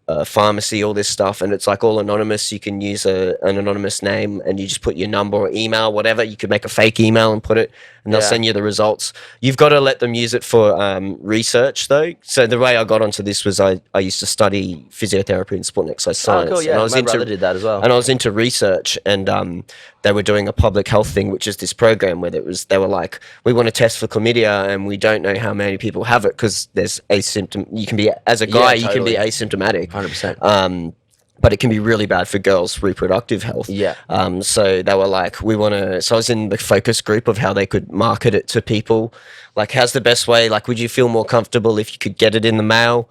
Speaker 1: a pharmacy, all this stuff, and it's like all anonymous. You can use an anonymous name, and you just put your number or email, whatever. You could make a fake email and put it, and they'll
Speaker 2: Yeah.
Speaker 1: send you the results. You've got to let them use it for research, though. So the way I got onto this was I used to study physiotherapy and sport and exercise science.
Speaker 2: Oh, cool. Yeah,
Speaker 1: and I was
Speaker 2: my brother did that as well.
Speaker 1: And I was into research, and they were doing a public health thing, which is this program where they were like, we want to test for chlamydia, and we don't know how many people have it because there's you can be, as a guy, you can be
Speaker 2: totally.
Speaker 1: asymptomatic.
Speaker 2: 100%.
Speaker 1: But it can be really bad for girls' reproductive health.
Speaker 2: Yeah.
Speaker 1: So they were like, we want to. So I was in the focus group of how they could market it to people. Like, how's the best way? Like, would you feel more comfortable if you could get it in the mail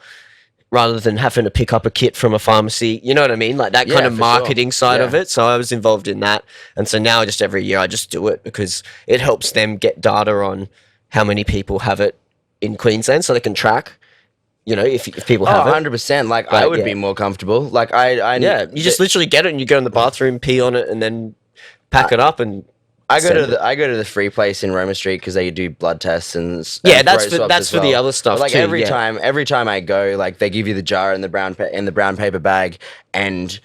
Speaker 1: rather than having to pick up a kit from a pharmacy? You know what I mean? Like that kind
Speaker 2: Yeah,
Speaker 1: of
Speaker 2: for
Speaker 1: marketing
Speaker 2: sure.
Speaker 1: side
Speaker 2: Yeah.
Speaker 1: of it. So I was involved in that. And so now just every year I just do it because it helps them get data on how many people have it in Queensland so they can track. If people have it.
Speaker 2: 100%. Like
Speaker 1: But,
Speaker 2: I would
Speaker 1: yeah.
Speaker 2: be more comfortable. Like I
Speaker 1: Yeah, you just literally get it and you go in the bathroom, pee on it, and then pack it up and.
Speaker 2: I go
Speaker 1: send it.
Speaker 2: I go to the free place in Roma Street because they do blood tests and
Speaker 1: Yeah,
Speaker 2: and
Speaker 1: that's
Speaker 2: throat
Speaker 1: for-
Speaker 2: swabs
Speaker 1: that's
Speaker 2: as
Speaker 1: for the
Speaker 2: well.
Speaker 1: other stuff
Speaker 2: But, like
Speaker 1: too,
Speaker 2: every
Speaker 1: yeah.
Speaker 2: time I go, like they give you the jar in the brown paper bag, and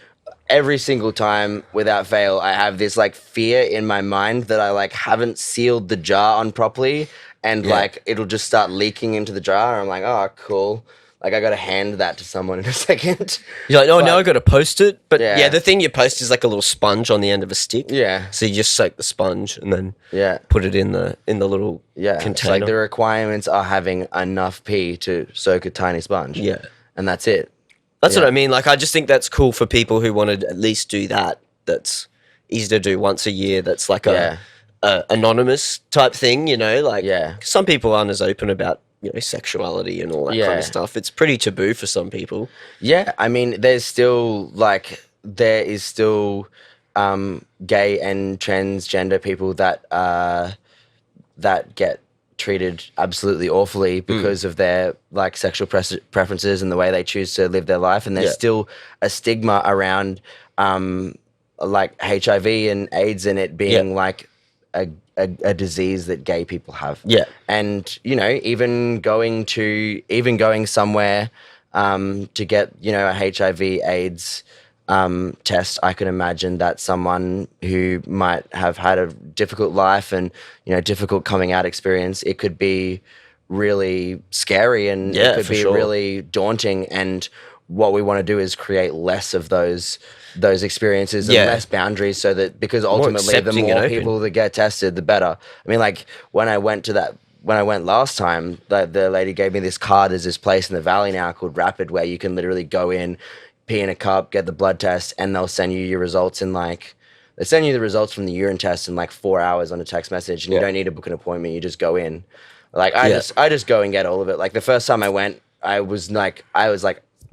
Speaker 2: every single time without fail, I have this like fear in my mind that I like haven't sealed the jar on properly. and like it'll just start leaking into the jar. I'm like, oh, cool. Like I got to hand that to someone in a second.
Speaker 1: You're like, oh, now I got to post it. But
Speaker 2: Yeah.
Speaker 1: the thing you post is like a little sponge on the end of a stick.
Speaker 2: Yeah.
Speaker 1: So you just soak the sponge and then put it in the little container.
Speaker 2: It's like the requirements are having enough pee to soak a tiny sponge.
Speaker 1: Yeah.
Speaker 2: And that's it.
Speaker 1: That's what I mean. Like, I just think that's cool for people who want to at least do that. That's easy to do once a year. That's like a anonymous type thing, you know? Like, some people aren't as open about, you know, sexuality and all that kind of stuff. It's pretty taboo for some people.
Speaker 2: Yeah. I mean, there is still gay and transgender people that get treated absolutely awfully because of their like sexual preferences and the way they choose to live their life, and there's still a stigma around like HIV and AIDS and it being like a disease that gay people have. And you know, even going somewhere to get, you know, a HIV AIDS test, I can imagine that someone who might have had a difficult life and, you know, difficult coming out experience, it could be really scary and it could be really daunting. And what we want to do is create less of those experiences and less boundaries, so that, because ultimately the more people that get tested, the better. I mean, like when I went last time, the lady gave me this card. There's this place in the valley now called Rapid where you can literally go in, pee in a cup, get the blood test, and they'll send you your results in like, they send you the results from the urine test in like 4 hours on a text message, and you don't need to book an appointment. You just go in. Like I just go and get all of it. Like the first time I went, I was like, I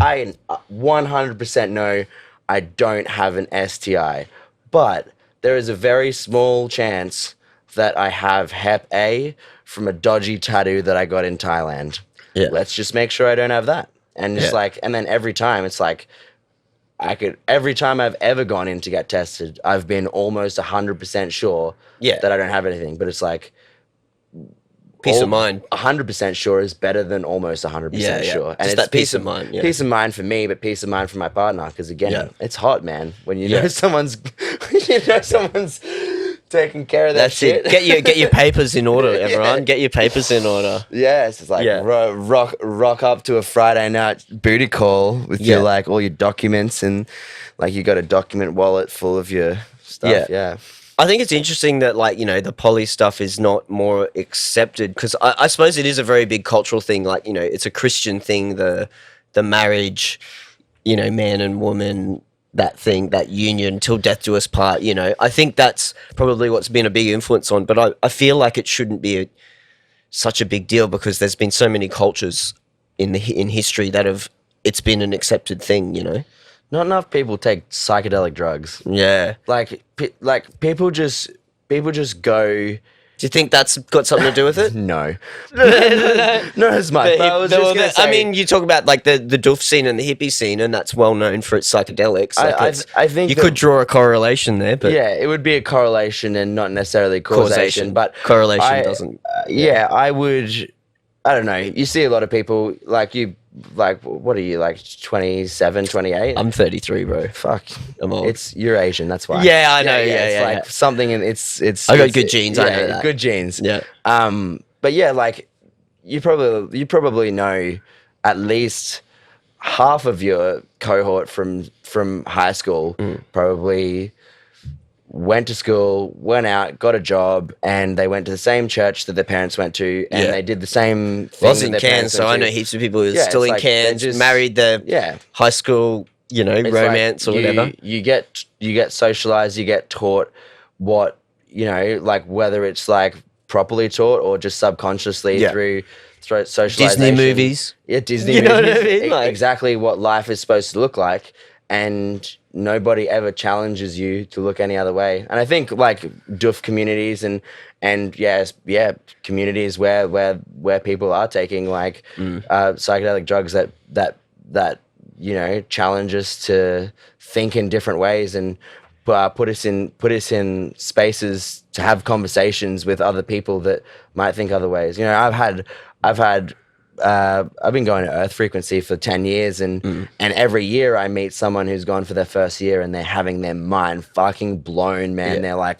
Speaker 2: 100% know I don't have an STI, but there is a very small chance that I have Hep A from a dodgy tattoo that I got in Thailand. Let's just make sure I don't have that. And just like, and then every time it's like, every time I've ever gone in to get tested, I've been almost 100% sure that I don't have anything. But it's like,
Speaker 1: peace of mind.
Speaker 2: 100% sure is better than almost 100% sure. And
Speaker 1: just
Speaker 2: it's
Speaker 1: that peace of mind.
Speaker 2: Peace of mind for me, but peace of mind for my partner. Because again, it's hot, man. When you know someone's, taking care of that shit.
Speaker 1: Get your papers in order, everyone. Get your papers in order.
Speaker 2: Yeah, it's just like rock up to a Friday night booty call with your like all your documents, and like you got a document wallet full of your stuff. Yeah.
Speaker 1: I think it's interesting that, like, you know, the poly stuff is not more accepted, because I suppose it is a very big cultural thing. Like, you know, it's a Christian thing, the marriage, you know, man and woman, that thing, that union, till death do us part, you know. I think that's probably what's been a big influence on, but I feel like it shouldn't be such a big deal, because there's been so many cultures in history that it's been an accepted thing, you know.
Speaker 2: Not enough people take psychedelic drugs.
Speaker 1: Yeah.
Speaker 2: Like people just go.
Speaker 1: Do you think that's got something to do with it?
Speaker 2: No. Not as much. But
Speaker 1: I mean, you talk about like the doof scene and the hippie scene, and that's well known for its psychedelics. Like
Speaker 2: I think
Speaker 1: you could draw a correlation there, but
Speaker 2: yeah, it would be a correlation and not necessarily causation. But
Speaker 1: correlation doesn't.
Speaker 2: I would. I don't know. You see a lot of people like you. Like, what are you, like 27, 28?
Speaker 1: I'm 33, bro.
Speaker 2: Fuck.
Speaker 1: I'm old.
Speaker 2: You're Asian, that's why.
Speaker 1: Yeah, I know.
Speaker 2: It's like something, and it's.
Speaker 1: I got good genes. I know that.
Speaker 2: Good genes.
Speaker 1: Yeah.
Speaker 2: But yeah, like you probably know at least half of your cohort from high school probably went to school, went out, got a job, and they went to the same church that their parents went to, and they did the same thing.
Speaker 1: I was in Cairns, so I know heaps of people who are still in Cairns, married their high school, you know, romance or whatever.
Speaker 2: You get socialized, you get taught what, you know, like whether it's like properly taught or just subconsciously through socialization.
Speaker 1: Disney movies.
Speaker 2: Yeah, Disney
Speaker 1: movies.
Speaker 2: You know
Speaker 1: what I mean? Like,
Speaker 2: exactly what life is supposed to look like. And nobody ever challenges you to look any other way. And I think like doof communities and communities where people are taking like psychedelic drugs that you know challenge us to think in different ways and put us in spaces to have conversations with other people that might think other ways. You know, I've been going to Earth Frequency for 10 years and every year I meet someone who's gone for their first year and they're having their mind fucking blown, man. They're like,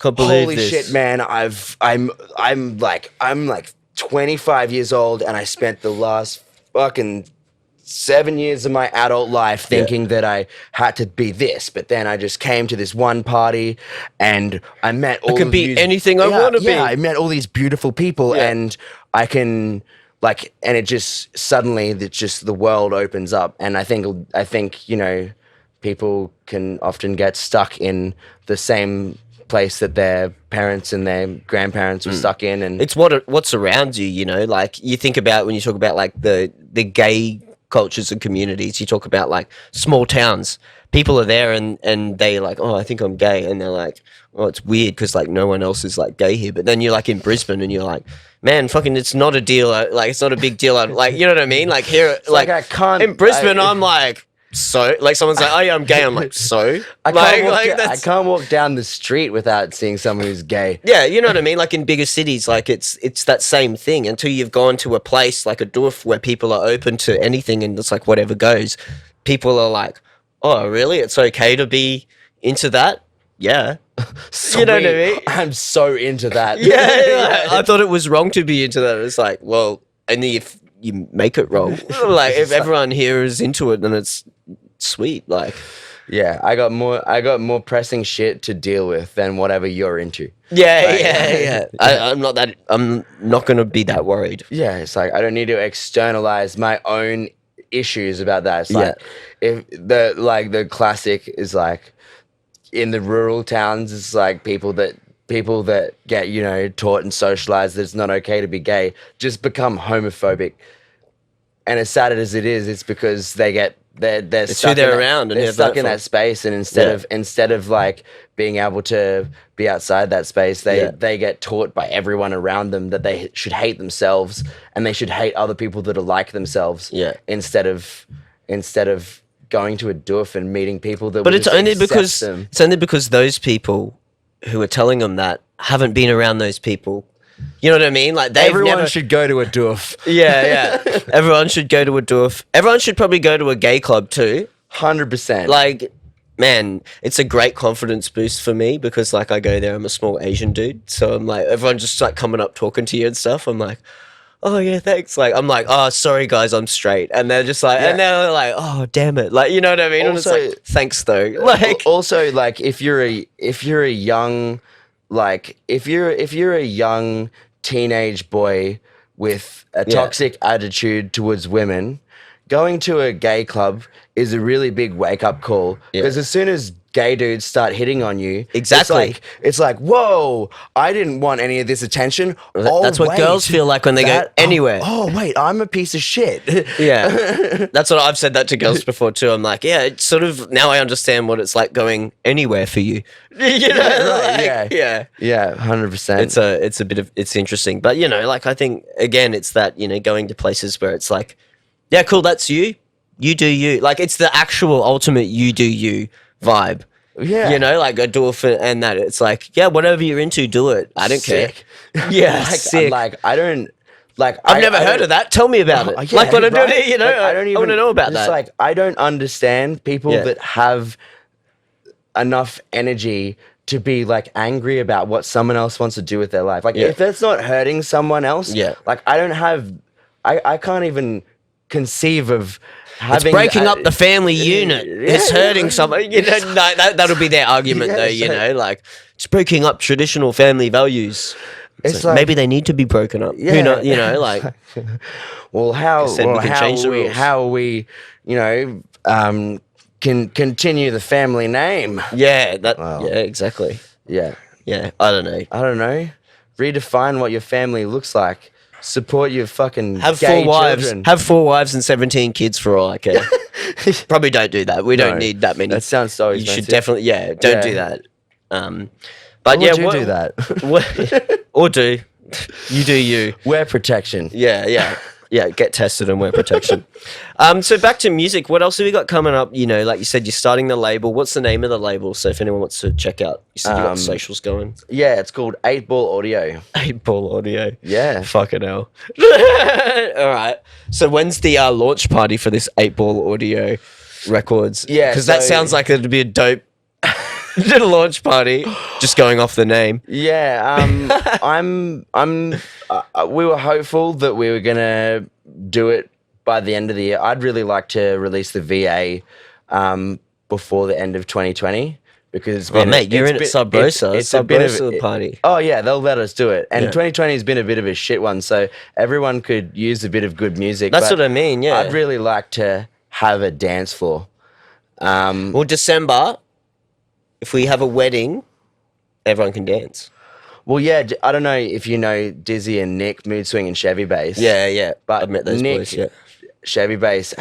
Speaker 1: Can't believe
Speaker 2: holy
Speaker 1: this.
Speaker 2: shit, man, I'm like 25 years old, and I spent the last fucking 7 years of my adult life thinking that I had to be this, but then I just came to this one party and I met all
Speaker 1: could
Speaker 2: of
Speaker 1: be
Speaker 2: these,
Speaker 1: anything I wanna be.
Speaker 2: Yeah, I met all these beautiful people,
Speaker 1: Yeah.
Speaker 2: and I can like, and it just suddenly that just the world opens up, and I think you know, people can often get stuck in the same place that their parents and their grandparents were stuck in, and
Speaker 1: It's what's around you, you know. Like you think about when you talk about like the gay cultures and communities. You talk about like small towns. People are there and they like, oh, I think I'm gay, and they're like, oh, it's weird because like no one else is like gay here. But then you're like in Brisbane and you're like, man, fucking, it's not a deal. Like it's not a big deal. Like you know what I mean? Like here, like
Speaker 2: I can't
Speaker 1: in Brisbane, I'm like. So, like, someone's like, "Oh yeah, I'm gay." I'm like, "So?"
Speaker 2: I can't walk down the street without seeing someone who's gay.
Speaker 1: Yeah, you know what I mean. Like in bigger cities, like it's that same thing. Until you've gone to a place like a doof where people are open to anything and it's like whatever goes. People are like, "Oh, really? It's okay to be into that?" Yeah, you know what I mean.
Speaker 2: I'm so into that.
Speaker 1: Yeah, I thought it was wrong to be into that. It's like, well, only if you make it wrong. Like if everyone here is into it, then it's sweet. Like,
Speaker 2: yeah, I got more pressing shit to deal with than whatever you're into.
Speaker 1: yeah. I'm not gonna be that worried.
Speaker 2: Yeah, it's like I don't need to externalize my own issues about that. It's like if the classic is like in the rural towns, it's like people that get, you know, taught and socialized that it's not okay to be gay just become homophobic. And as sad as it is, it's because they're stuck
Speaker 1: they're around and
Speaker 2: they're stuck in that space, and instead of like being able to be outside that space, they get taught by everyone around them that they should hate themselves and they should hate other people that are like themselves.
Speaker 1: Yeah.
Speaker 2: Instead of going to a doof and meeting people that
Speaker 1: But
Speaker 2: will
Speaker 1: it's
Speaker 2: just
Speaker 1: only
Speaker 2: accept them.
Speaker 1: it's only because those people who are telling them that haven't been around those people. You know what I mean? Like
Speaker 2: Everyone should go to a doof.
Speaker 1: Yeah. Everyone should go to a doof. Everyone should probably go to a gay club too.
Speaker 2: 100%.
Speaker 1: Like, man, it's a great confidence boost for me because like I go there, I'm a small Asian dude, so I'm like everyone just like coming up talking to you and stuff. I'm like, oh yeah, thanks. Like I'm like, oh sorry guys, I'm straight, and they're just like, and they're like, oh damn it, like you know what I mean?
Speaker 2: Also,
Speaker 1: and it's like, thanks though. Like
Speaker 2: also like if you're a young teenage boy with a toxic attitude towards women, going to a gay club is a really big wake up call, because as soon as gay dudes start hitting on you, it's like whoa, I didn't want any of this attention.
Speaker 1: That's what girls feel like when they go anywhere.
Speaker 2: Oh wait, I'm a piece of shit.
Speaker 1: Yeah, that's what I've said that to girls before too. I'm like, yeah, it's sort of now I understand what it's like going anywhere for you. You know,
Speaker 2: right, yeah, 100%.
Speaker 1: It's interesting, but you know, like I think again, it's that, you know, going to places where it's like, yeah, cool, that's you. You do you. Like it's the actual ultimate you do you vibe.
Speaker 2: Yeah.
Speaker 1: You know, like a doof and that. It's like, yeah, whatever you're into, do it. I don't care. Yeah, sick.
Speaker 2: I've
Speaker 1: never heard of that. Tell me about it. Like what I'm doing, you know,
Speaker 2: like,
Speaker 1: I want to know about that.
Speaker 2: It's like, I don't understand people that have enough energy to be like angry about what someone else wants to do with their life. Like if that's not hurting someone else, like I can't even conceive of having...
Speaker 1: It's breaking up the family unit. It's hurting someone. You know, that'll be their argument though, you know, like it's breaking up traditional family values. It's like, maybe they need to be broken up. Who know, you know, like...
Speaker 2: well, how are we, you know, can continue the family name?
Speaker 1: Yeah, yeah, exactly.
Speaker 2: Yeah.
Speaker 1: Yeah, I don't know.
Speaker 2: Redefine what your family looks like. Support your fucking
Speaker 1: have
Speaker 2: gay
Speaker 1: 4 wives.
Speaker 2: children.
Speaker 1: Have 4 wives and 17 kids for all I care. Probably don't do that. We don't need that many.
Speaker 2: That sounds so expensive.
Speaker 1: You should definitely, don't do that. But
Speaker 2: do that.
Speaker 1: Or do. You do you.
Speaker 2: Wear protection.
Speaker 1: Yeah. Get tested and wear protection. So back to music. What else have you got coming up? You know, like you said, you're starting the label. What's the name of the label? So if anyone wants to check out, you said you got socials going.
Speaker 2: Yeah, it's called 8 Ball Audio.
Speaker 1: 8 Ball Audio.
Speaker 2: Yeah.
Speaker 1: Fucking hell. All right. So when's the launch party for this 8 Ball Audio records?
Speaker 2: Yeah.
Speaker 1: Because that sounds like it'd be a dope The launch party. Just going off the name.
Speaker 2: Yeah, we were hopeful that we were gonna do it by the end of the year. I'd really like to release the VA before the end of 2020 because
Speaker 1: Oh, mate, you're in at Sub Rosa.
Speaker 2: It's
Speaker 1: Sub Rosa party.
Speaker 2: Oh yeah, they'll let us do it. And
Speaker 1: Yeah.
Speaker 2: 2020 has been a bit of a shit one, so everyone could use a bit of good music.
Speaker 1: That's
Speaker 2: but
Speaker 1: what I mean, yeah.
Speaker 2: I'd really like to have a dance floor.
Speaker 1: Well, December, if we have a wedding, everyone can dance.
Speaker 2: Well, yeah, I don't know if you know Dizzy and Nick, Mood Swing and Chevy Bass.
Speaker 1: Yeah.
Speaker 2: But
Speaker 1: I've met those
Speaker 2: Nick,
Speaker 1: boys, yeah.
Speaker 2: Chevy Bass,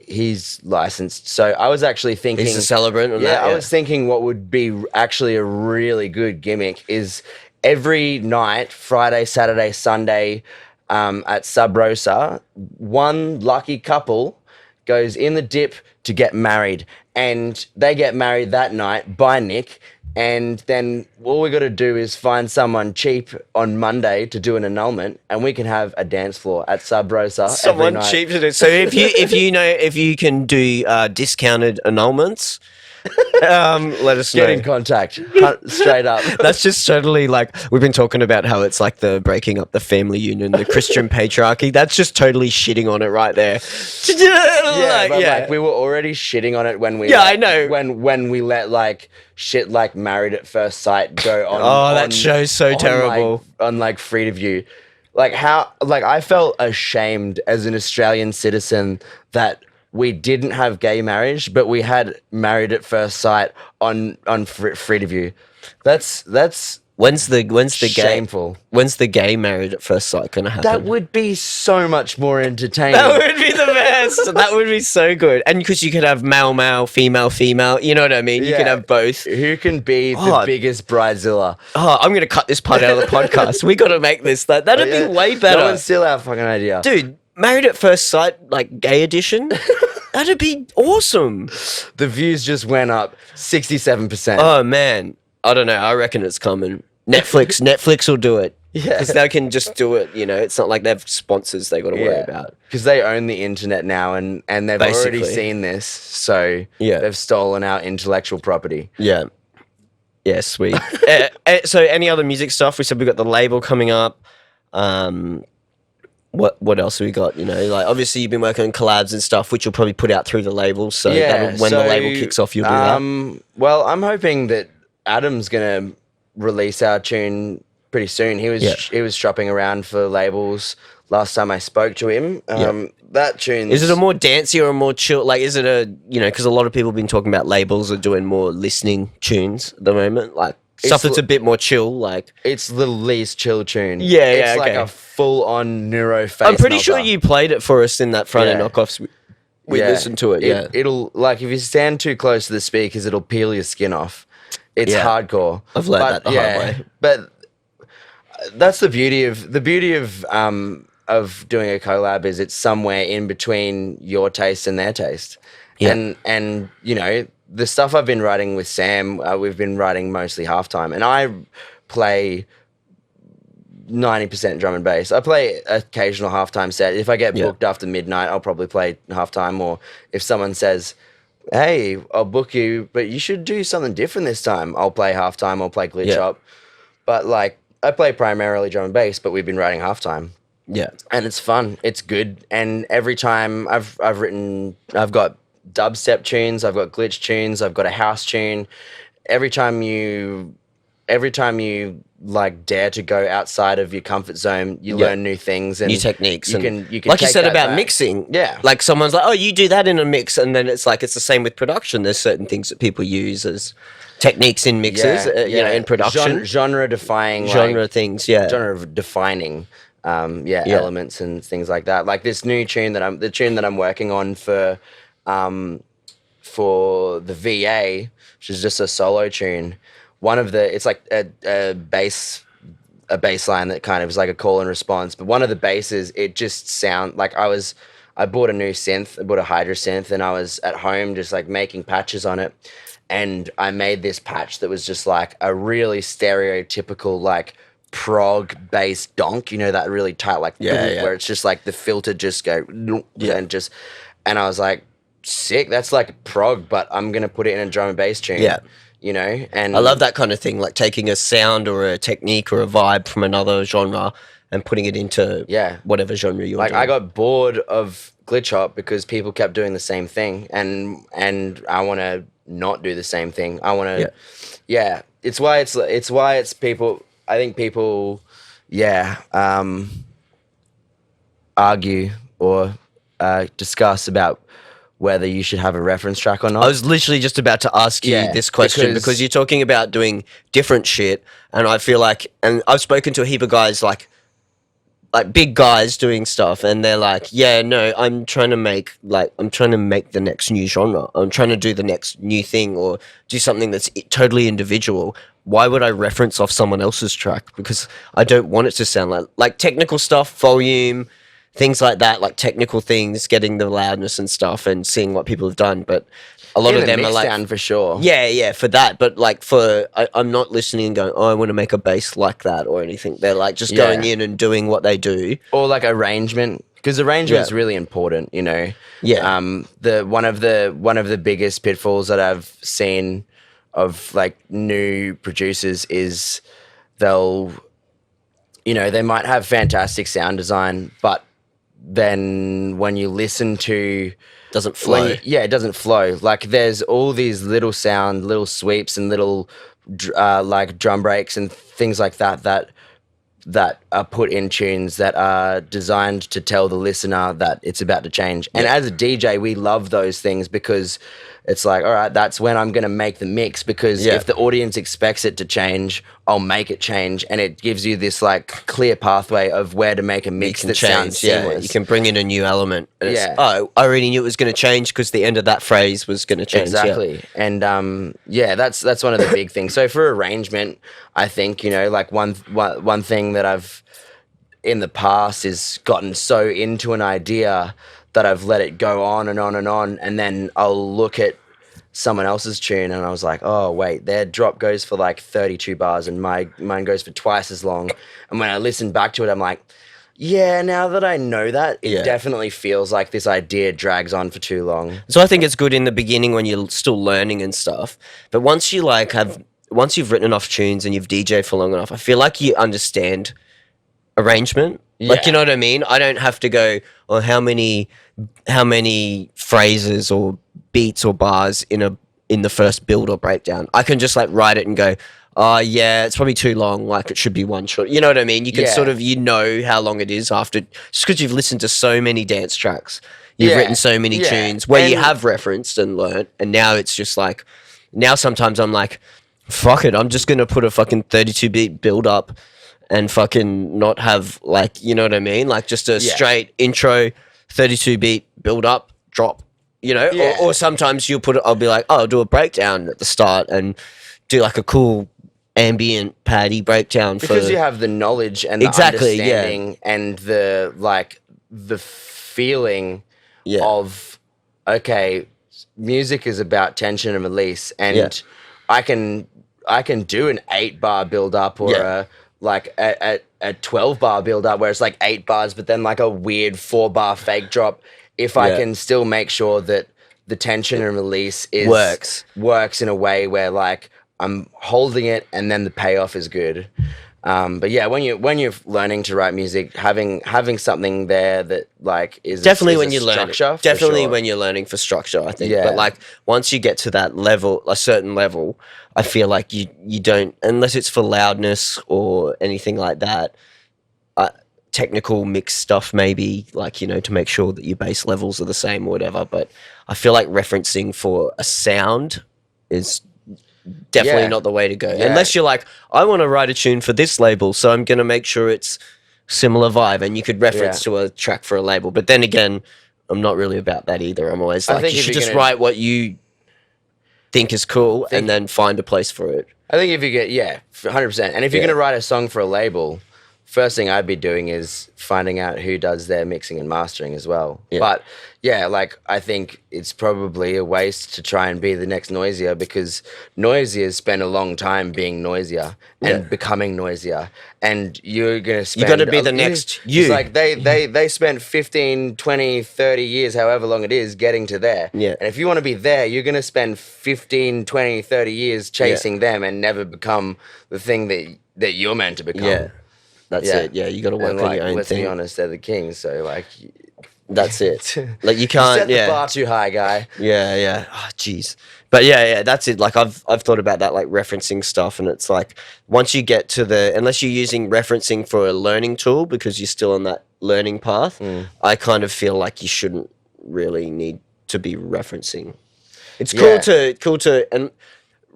Speaker 2: he's licensed. So I was actually thinking...
Speaker 1: He's a celebrant on
Speaker 2: yeah,
Speaker 1: that,
Speaker 2: I was thinking what would be actually a really good gimmick is every night, Friday, Saturday, Sunday, at Sub Rosa, one lucky couple goes in the dip to get married. And they get married that night by Nick. And then all we got to do is find someone cheap on Monday to do an annulment, and we can have a dance floor at Sub Rosa.
Speaker 1: Someone
Speaker 2: every night.
Speaker 1: cheap to do. So if you can do discounted annulments, let us know.
Speaker 2: Get in contact, straight up.
Speaker 1: That's just totally like we've been talking about how it's like the breaking up the family union, the Christian patriarchy. That's just totally shitting on it right there.
Speaker 2: Like we were already shitting on it when we
Speaker 1: I know
Speaker 2: when we let like shit like Married at First Sight go on.
Speaker 1: Oh, that show's so terrible.
Speaker 2: On like Free to View, like how like I felt ashamed as an Australian citizen that we didn't have gay marriage, but we had Married at First Sight on Free to View. That's
Speaker 1: when's the
Speaker 2: shameful.
Speaker 1: When's the gay Married at First Sight gonna happen?
Speaker 2: That would be so much more entertaining.
Speaker 1: That would be the best. That would be so good. And because you could have male, female, you know what I mean? You could have both.
Speaker 2: Who can be the biggest bridezilla?
Speaker 1: Oh, I'm going to cut this part out of the podcast. We got to make this. That'd be way better.
Speaker 2: That was still our fucking idea.
Speaker 1: Dude, Married at First Sight, like gay edition? That'd be awesome.
Speaker 2: The views just went up 67%.
Speaker 1: Oh, man. I don't know. I reckon it's coming. Netflix will do it.
Speaker 2: Yeah.
Speaker 1: Because they can just do it, you know. It's not like they have sponsors they got to worry about.
Speaker 2: Because they own the internet now and they've already seen this. So they've stolen our intellectual property.
Speaker 1: Yeah. Yeah, sweet. So any other music stuff? We said we got the label coming up. What else have we got? You know, like obviously you've been working on collabs and stuff, which you'll probably put out through the label. So when the label kicks off, you'll do that.
Speaker 2: Well, I'm hoping that Adam's gonna release our tune pretty soon. He was shopping around for labels last time I spoke to him. That tune
Speaker 1: is it a more dancey or a more chill? Like, is it because a lot of people have been talking about labels are doing more listening tunes at the moment, like stuff that's a bit more chill. Like
Speaker 2: it's the least chill tune.
Speaker 1: It's
Speaker 2: like a full on neuro face.
Speaker 1: I'm pretty sure you played it for us in that front end knockoffs. We listened to it.
Speaker 2: It'll like if you stand too close to the speakers, it'll peel your skin off. It's hardcore.
Speaker 1: I've learned that the hard way.
Speaker 2: But that's the beauty of doing a collab is it's somewhere in between your taste and their taste. Yeah. And you know, the stuff I've been writing with Sam, we've been writing mostly halftime, and I play 90% drum and bass. I play occasional halftime set. If I get booked after midnight, I'll probably play halftime, or if someone says, hey, I'll book you, but you should do something different this time, I'll play halftime, I'll play glitch up. But like I play primarily drum and bass, but we've been writing halftime.
Speaker 1: Yeah.
Speaker 2: And it's fun. It's good. And every time I've got dubstep tunes, I've got glitch tunes, I've got a house tune. Every time you like dare to go outside of your comfort zone, you learn new things and
Speaker 1: new techniques.
Speaker 2: You can
Speaker 1: like you
Speaker 2: take
Speaker 1: said
Speaker 2: that
Speaker 1: about
Speaker 2: back.
Speaker 1: mixing.
Speaker 2: Yeah.
Speaker 1: Like someone's like, oh, you do that in a mix, and then it's like it's the same with production. There's certain things that people use as techniques in mixes, you know, in production.
Speaker 2: Genre defying
Speaker 1: things,
Speaker 2: genre defining elements and things like that. Like this new tune that I'm working on for the VA, which is just a solo tune. It's like a bass line that kind of is like a call and response. But one of the basses, it just sound like I bought a new synth, I bought a Hydra synth, and I was at home just like making patches on it. And I made this patch that was just like a really stereotypical like prog bass donk, you know, that really tight like where it's just like the filter just go and I was like, sick, that's like prog, but I'm gonna put it in a drum and bass tune. you know. And
Speaker 1: I love that kind of thing, like taking a sound or a technique or a vibe from another genre and putting it into whatever genre you're
Speaker 2: like
Speaker 1: doing.
Speaker 2: I got bored of glitch hop because people kept doing the same thing, and I want to not do the same thing. I want to, It's why it's people. I think people, argue or discuss about whether you should have a reference track or not.
Speaker 1: I was literally just about to ask you this question because you're talking about doing different shit, and I feel like, and I've spoken to a heap of guys like big guys doing stuff, and they're like, yeah, no, I'm trying to make the next new genre. I'm trying to do the next new thing or do something that's totally individual. Why would I reference off someone else's track? Because I don't want it to sound like technical stuff, volume, things like that, like technical things, getting the loudness and stuff and seeing what people have done. But a lot of them are like,
Speaker 2: down for sure.
Speaker 1: Yeah, for that. But like I'm not listening and going, oh, I want to make a bass like that or anything. They're like just going in and doing what they do.
Speaker 2: Or like arrangement, because arrangement is really important, you know.
Speaker 1: Yeah.
Speaker 2: One of the biggest pitfalls that I've seen of like new producers is they might have fantastic sound design, but then when you listen to
Speaker 1: doesn't flow.
Speaker 2: It doesn't flow. Like there's all these little sweeps and little like drum breaks and things like that are put in tunes that are designed to tell the listener that it's about to change. And as a DJ, we love those things because it's like, all right, that's when I'm going to make the mix, because if the audience expects it to change, I'll make it change. And it gives you this like clear pathway of where to make a mix that sounds seamless.
Speaker 1: You can bring in a new element. And I already knew it was going to change because the end of that phrase was going to change.
Speaker 2: Exactly. And that's one of the big things. So for arrangement, I think, like one thing that I've in the past is gotten so into an idea that I've let it go on and on and on, and then I'll look at someone else's tune and I was like, oh wait, their drop goes for like 32 bars and mine goes for twice as long. And when I listen back to it, I'm like, yeah, now that I know that, it definitely feels like this idea drags on for too long.
Speaker 1: So I think it's good in the beginning when you're still learning and stuff, but once you've written enough tunes and you've DJed for long enough, I feel like you understand arrangement. Like, you know what I mean? I don't have to go, oh, how many phrases or beats or bars in the first build or breakdown. I can just like write it and go, oh yeah, it's probably too long, like it should be one short. You know what I mean? You can sort of, how long it is after, just because you've listened to so many dance tracks. You've written so many tunes where you have referenced and learnt, and now it's just like, now sometimes I'm like, fuck it, I'm just going to put a fucking 32-beat build up and fucking not have like, you know what I mean? Like just a straight intro, 32-beat build up, drop, or sometimes I'll be like, oh, I'll do a breakdown at the start and do like a cool ambient paddy breakdown
Speaker 2: because you have the knowledge and the understanding and the feeling of, okay, music is about tension and release, and I can do an 8-bar build up or a 12-bar build up where it's like 8 bars, but then like a weird 4-bar fake drop. If I can still make sure that the tension and release works in a way where like I'm holding it and then the payoff is good. But yeah, when you're learning to write music, having something there that like is
Speaker 1: definitely
Speaker 2: is
Speaker 1: when
Speaker 2: a
Speaker 1: you're
Speaker 2: structure,
Speaker 1: learning. Definitely when you're learning for structure, I think.
Speaker 2: Yeah.
Speaker 1: But like once you get to that level, a certain level, I feel like you don't, unless it's for loudness or anything like that. Technical mix stuff maybe, like, to make sure that your bass levels are the same or whatever. But I feel like referencing for a sound is definitely not the way to go. Unless you're like, I want to write a tune for this label, so I'm going to make sure it's similar vibe, and you could reference to a track for a label. But then again, I'm not really about that either. I'm always like, you should just write what you think is cool and then find a place for it.
Speaker 2: I think if you get 100%, and if you're going to write a song for a label, first thing I'd be doing is finding out who does their mixing and mastering as well.
Speaker 1: Yeah.
Speaker 2: But yeah, like I think it's probably a waste to try and be the next Noisier, because Noisiers spend a long time being noisier and becoming noisier, and you're gonna spend.
Speaker 1: You got to be the next you.
Speaker 2: It's like they spent 15, 20, 30 years, however long it is, getting to there.
Speaker 1: Yeah.
Speaker 2: And if you want to be there, you're gonna spend 15, 20, 30 years chasing them and never become the thing that you're meant to become.
Speaker 1: Yeah. That's it. Yeah, you got to work
Speaker 2: And
Speaker 1: on
Speaker 2: like,
Speaker 1: your own
Speaker 2: let's
Speaker 1: thing.
Speaker 2: be honest, they're the kings. So like,
Speaker 1: That's it. Like you can't.
Speaker 2: set the bar too high, guy.
Speaker 1: Yeah, yeah. Oh, jeez. But yeah, that's it. Like I've thought about that, like referencing stuff, and it's like once you get to unless you're using referencing for a learning tool because you're still on that learning path, I kind of feel like you shouldn't really need to be referencing. It's cool to and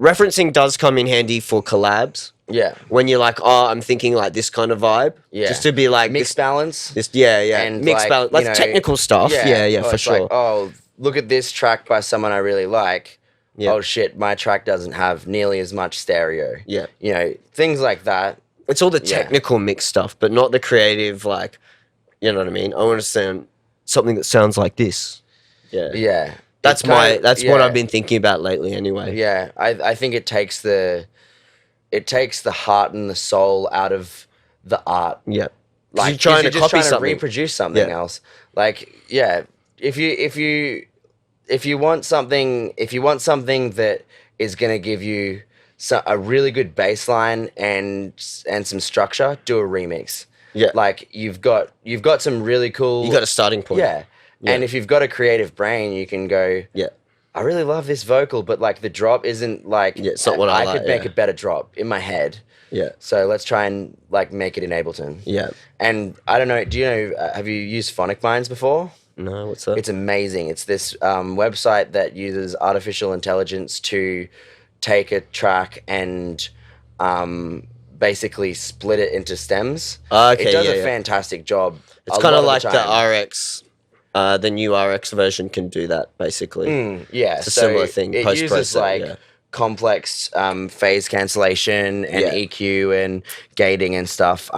Speaker 1: referencing does come in handy for collabs.
Speaker 2: Yeah.
Speaker 1: When you're like, oh, I'm thinking like this kind of vibe.
Speaker 2: Yeah.
Speaker 1: Just to be like
Speaker 2: Mix balance.
Speaker 1: And mix
Speaker 2: like,
Speaker 1: balance. Like
Speaker 2: you know,
Speaker 1: technical stuff. Yeah,
Speaker 2: oh,
Speaker 1: for
Speaker 2: it's
Speaker 1: sure.
Speaker 2: Like, oh, look at this track by someone I really like.
Speaker 1: Yeah.
Speaker 2: Oh shit, my track doesn't have nearly as much stereo.
Speaker 1: Yeah.
Speaker 2: You know, things like that.
Speaker 1: It's all the technical mix stuff, but not the creative, like, you know what I mean? I want to sound something that sounds like this. Yeah.
Speaker 2: Yeah.
Speaker 1: That's what I've been thinking about lately anyway.
Speaker 2: Yeah. I think it takes the heart and the soul out of the art.
Speaker 1: Yeah.
Speaker 2: Like
Speaker 1: you're trying to
Speaker 2: just
Speaker 1: copy
Speaker 2: trying to
Speaker 1: something.
Speaker 2: reproduce something else. Like, yeah, if you want something that is going to give you a really good bass line and some structure, do a remix.
Speaker 1: Yeah.
Speaker 2: Like you've got some really cool.
Speaker 1: You got a starting point.
Speaker 2: Yeah. And if you've got a creative brain, you can go.
Speaker 1: Yeah.
Speaker 2: I really love this vocal, but like the drop isn't like.
Speaker 1: Yeah, it's not what I like,
Speaker 2: could make a better drop in my head.
Speaker 1: Yeah.
Speaker 2: So let's try and like make it in Ableton.
Speaker 1: Yeah.
Speaker 2: And I don't know. Do you know? Have you used Phonic Minds before?
Speaker 1: No, what's that?
Speaker 2: It's amazing. It's this website that uses artificial intelligence to take a track and basically split it into stems.
Speaker 1: Okay,
Speaker 2: it does
Speaker 1: yeah,
Speaker 2: a fantastic job.
Speaker 1: It's kind of like the RX. The new RX version can do that, basically.
Speaker 2: Yeah,
Speaker 1: it's a similar thing.
Speaker 2: It uses like complex phase cancellation and EQ and gating and stuff.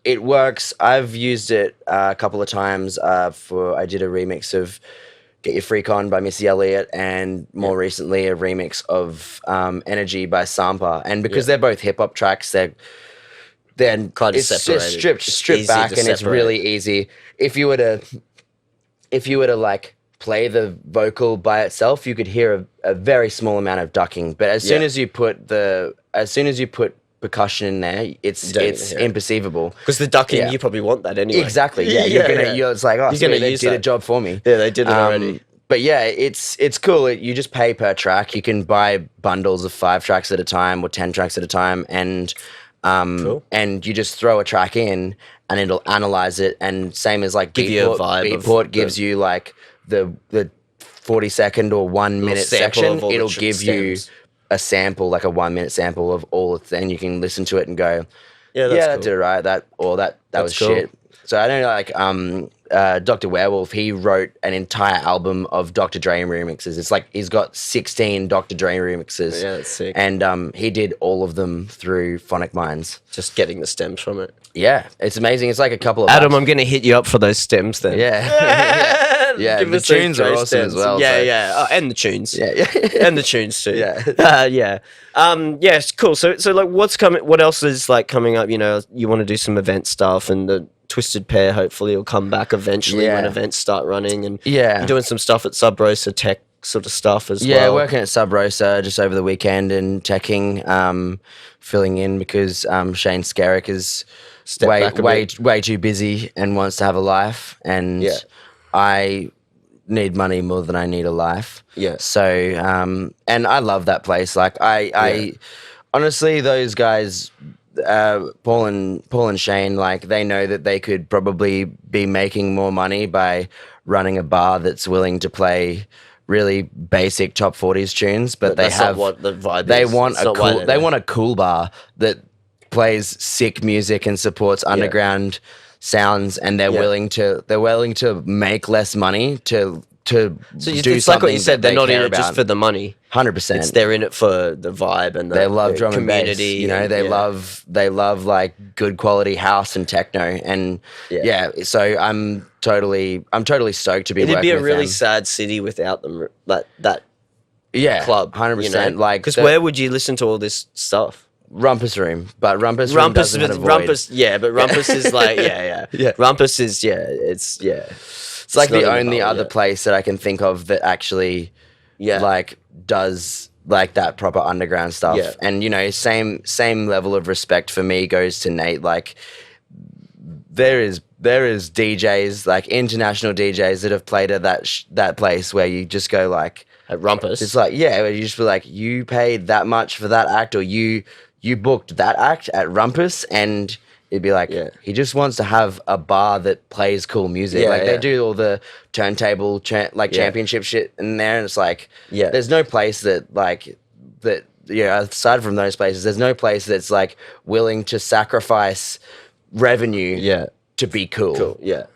Speaker 2: It works. I've used it a couple of times. I did a remix of "Get Your Freak On" by Missy Elliott, and more recently a remix of "Energy" by Sampa. And because they're both hip hop tracks, they're
Speaker 1: kind of separated.
Speaker 2: Just stripped back, and it's really easy. If you were to like play the vocal by itself, you could hear a very small amount of ducking. But as soon as you put percussion in there, it's imperceivable.
Speaker 1: Because the ducking, you probably want that anyway.
Speaker 2: Exactly. Yeah. It's like, oh, they did a job for me.
Speaker 1: Yeah, they did it already.
Speaker 2: But yeah, it's cool. You just pay per track. You can buy bundles of 5 tracks at a time or 10 tracks at a time, and and you just throw a track in, and it'll analyze it. And same as like
Speaker 1: give you a vibe.
Speaker 2: Beatport gives you like the 40-second or 1 minute section. It'll give you a sample, like a 1 minute sample of all of it, and you can listen to it and go, that did it right. That was cool. Shit. So I know like Dr. Werewolf, he wrote an entire album of Dr. Dre remixes. It's like he's got 16 Dr. Dre remixes.
Speaker 1: Yeah, that's sick.
Speaker 2: And he did all of them through Phonic Minds.
Speaker 1: Just getting the stems from it.
Speaker 2: Yeah, it's amazing. It's like a couple of
Speaker 1: Adam, I'm going to hit you up for those stems then.
Speaker 2: Yeah. Yeah, the tunes are awesome as well.
Speaker 1: Yeah,
Speaker 2: so.
Speaker 1: yeah. Oh, and the tunes.
Speaker 2: Yeah.
Speaker 1: And the tunes too.
Speaker 2: Yeah.
Speaker 1: Yes, cool. So like what's coming, what else is like coming up? You know, you want to do some event stuff, and the Twisted Pair hopefully will come back eventually when events start running, and you're doing some stuff at Sub Rosa Tech sort of stuff as well.
Speaker 2: Yeah, working at Sub Rosa just over the weekend and teching, filling in because Shane Skerrick is way too busy and wants to have a life, and I need money more than I need a life.
Speaker 1: Yeah.
Speaker 2: So and I love that place. Like I honestly, those guys, Paul and Shane, like they know that they could probably be making more money by running a bar that's willing to play really basic top 40s tunes, but they have
Speaker 1: what the vibe
Speaker 2: they
Speaker 1: is.
Speaker 2: want they want a cool bar that plays sick music and supports underground sounds, and they're willing to make less money to to
Speaker 1: So
Speaker 2: do
Speaker 1: it's like what you
Speaker 2: something
Speaker 1: said.
Speaker 2: that
Speaker 1: They're not in
Speaker 2: care
Speaker 1: it just
Speaker 2: about.
Speaker 1: for the money.
Speaker 2: 100%.
Speaker 1: They're in it for the vibe and
Speaker 2: They love
Speaker 1: the
Speaker 2: drum and bass.
Speaker 1: community.
Speaker 2: You know, they love like good quality house and techno. And so I'm totally stoked to be
Speaker 1: It'd
Speaker 2: working
Speaker 1: be a
Speaker 2: with
Speaker 1: really
Speaker 2: them.
Speaker 1: sad city without them. That
Speaker 2: Yeah,
Speaker 1: club,
Speaker 2: 100%. Like,
Speaker 1: because where would you listen to all this stuff?
Speaker 2: Rumpus Room, but Rumpus Room doesn't have a void.
Speaker 1: Rumpus, but Rumpus is like,
Speaker 2: Yeah.
Speaker 1: Rumpus is,
Speaker 2: It's like the only other place that I can think of that actually, like, does like that proper underground stuff.
Speaker 1: Yeah.
Speaker 2: And you know, same level of respect for me goes to Nate. Like, there is DJs, like international DJs that have played at that place where you just go like,
Speaker 1: at Rumpus.
Speaker 2: it's like, where you just feel like you paid that much for that act, or you booked that act at Rumpus, and it'd be like, he just wants to have a bar that plays cool music. They do all the turntable championship shit in there, and it's like, there's no place that like that. Yeah, aside from those places, there's no place that's like willing to sacrifice revenue to be cool. Yeah.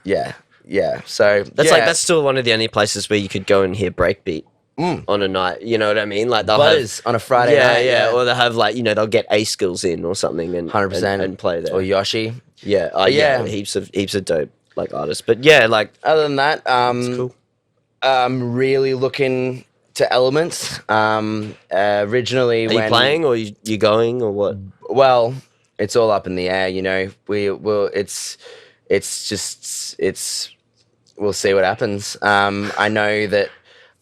Speaker 2: So
Speaker 1: That's still one of the only places where you could go and hear breakbeat. On a night, you know what I mean? Like they'll
Speaker 2: Butters
Speaker 1: have
Speaker 2: on a Friday night,
Speaker 1: or they'll have like, they'll get A Skills in or something and
Speaker 2: 100%
Speaker 1: and play there.
Speaker 2: Or Yoshi,
Speaker 1: heaps of dope like artists. But like
Speaker 2: other than that,
Speaker 1: it's cool.
Speaker 2: I'm really looking to Elements. Originally,
Speaker 1: are you playing or you going or what?
Speaker 2: Well, it's all up in the air. You know, we'll we'll see what happens.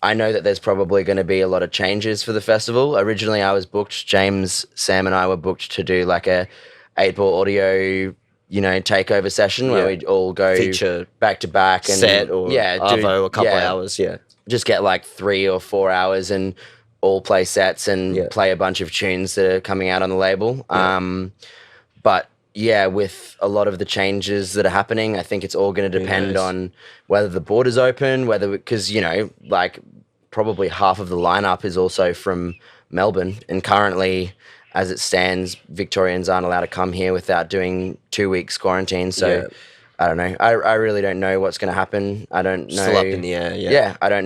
Speaker 2: I know that there's probably going to be a lot of changes for the festival. Originally, I was booked. James, Sam, and I were booked to do like a 8-ball audio, takeover session where we'd all go
Speaker 1: feature
Speaker 2: back to back and
Speaker 1: set or Arvo, a couple of hours.
Speaker 2: Just get like 3 or 4 hours and all play sets and play a bunch of tunes that are coming out on the label. But with a lot of the changes that are happening, I think it's all going to depend on whether the borders open, because like probably half of the lineup is also from Melbourne, and currently, as it stands, Victorians aren't allowed to come here without doing 2 weeks quarantine. So I don't know. I really don't know what's going to happen. I don't know.
Speaker 1: Still up in the air.
Speaker 2: Yeah. I don't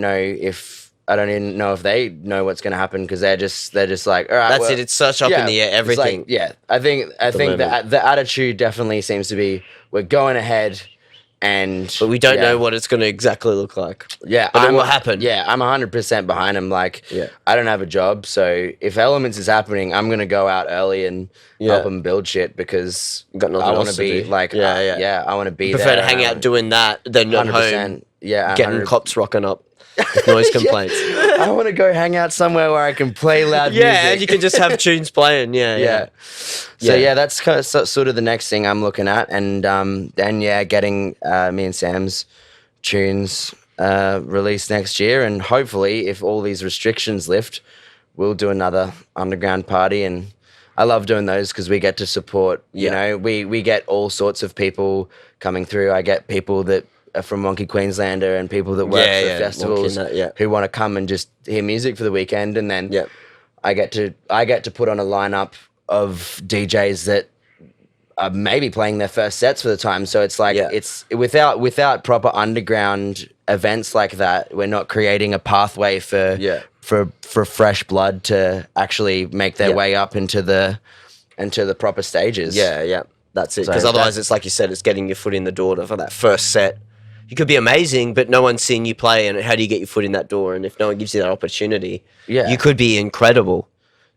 Speaker 2: even know if they know what's going to happen, because they're just like, all right.
Speaker 1: That's it. It's such up in the air. Everything.
Speaker 2: Like, I think the attitude definitely seems to be, we're going ahead, but
Speaker 1: we don't know what it's going to exactly look like.
Speaker 2: Yeah,
Speaker 1: but it will happen.
Speaker 2: Yeah, I'm 100% behind him. Like, I don't have a job, so if Elements is happening, I'm going to go out early and help them build shit, because I want to be like, I want to be there.
Speaker 1: Prefer to hang out doing that than at home.
Speaker 2: Yeah,
Speaker 1: getting cops rocking up with noise complaints.
Speaker 2: I want to go hang out somewhere where I can play loud music.
Speaker 1: Yeah, and you can just have tunes playing.
Speaker 2: So that's kind of sort of the next thing I'm looking at, and then getting me and Sam's tunes released next year, and hopefully, if all these restrictions lift, we'll do another underground party. And I love doing those because we get to support. You know, we get all sorts of people coming through. I get people that are from Wonky Queenslander and people that work for festivals who want to come and just hear music for the weekend, and then I get to put on a lineup of DJs that are maybe playing their first sets for the time. So it's like it's without proper underground events like that, we're not creating a pathway for fresh blood to actually make their way up into the proper stages.
Speaker 1: That's it. Because otherwise, it's like you said, it's getting your foot in the door for that first set. You could be amazing, but no one's seen you play, and how do you get your foot in that door? And if no one gives you that opportunity, you could be incredible.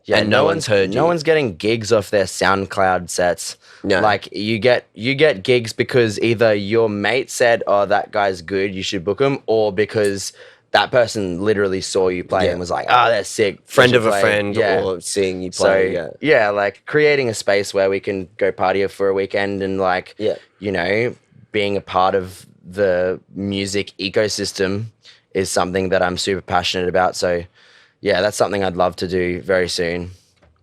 Speaker 1: Yeah, and no one's heard you.
Speaker 2: No one's getting gigs off their SoundCloud sets. No. Like, you get gigs because either your mate said, "Oh, that guy's good, you should book him," or because that person literally saw you play and was like, "Oh, that's sick."
Speaker 1: Friend of a friend, or seeing you play.
Speaker 2: So, like creating a space where we can go party for a weekend and like, being a part of the music ecosystem is something that I'm super passionate about. So that's something I'd love to do very soon.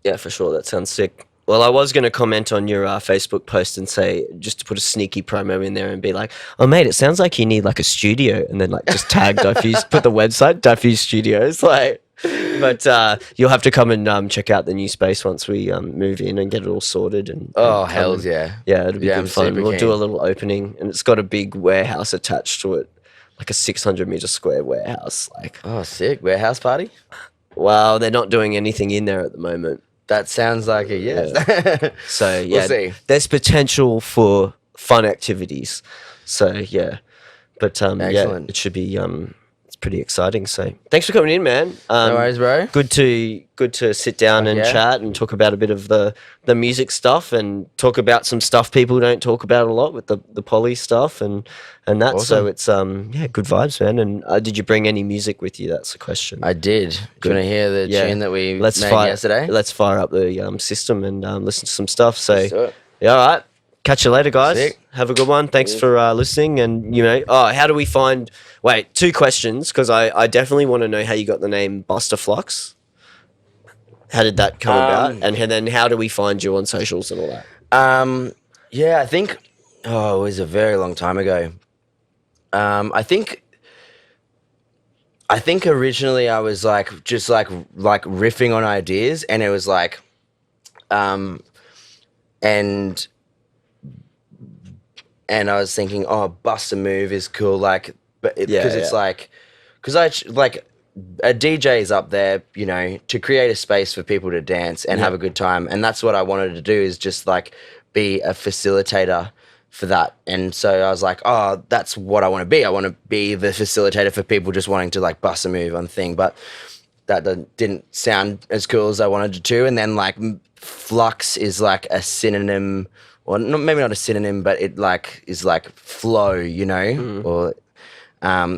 Speaker 1: Yeah, for sure. That sounds sick. Well, I was going to comment on your Facebook post and say, just to put a sneaky promo in there and be like, "Oh, mate, it sounds like you need like a studio," and then like just tag Diffuse, put the website, Diffuse Studios. Like, but you'll have to come and check out the new space once we move in and get it all sorted. And
Speaker 2: hells yeah.
Speaker 1: Yeah, it'll be good fun. We'll do a little opening, and it's got a big warehouse attached to it. like a 600-meter square warehouse. Like,
Speaker 2: Oh, sick. Warehouse party?
Speaker 1: well, they're not doing anything in there at the moment.
Speaker 2: That sounds like a yes.
Speaker 1: So
Speaker 2: We'll
Speaker 1: yeah,
Speaker 2: see.
Speaker 1: there's potential for fun activities. So yeah, but yeah,
Speaker 2: Excellent.
Speaker 1: it should be it's pretty exciting. So thanks for coming in, man.
Speaker 2: No worries, bro.
Speaker 1: Good to sit down and
Speaker 2: yeah.
Speaker 1: chat and talk about a bit of the music stuff and talk about some stuff people don't talk about a lot with the poly stuff and that.
Speaker 2: Awesome.
Speaker 1: So it's yeah, good vibes, man. And did you bring any music with you? That's the question.
Speaker 2: I did. Do you want to hear the tune that we made yesterday?
Speaker 1: Let's fire up the system and listen to some stuff. So
Speaker 2: Let's do it.
Speaker 1: yeah, all right. Catch you later, guys.
Speaker 2: Sick.
Speaker 1: Have a good one. Thanks for listening. And, how do we find... Wait, 2 questions, because I definitely want to know how you got the name BustaFlux. How did that come about? And then how do we find you on socials and all that?
Speaker 2: Yeah, I think... Oh, it was a very long time ago. I think originally I was just riffing on ideas, and it was like... And I was thinking, oh, bust a move is cool, because a DJ is up there, to create a space for people to dance and have a good time, and that's what I wanted to do, is just be a facilitator for that. And so I was like, oh, that's what I want to be. I want to be the facilitator for people just wanting to bust a move on thing, but that didn't sound as cool as I wanted it to. And then flux is a synonym. Or maybe not a synonym, but it is flow, or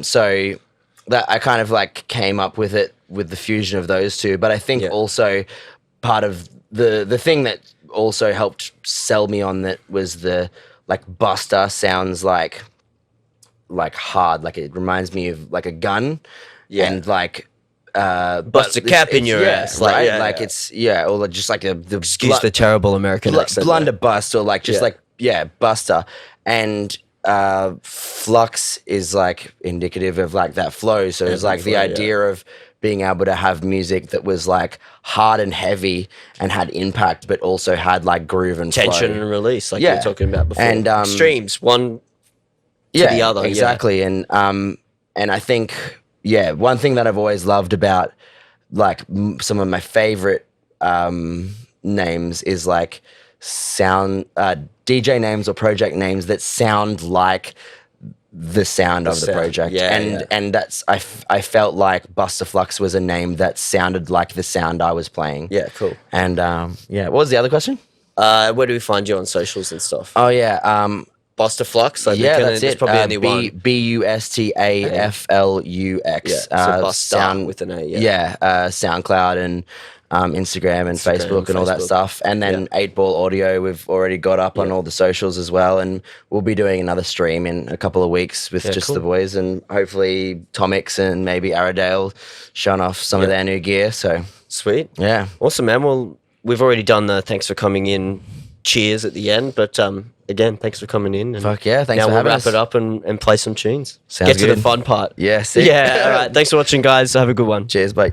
Speaker 2: so that I kind of came up with it with the fusion of those two. But I think also part of the thing that also helped sell me on that was the Buster sounds like hard, it reminds me of a gun, and
Speaker 1: Bust a cap in your ass,
Speaker 2: right? It's or just the
Speaker 1: excuse the terrible American accent.
Speaker 2: Blunderbuss, or Buster, and flux is indicative of that flow. So it's the idea of being able to have music that was hard and heavy and had impact, but also had groove and
Speaker 1: tension
Speaker 2: flow.
Speaker 1: And release, you were talking about before.
Speaker 2: And
Speaker 1: extremes, one to the other,
Speaker 2: exactly. And I think. Yeah, one thing that I've always loved about some of my favorite names is sound DJ names or project names that sound like the sound of the project. And that's I felt like BustaFlux was a name that sounded like the sound I was playing.
Speaker 1: Yeah, cool.
Speaker 2: And what was the other question?
Speaker 1: Where do we find you on socials and stuff?
Speaker 2: Oh yeah,
Speaker 1: BustaFlux.
Speaker 2: That's it.
Speaker 1: Probably only one.
Speaker 2: BustaFlux.
Speaker 1: So Busta with an A.
Speaker 2: Yeah. SoundCloud and Instagram and Facebook and all that stuff. And then 8 Ball Audio, we've already got up on all the socials as well. And we'll be doing another stream in a couple of weeks with just the boys, and hopefully Tomix and maybe Aradale showing off some of their new gear. So
Speaker 1: sweet.
Speaker 2: Yeah.
Speaker 1: Awesome, man. Well, we've already done the thanks for coming in cheers at the end, but again, thanks for coming in. And
Speaker 2: fuck yeah, thanks
Speaker 1: now
Speaker 2: for having us.
Speaker 1: Now we'll wrap it up and play some tunes.
Speaker 2: Sounds
Speaker 1: Get to
Speaker 2: good.
Speaker 1: the fun part.
Speaker 2: Yeah, sick.
Speaker 1: Yeah, all right. Thanks for watching, guys. Have a good one.
Speaker 2: Cheers, bye.